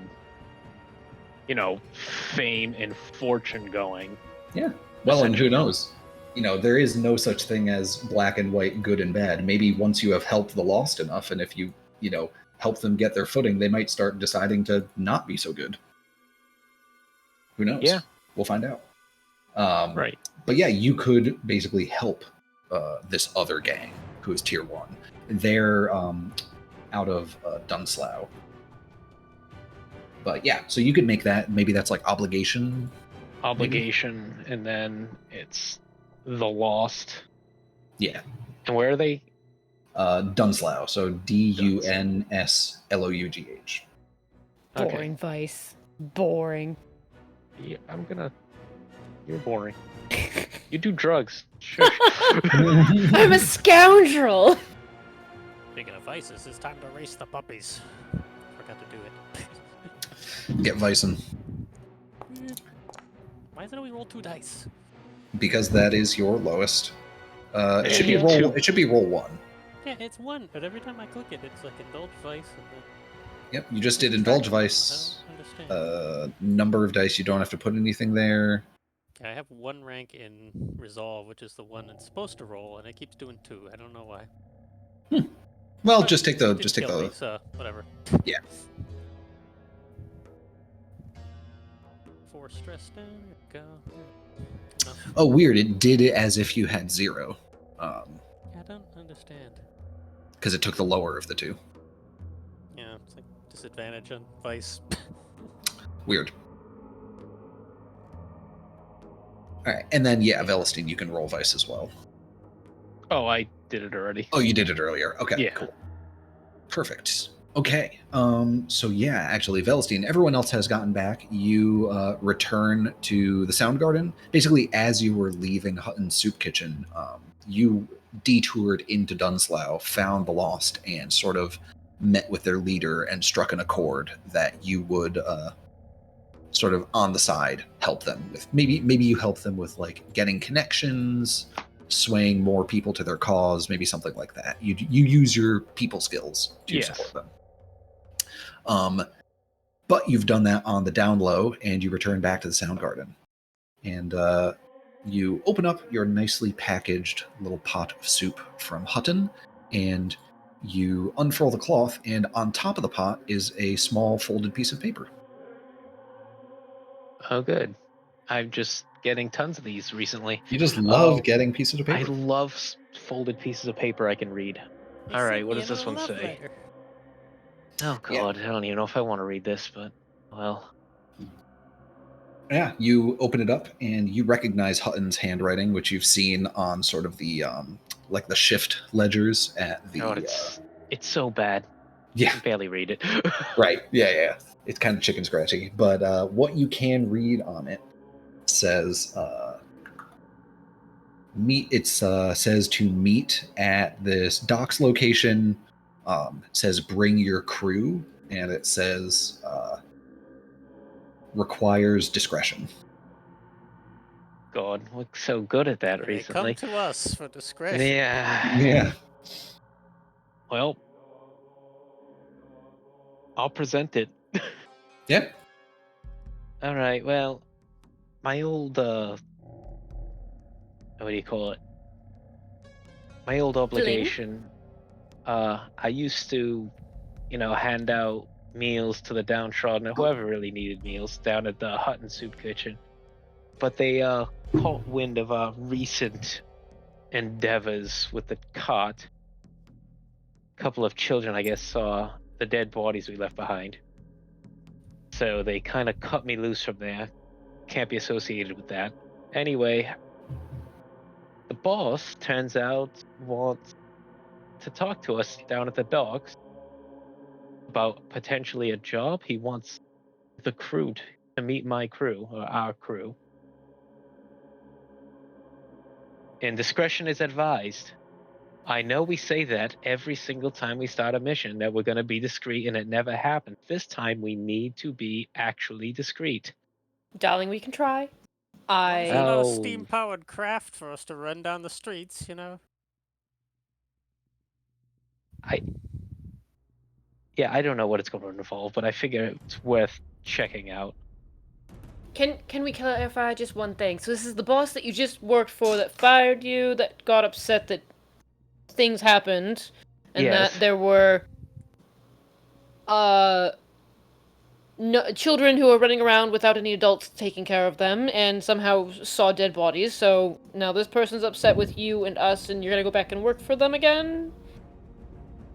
fame and fortune going. Yeah. Well, and who Essentially. knows? There is no such thing as black and white, good and bad. Maybe once you have helped the Lost enough, and if you help them get their footing, they might start deciding to not be so good. Who knows? Yeah. We'll find out. Right. But yeah, you could basically help this other gang who is tier 1. They're out of Dunslough. But yeah, so you could make that, maybe that's like obligation. Obligation, and then it's the Lost. Yeah. And where are they? Dunslough, so Dunslough. Boring Vice. Boring. Yeah, You're boring. You do drugs. Sure. I'm a scoundrel. Speaking of vices, it's time to race the puppies. Forgot to do it. Get Vicen. Why isn't it we roll 2 dice? Because that is your lowest. It should be Yeah. roll. It should be roll 1. Yeah, it's 1, but every time I click it, it's like indulge vice and then Yep, you just did indulge I vice. don't understand. Number of dice. You don't have to put anything there. I have 1 rank in resolve, which is the one it's supposed to roll, and it keeps doing 2. I don't know why. Well, But just take it the. didn't Just take kill me, the. so whatever. Yeah. 4 stress down. There we go. Enough. Oh, weird! It did it as if you had 0, I don't understand. because it took the lower of the 2. Yeah, it's like disadvantage on vice. Weird. All right, and then yeah, Velestein, you can roll vice as well. Oh, I did it already. Oh, you did it earlier. Okay, Yeah. cool. Perfect. Okay. So yeah, actually, Velestein, everyone else has gotten back. You return to the Soundgarden. Basically, as you were leaving Hutton's Soup Kitchen, you detoured into Dunslough, found the Lost, and sort of met with their leader and struck an accord that you would sort of on the side help them with. Maybe you help them with like getting connections, swaying more people to their cause, maybe something like that. You use your people skills to Yes. support them. But you've done that on the down low, and you return back to the Soundgarden. And you open up your nicely packaged little pot of soup from Hutton, and you unfurl the cloth, and on top of the pot is a small folded piece of paper. Oh, good. I'm just getting tons of these recently. You just love Oh, getting pieces of I paper. love folded pieces of paper I can read. They All right, sent what me does this another one love say? letter. Oh God, I don't even know if I want to read this, but well. Yeah, you open it up and you recognize Hutton's handwriting, which you've seen on sort of the like the shift ledgers at the. God, it's so bad. I Yeah, can barely read it. right. Yeah. It's kind of chicken scratchy, but what you can read on it says meet. It says to meet at this docks location. Says bring your crew, and it says requires discretion. God, we're so good at that And they come recently. to us for discretion. Yeah. Yeah. Well, I'll present it. Yep. All right. Well, my old what do you call it? My old obligation. I used to, hand out meals to the downtrodden or whoever really needed meals down at the Hutton Soup Kitchen. But they caught wind of our recent endeavors with the cart. A couple of children, I guess, saw the dead bodies we left behind. So they kind of cut me loose from there. Can't be associated with that. Anyway, the boss, turns out, wants to talk to us down at the docks about potentially a job. He wants the crew to meet my crew, or our crew. And discretion is advised. I know we say that every single time we start a mission that we're going to be discreet, and it never happens. This time we need to be actually discreet. Darling, we can try. There's not a Oh. steam-powered craft for us to run down the streets, you know? Yeah, I don't know what it's going to involve, but I figure it's worth checking out. Can we clarify just one thing? So this is the boss that you just worked for that fired you, that got upset that things happened, and Yes. that there were children who are running around without any adults taking care of them, and somehow saw dead bodies. So now this person's upset with you and us, and you're gonna go back and work for them again?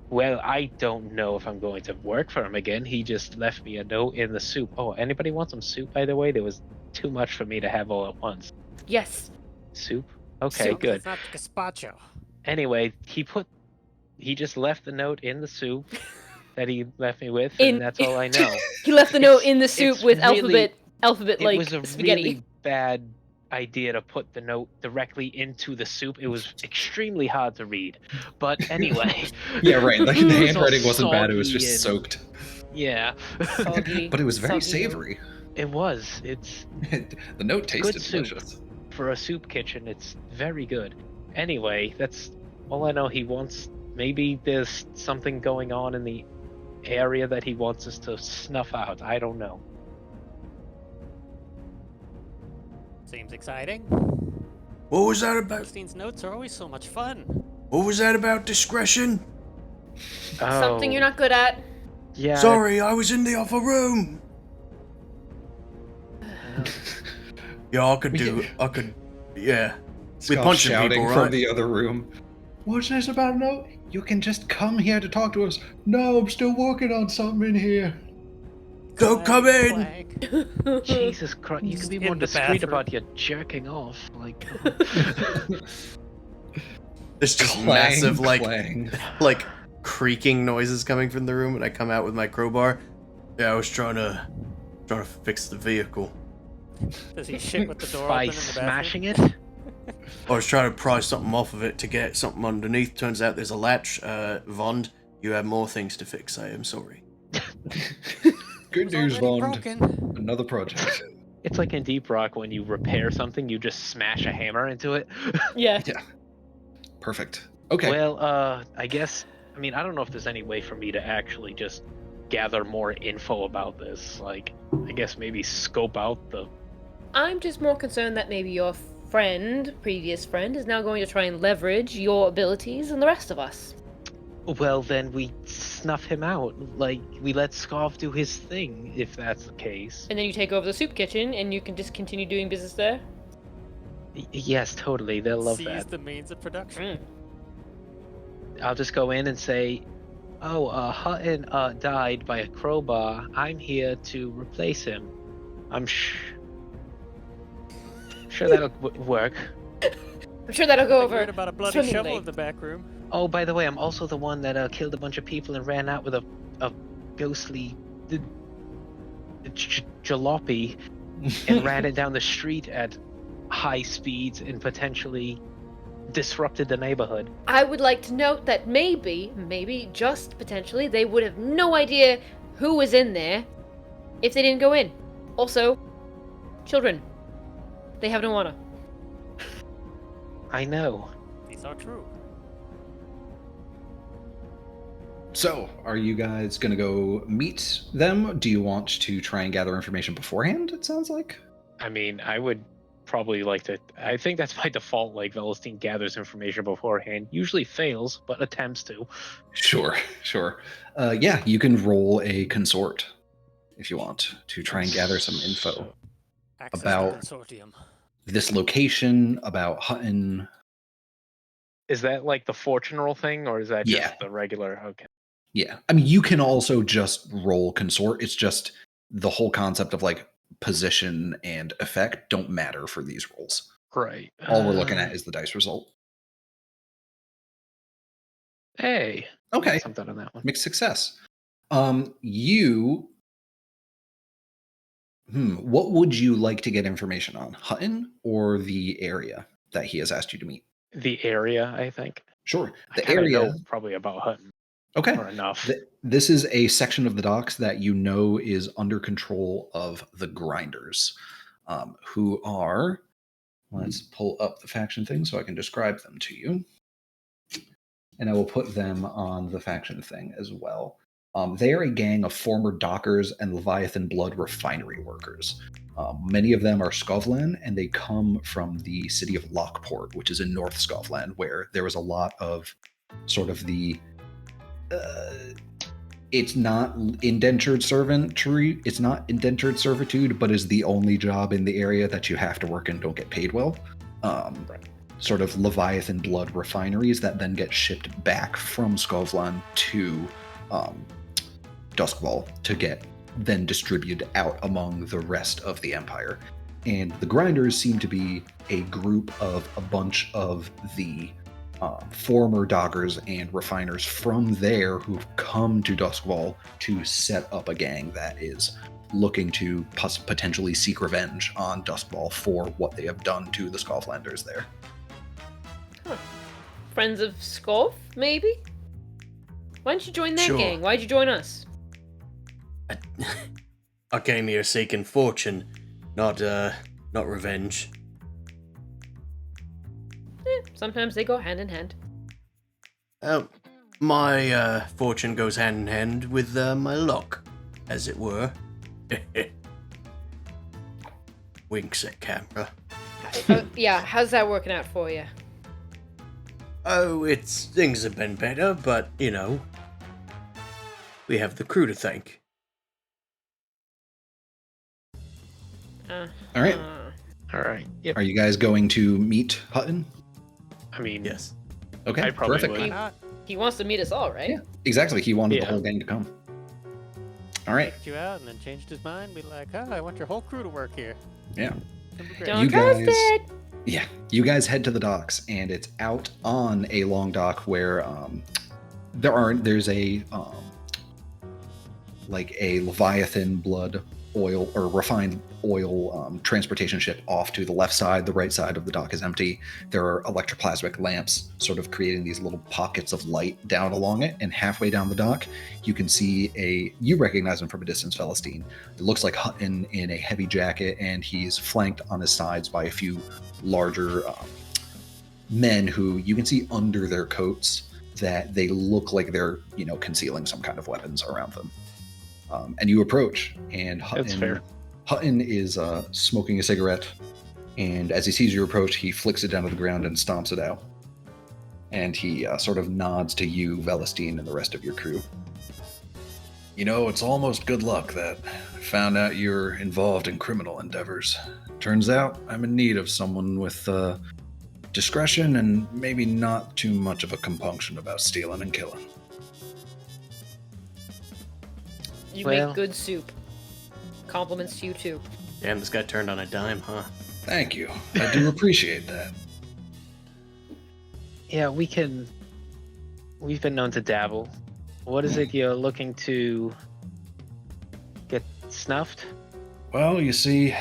Well, I don't know if I'm going to work for him again. He just left me a note in the soup. Oh, anybody want some soup, by the way? There was too much for me to have all at once. Yes. Soup? Okay, Soup. good. It's not gazpacho. Anyway, he just left the note in the soup that he left me with, In- and that's all I know. He left the note in the soup it's with really- alphabet It like was a spaghetti. really bad idea to put the note directly into the soup. It was extremely hard to read. But anyway. Yeah, right. Like, the It was all handwriting wasn't bad. It was soggy just and- soaked. Yeah. Soggy, But it was very soggy. savory. It was. It's The note tasted soup. delicious. for a soup kitchen, it's very good. Anyway, that's all I know. He wants, maybe there's something going on in the area that he wants us to snuff out. I don't know. Seems exciting. What was that about? Goldstein's notes are always so much fun. What was that about discretion? Something you're Oh, not good at. Yeah. Sorry, I was in the other room. Yeah, I could do. I could. Yeah. We Scott punching shouting people, from right? the other room. What's this about? No, you can just come here to talk to us. No, I'm still working on something in here. Go, Clang, come in. clang. Jesus Christ, you can be In more the discreet bathroom. about your jerking off. Like, There's just Clang, massive clang. like creaking noises coming from the room, and I come out with my crowbar. Yeah, I was trying to fix the vehicle. Does he shit with the door by open in the smashing bathroom? it? I was trying to pry something off of it to get something underneath. Turns out there's a latch. Vond, you have more things to fix. I am sorry. Good It's news, already Bond. broken. Another project. It's like in Deep Rock when you repair something, you just smash a hammer into it. Yeah. Perfect. Okay. Well, I guess, I mean, I don't know if there's any way for me to actually just gather more info about this. Like, I guess maybe scope out the. I'm just more concerned that maybe your previous friend, is now going to try and leverage your abilities and the rest of us. Well, then we snuff him out. Like, we let Scarf do his thing, if that's the case. And then you take over the soup kitchen and you can just continue doing business there. Yes, totally. They'll love Seize that. the means of production. I'll just go in and say, oh, Hutton died by a crowbar. I'm here to replace him. I'm sure that'll work. I'm sure that'll go I over. heard about a bloody swimmingly. shovel in the back room. Oh, by the way, I'm also the one that killed a bunch of people and ran out with a ghostly jalopy and ran it down the street at high speeds and potentially disrupted the neighborhood. I would like to note that maybe, just potentially, they would have no idea who was in there if they didn't go in. Also, children. They have no honor. I know. These are true. So, are you guys going to go meet them? Do you want to try and gather information beforehand, it sounds like? I mean, I would probably like to. I think that's by default. Like, Velestein gathers information beforehand, usually fails, but attempts to. Sure. Yeah, you can roll a consort if you want to try and gather some info. Access About- to consortium. This location, about Hutton. Is that like the fortune roll thing, or is that Yeah. just the regular? Okay. Yeah. I mean, you can also just roll consort. It's just the whole concept of like position and effect don't matter for these rolls. Right. All we're looking at is the dice result. Hey. Okay. Something on that one. Mixed success. You. What would you like to get information on? Hutton or the area that he has asked you to meet? the area, I think. Sure. I The kinda area. know probably about Hutton Okay. or enough. This is a section of the docks that you know is under control of the Grinders, who are. Let's pull up the faction thing so I can describe them to you. And I will put them on the faction thing as well. They are a gang of former dockers and Leviathan blood refinery workers. Many of them are Skovlan, and they come from the city of Lockport, which is in North Skovlan, where there was a lot of sort of the. It's not indentured servantry. It's not indentured servitude, but is the only job in the area that you have to work and don't get paid well. Sort of Leviathan blood refineries that then get shipped back from Skovlan to Duskfall to get then distributed out among the rest of the Empire. And the Grinders seem to be a group of a bunch of the former dockers and refiners from there who've come to Duskfall to set up a gang that is looking to potentially seek revenge on Duskfall for what they have done to the Skovlanders there. Friends of Skolf, maybe? Why didn't you join that Sure. gang? Why'd you join us? I came here seeking fortune, not revenge. Sometimes they go hand in hand. My fortune goes hand in hand with my luck, as it were. Winks at camera. Yeah, how's that working out for you? Oh, things have been better, but you know, we have the crew to thank. All right. All right. Yep. Are you guys going to meet Hutton? I mean, Yes. Okay, I probably perfect. would. Why not? He wants to meet us all, right? Yeah, exactly. He wanted the Yeah. whole gang to come. All right. Checked you out and then changed his mind. Be like, oh, I want your whole crew to work here. Yeah. That'd be great. Don't You trust guys- it! Yeah, you guys head to the docks, and it's out on a long dock where there's a like a Leviathan blood oil or refined oil transportation ship off to the left side. The right side of the dock is empty. There are electroplasmic lamps sort of creating these little pockets of light down along it, and halfway down the dock you can see you recognize him from a distance, Celestine. It looks like Hutton in a heavy jacket, and he's flanked on his sides by a few larger men who you can see under their coats that they look like they're concealing some kind of weapons around them. And you approach, and That's fair. Hutton is smoking a cigarette, and as he sees you approach, he flicks it down to the ground and stomps it out. And he sort of nods to you, Velestine, and the rest of your crew. You know, it's almost good luck that I found out you're involved in criminal endeavors. Turns out I'm in need of someone with discretion and maybe not too much of a compunction about stealing and killing. You Well- make good soup. Compliments to you too. Damn, this guy turned on a dime, huh? Thank you. I do appreciate that. Yeah, we've been known to dabble. What is it you're looking to get snuffed? Well, you see,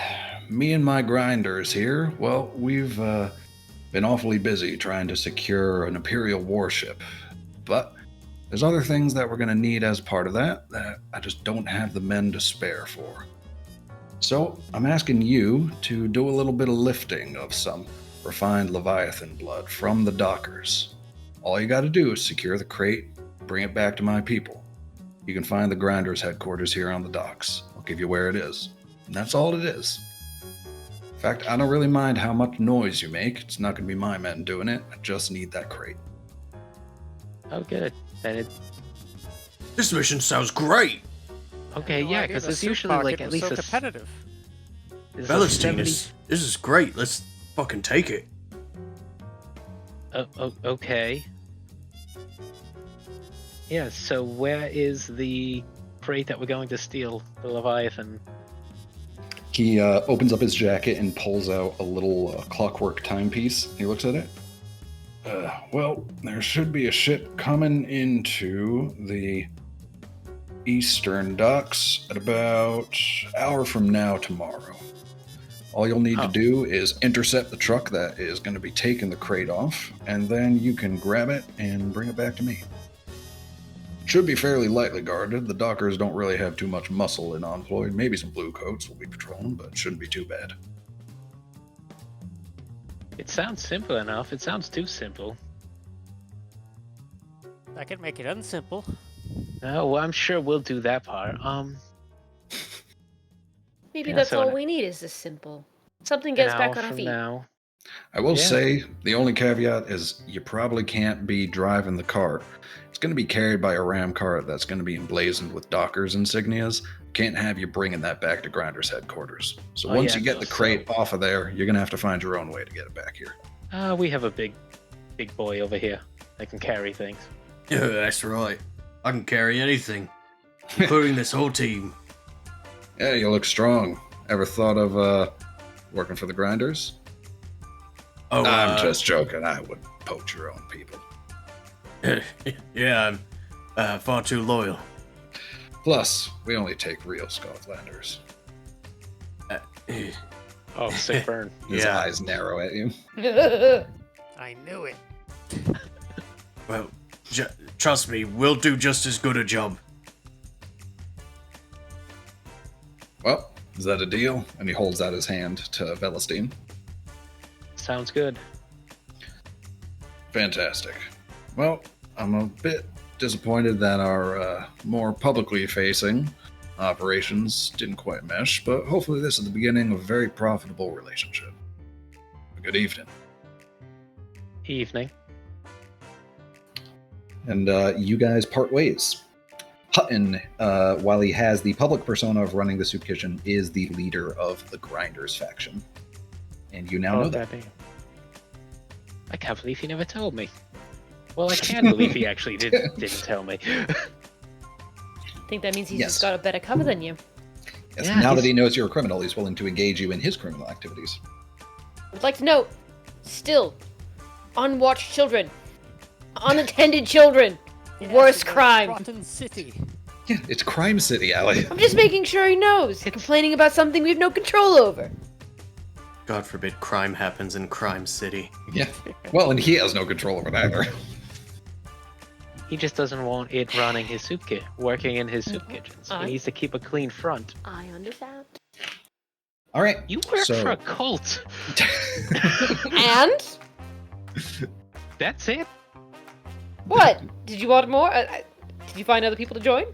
me and my grinders here, well, we've been awfully busy trying to secure an Imperial warship. But there's other things that we're going to need as part of that I just don't have the men to spare for. So I'm asking you to do a little bit of lifting of some refined Leviathan blood from the dockers. All you got to do is secure the crate, bring it back to my people. You can find the Grinders headquarters here on the docks. I'll give you where it is. And that's all it is. In fact, I don't really mind how much noise you make. It's not going to be my men doing it. I just need that crate. Oh, good. Then it. This mission sounds great! Okay, No yeah, idea because the it's soup usually like pocket at was least so a competitive. there's Fellas, like 70 this is great. Let's fucking take it. Okay. Yeah. So where is the crate that we're going to steal? The Leviathan. He opens up his jacket and pulls out a little clockwork timepiece. He looks at it. Well, there should be a ship coming into the eastern docks at about an hour from now tomorrow. All you'll need Oh. to do is intercept the truck that is going to be taking the crate off, and then you can grab it and bring it back to me. Should be fairly lightly guarded. The dockers don't really have too much muscle in Enploy. Maybe some blue coats will be patrolling, but shouldn't be too bad. It sounds simple enough. It sounds too simple. I can make it unsimple. No, well, I'm sure we'll do that part. Maybe Yeah, that's so all an- we need is this simple. Something An gets hour back on our from feet. now. I will Yeah. say the only caveat is you probably can't be driving the cart. It's going to be carried by a ram cart that's going to be emblazoned with Dockers insignias. Can't have you bringing that back to Grinders headquarters. So Oh, once yeah, you get no, the crate off of there, you're going to have to find your own way to get it back here. We have a big boy over here that can carry things. Yeah, that's right. I can carry anything, including this whole team. Yeah, you look strong. Ever thought of working for the Grinders? Oh, I'm just joking. I would poach your own people. yeah, I'm far too loyal. Plus, we only take real Scotlanders. Oh, sick burn. His Yeah. eyes narrow at you. I knew it. Well, trust me, we'll do just as good a job. Well, is that a deal? And he holds out his hand to Velestein. Sounds good. Fantastic. Well, I'm a bit disappointed that our more publicly facing operations didn't quite mesh, but hopefully this is the beginning of a very profitable relationship. Good evening. Evening. And you guys part ways. Hutton, while he has the public persona of running the soup kitchen, is the leader of the Grinders faction. And you now know that. damn. I can't believe he never told me. Well, I can believe he actually didn't tell me. I think that means he's Yes. just got a better cover than you. Yes, Yeah, now that he's- he knows you're a criminal, he's willing to engage you in his criminal activities. I'd like to note, still, unwatched children, unattended children, worst crime. Rotten City. Yeah, it's Crime City, Allie. I'm just making sure he knows. Complaining about something we have no control over. God forbid crime happens in Crime City. Yeah. Well, and he has no control over it either. He just doesn't want it running his soup kit, working in his soup kitchens. I- He needs to keep a clean front. I understand. All right. You work So- for a cult. And? That's it. What? Did you want more? Did you find other people to join?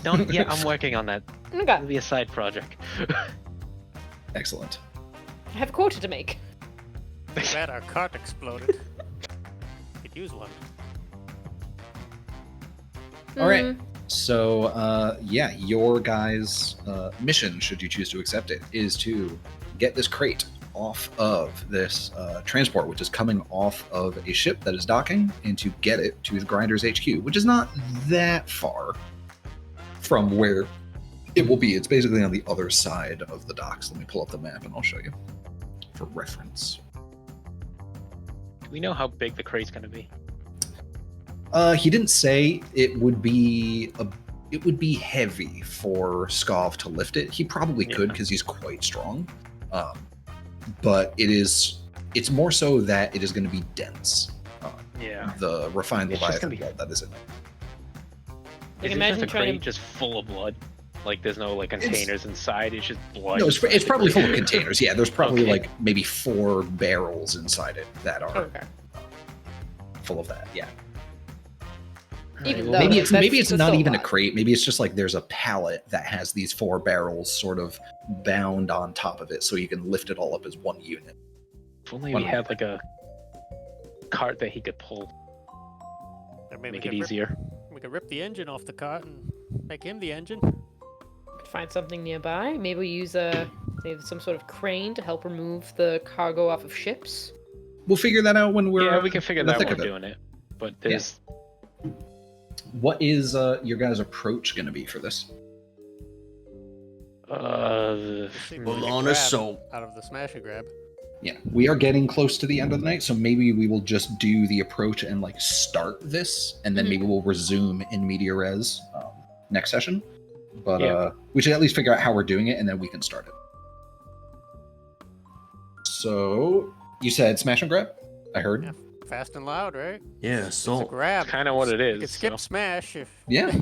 Don't. Yeah, I'm working on that. Okay. It'll be a side project. Excellent. I have a quota to make. Too bad our cart exploded. Could use one. All right. Mm, So, yeah, your guys' mission, should you choose to accept it, is to get this crate off of this transport, which is coming off of a ship that is docking, and to get it to the Grinders HQ, which is not that far from where it will be. It's basically on the other side of the docks. Let me pull up the map and I'll show you for reference. Do we know how big the crate's gonna be? He didn't say it would be heavy for Skov to lift it. He probably could Yeah. because he's quite strong. But it's more so that it is going to be dense. Yeah. The refined It's just Leviathan gonna be- blood that is in it. Like, Is imagine it just a trying crate to- just full of blood? Like there's no like containers inside. It's just blood. No, it's inside the probably full of crate. containers. Yeah, there's probably Okay. like maybe 4 barrels inside it that are Okay. full of that. Yeah. Alright, Even well, though- Maybe that's- it's that's not still a even a lot. crate. Maybe it's just like there's a pallet that has these 4 barrels sort of bound on top of it, so you can lift it all up as one unit. if only one we had like a cart that he could pull, Or maybe make we it could easier. we could rip the engine off the cart and make him the engine. Could find something nearby. Maybe we use some sort of crane to help remove the cargo off of ships. We'll figure that out when we're Yeah, we can figure in the that thick when of we're it. doing it. But there's What is your guys' approach going to be for this? Let's see if we Full can on grab assault. out of the smash and grab. Yeah, we are getting close to the end of the night, so maybe we will just do the approach and like start this, and then Mhm. maybe we'll resume in media res next session. But Yeah. we should at least figure out how we're doing it, and then we can start it. So you said smash and grab? I heard. Yeah. Fast and loud, right? Yeah, It's a assault. grab. That's kind of what it You could is. skip So. smash if. Yeah.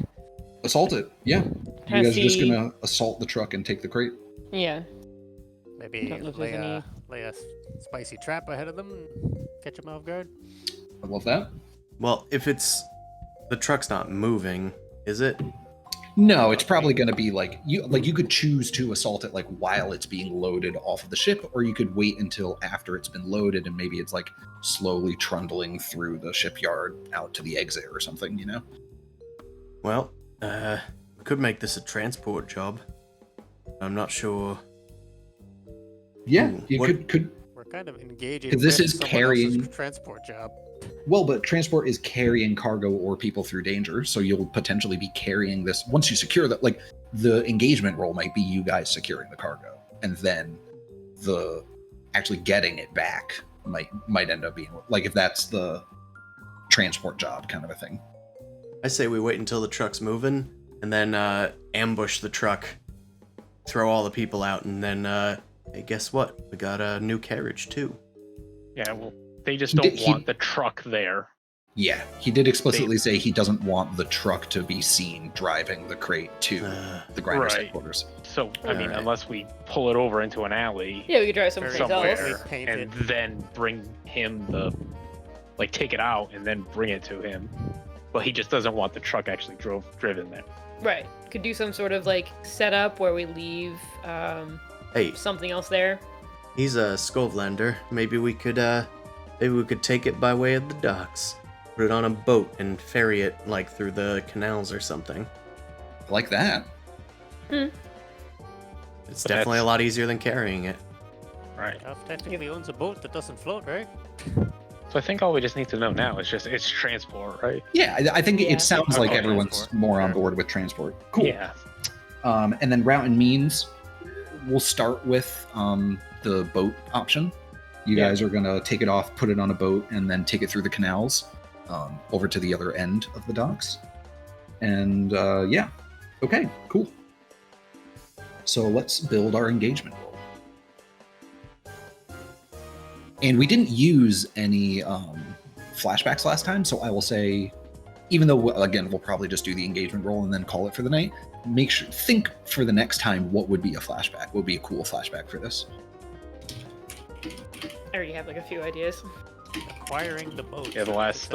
Assault it. Yeah. You Has guys are just he- gonna assault the truck and take the crate. Yeah. Maybe Don't know if lay there's a spicy trap ahead of them and catch them off guard. I love that. Well, if it's the truck's not moving, is it? No, it's probably going to be like you could choose to assault it like while it's being loaded off of the ship, or you could wait until after it's been loaded and maybe it's like slowly trundling through the shipyard out to the exit or something, you know? Well, we could make this a transport job. I'm not sure. Yeah, Ooh, you what- could. We're kind of engaging. 'Cause this with is someone carrying- else's transport job. Well, but transport is carrying cargo or people through danger, so you'll potentially be carrying this once you secure that. Like the engagement role might be you guys securing the cargo, and then the actually getting it back might end up being like if that's the transport job kind of a thing. I say we wait until the truck's moving, and then ambush the truck, throw all the people out, and then hey, guess what? We got a new carriage too. Yeah, well, they just He don't did- he- want the truck there. Yeah, he did explicitly say he doesn't want the truck to be seen driving the crate to the grinder's Right. headquarters. So, I mean, Alright. unless we pull it over into an alley Yeah, we could drive Very someplace somewhere else. Painted. and then bring him like, take it out and then bring it to him. But he just doesn't want the truck actually driven there. Right. Could do some sort of like setup where we leave Hey, something else there. he's a Skovlander. Maybe we could take it by way of the docks. Put it on a boat and ferry it like through the canals or something. I like that. It's But definitely that's- a lot easier than carrying it. Right. Duff technically owns a boat that doesn't float, right? So I think all we just need to know now is just it's transport, right? Yeah, I think Yeah. it sounds like Okay. everyone's Transport. more on Sure. board with transport. Cool. Yeah. And then route and means, we'll start with the boat option. You Yeah. guys are gonna take it off, put it on a boat, and then take it through the canals over to the other end of the docks. And yeah, okay, cool. So let's build our engagement roll. And we didn't use any flashbacks last time, so I will say, even though again we'll probably just do the engagement roll and then call it for the night. Think for the next time what would be a flashback. What would be a cool flashback for this? I already have like a few ideas. Acquiring the boat. Yeah, the That's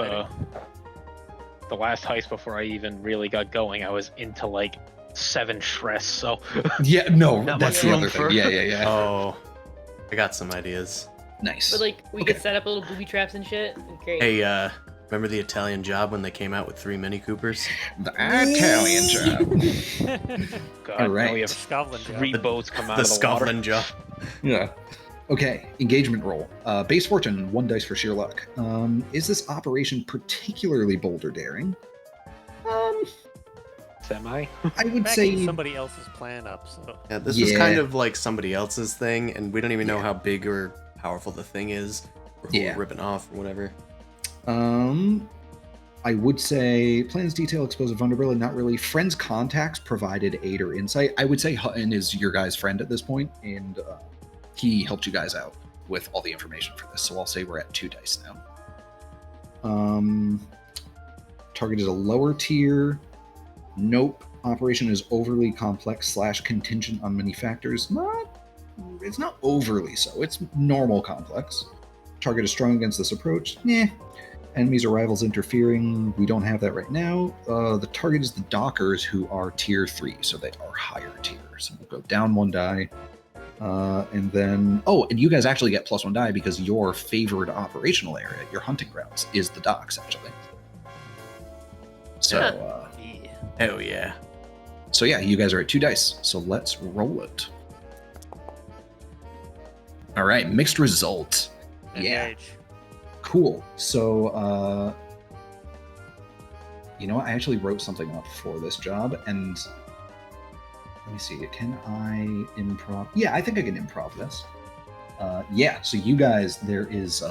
last heist before I even really got going, I was into like 7 stress, so Yeah, no, Not that's much the room other for- thing. Yeah. Oh, I got some ideas. Nice. But like we Okay. could set up little booby traps and shit. Great. Hey, remember the Italian Job when they came out with 3 Mini Coopers? The Italian job. exciting. God, All now right. we The have Scotland job. 3 boats come out The of the water. Scotland Job. Yeah. Okay, engagement roll. Base fortune, 1 dice for sheer luck. Is this operation particularly boulder daring? Semi. I would Backing say somebody else's plan up, so Yeah, this was Yeah. kind of like somebody else's thing, and we don't even know how big or powerful the thing is, or who Yeah. we're ripping off, or whatever. I would say plans detail expose a vulnerability, not really. Friends contacts provided aid or insight. I would say Hutton is your guy's friend at this point, and he helped you guys out with all the information for this. So I'll say we're at 2 dice now. Target is a lower tier. Nope. Operation is overly complex / contingent on many factors. It's not overly so. It's normal complex. Target is strong against this approach. Enemies or rivals interfering. We don't have that right now. The target is the dockers, who are tier 3, so they are higher tier. So we'll go down 1 die. And then, and you guys actually get +1 die because your favored operational area, your hunting grounds, is the docks, actually. So, yeah. Hell yeah. so yeah, you guys are at 2 dice. So let's roll it. All right, mixed result. Yeah. Engage. Cool. So, you know what? I actually wrote something up for this job, and let me see. Can I improv? Yeah, I think I can improv this. Yeah. So you guys, there is.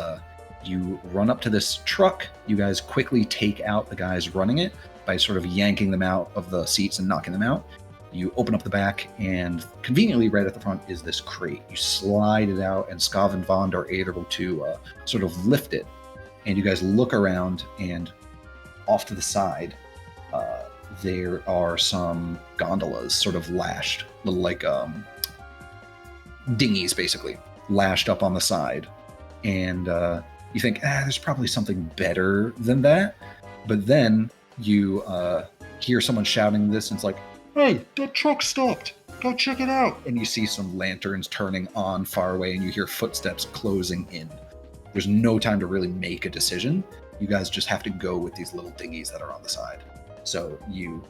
You run up to this truck. You guys quickly take out the guys running it by sort of yanking them out of the seats and knocking them out. You open up the back, and conveniently right at the front is this crate. You slide it out, and Skav and Vond are able to sort of lift it. And you guys look around, and off to the side, there are some gondolas sort of lashed, little like dinghies basically, lashed up on the side. And you think, there's probably something better than that. But then you hear someone shouting this, and it's like, hey, that truck stopped. Go check it out. And you see some lanterns turning on far away, and you hear footsteps closing in. There's no time to really make a decision. You guys just have to go with these little dinghies that are on the side. So you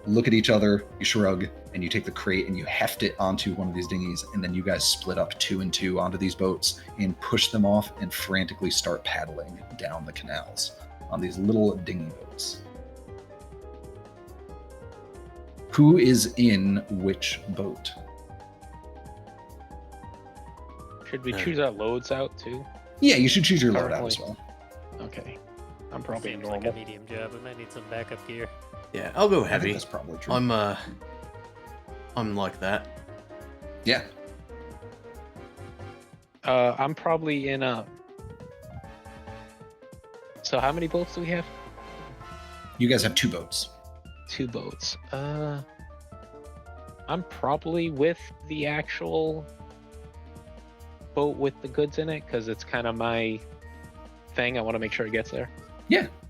look at each other, you shrug, and you take the crate and you heft it onto one of these dinghies, and then you guys split up 2 and 2 onto these boats and push them off and frantically start paddling down the canals on these little dinghy boats. Who is in which boat? Should we choose our loads out too? Yeah, you should choose your loadout as Currently. well. Okay. I'm probably Seems normal. like a medium job. We might need some backup gear. Yeah, I'll go I think heavy. that's probably true. I'm like that. Yeah. I'm probably in a. So how many boats do we have? You guys have 2 boats. 2 boats. I'm probably with the actual boat with the goods in it because it's kind of my thing. I want to make sure it gets there.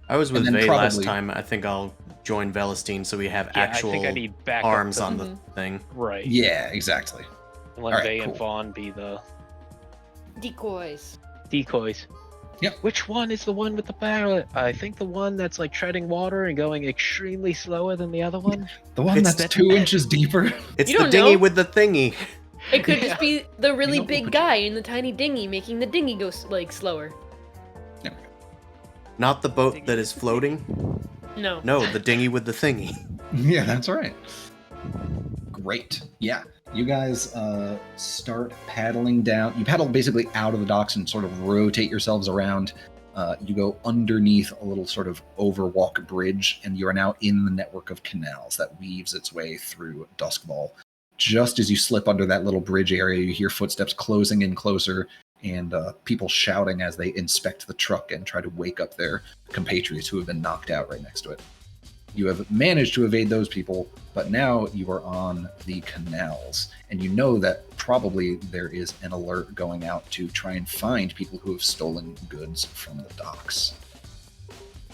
I was with And then Vey last probably- time. I think I'll join Velestine so we have Yeah, actual I think I need backup arms to- on the thing. Right. Yeah, exactly. And let Alright, Vey cool. and Vaughn be the Decoys. decoys. Yep. Which one is the one with the barrel? I think the one that's like treading water and going extremely slower than the other one. The one It's that's that- 2 inches deeper. It's You the don't dinghy know. with the thingy. It could Yeah. just be the really don't big open guy in the tiny dinghy making the dinghy go like slower. Not the boat that is floating. No. No, the dinghy with the thingy. Yeah, that's right. Great. Yeah. You guys start paddling down. You paddle basically out of the docks and sort of rotate yourselves around. You go underneath a little sort of overwalk bridge, and you are now in the network of canals that weaves its way through Duskfall. Just as you slip under that little bridge area, you hear footsteps closing in closer, and people shouting as they inspect the truck and try to wake up their compatriots who have been knocked out right next to it. You have managed to evade those people, but now you are on the canals, and you know that probably there is an alert going out to try and find people who have stolen goods from the docks.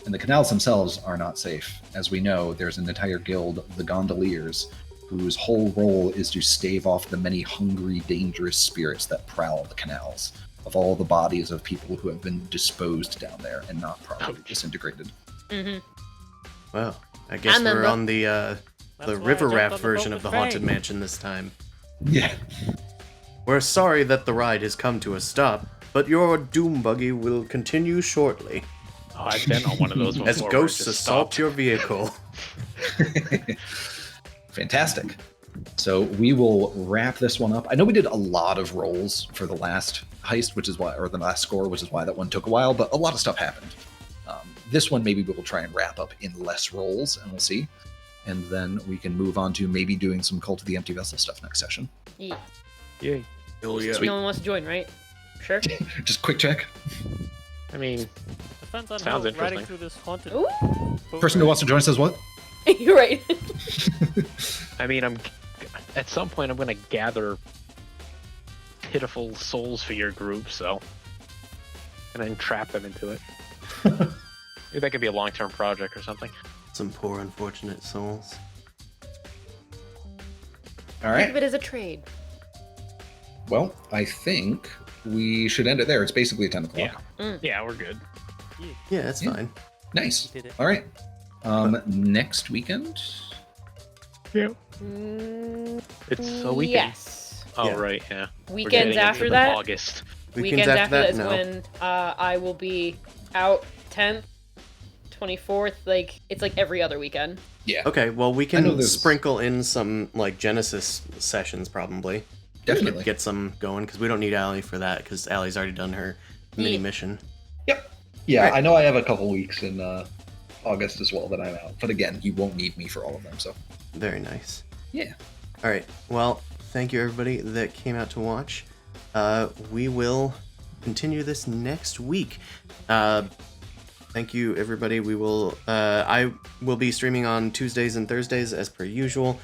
And the canals themselves are not safe. As we know, there's an entire guild, the Gondoliers, whose whole role is to stave off the many hungry, dangerous spirits that prowl the canals, of all the bodies of people who have been disposed down there and not properly disintegrated. Mm-hmm. Well, I guess I we're remember. on the That's why I river jumped raft on the version boat of the with Haunted Vey. Mansion this time. Yeah. We're sorry that the ride has come to a stop, but your doom buggy will continue shortly Oh, I've been on one of those before. as where it ghosts just assault stopped. your vehicle. Fantastic. So we will wrap this one up. I know we did a lot of rolls for the last heist, which is why, or the last score, which is why that one took a while, but a lot of stuff happened. This one maybe we will try and wrap up in less rolls, and we'll see. And then we can move on to maybe doing some Cult of the Empty Vessel stuff next session. Yeah. Yay. Oh yeah. No one wants to join, right? Sure. Just quick check. I mean, Depends on Sounds how interesting. riding through this haunted Ooh. boat Person who ride- wants to join says what? You're right. I'm at some point I'm gonna gather pitiful souls for your group, so and then trap them into it. Maybe that could be a long-term project or something. Some poor unfortunate souls. All Think right. of it as a trade. Well, I think we should end it there. It's basically 10 o'clock. Yeah. Yeah, we're good. Yeah, that's Yeah. fine. Nice. We did it. All right. Next weekend? Yeah. Mm, It's a weekend. Yes. Oh Yeah. right, yeah. We're Weekends getting into after the that. August. Weekends after that is no. when I will be out 10th, 24th. Like it's like every other weekend. Yeah. Okay, well we I know can there's- sprinkle in some like Genesis sessions probably. Definitely. Get some going because we don't need Allie for that because Allie's already done her mini Yeah. mission. Yeah, Right. I know I have a couple weeks in August as well that I'm out. But again, you won't need me for all of them, so. Very nice. Yeah. All right. Well, thank you everybody that came out to watch. We will continue this next week. Thank you everybody. We will. I will be streaming on Tuesdays and Thursdays as per usual,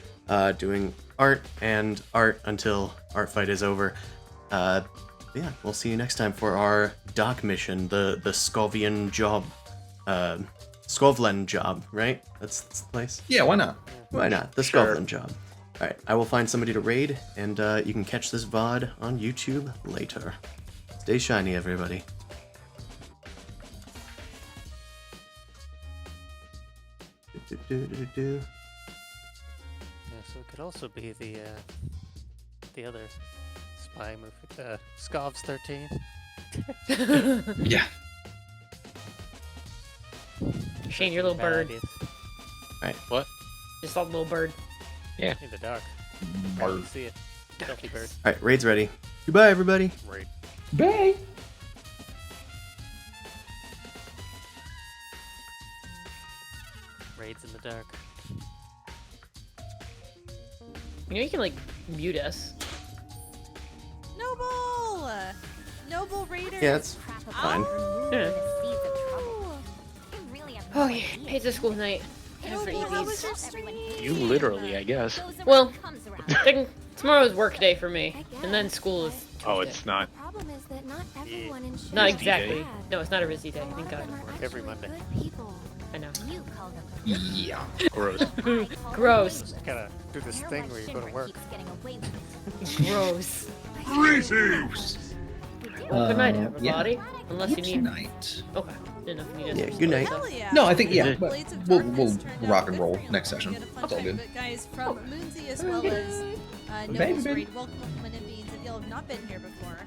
doing art until Art Fight is over. Yeah, we'll see you next time for our dock mission, the Skovien job, Skovlen job, right? That's the place. Yeah, why not? Why not? The Sure. Skovlen job. All right, I will find somebody to raid, and you can catch this VOD on YouTube later. Stay shiny, everybody. Do. Yeah, so it could also be the other spy movie, Skovs 13. Yeah. Shane, your little Bad bird. ideas. What? Just a little bird. In the dark. Barely see it. Stealthy bird. All right, raid's ready. Goodbye, everybody. Right. Bye. Raids in the dark. You know you can like mute us. Noble! Noble Raider! Yeah, it's fine. Yeah. Oh, Oh yeah, it's a school night. Time for Noble, how was EVs. your stream? You literally, I guess. Well, tomorrow's work day for me, and then school is Oh, Tuesday. it's not. Problem is that not everyone in Not Shanghai exactly. is No, it's not a busy day. bad. Thank God. All of them are Every actually Monday. good people. I know. You call them Yeah. Gross. I call them Gross. useless. Gotta do this You're thing why where you go to Shinra work. keeps getting away with it. Gross. Greetings. Well, good night, Yeah. everybody. Unless you Good need. night. Okay. Didn't know if you needed. Yeah, some good night. stuff. Hell yeah. No, I think yeah. Mhm. But Blades of we'll Darkness turned out rock and good roll for you. next You session. had a fun It's all time. good. But guys, from Moonsy as well as Baby, Noble's baby. Raid, welcome and Beans. If y'all have not been here before,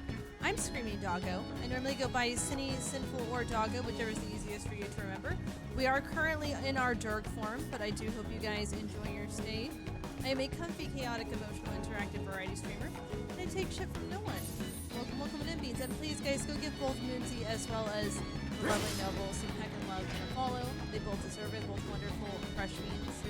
I'm Screaming Doggo. I normally go by Cinny, Sinful, or Doggo, whichever is the easiest for you to remember. We are currently in our Durg form, but I do hope you guys enjoy your stay. I am a comfy, chaotic, emotional, interactive variety streamer, and I take shit from no one. Welcome and Beans, and please guys go give both Moonsy as well as the lovely Noble some heck and love and a follow. They both deserve it, both wonderful, fresh beans.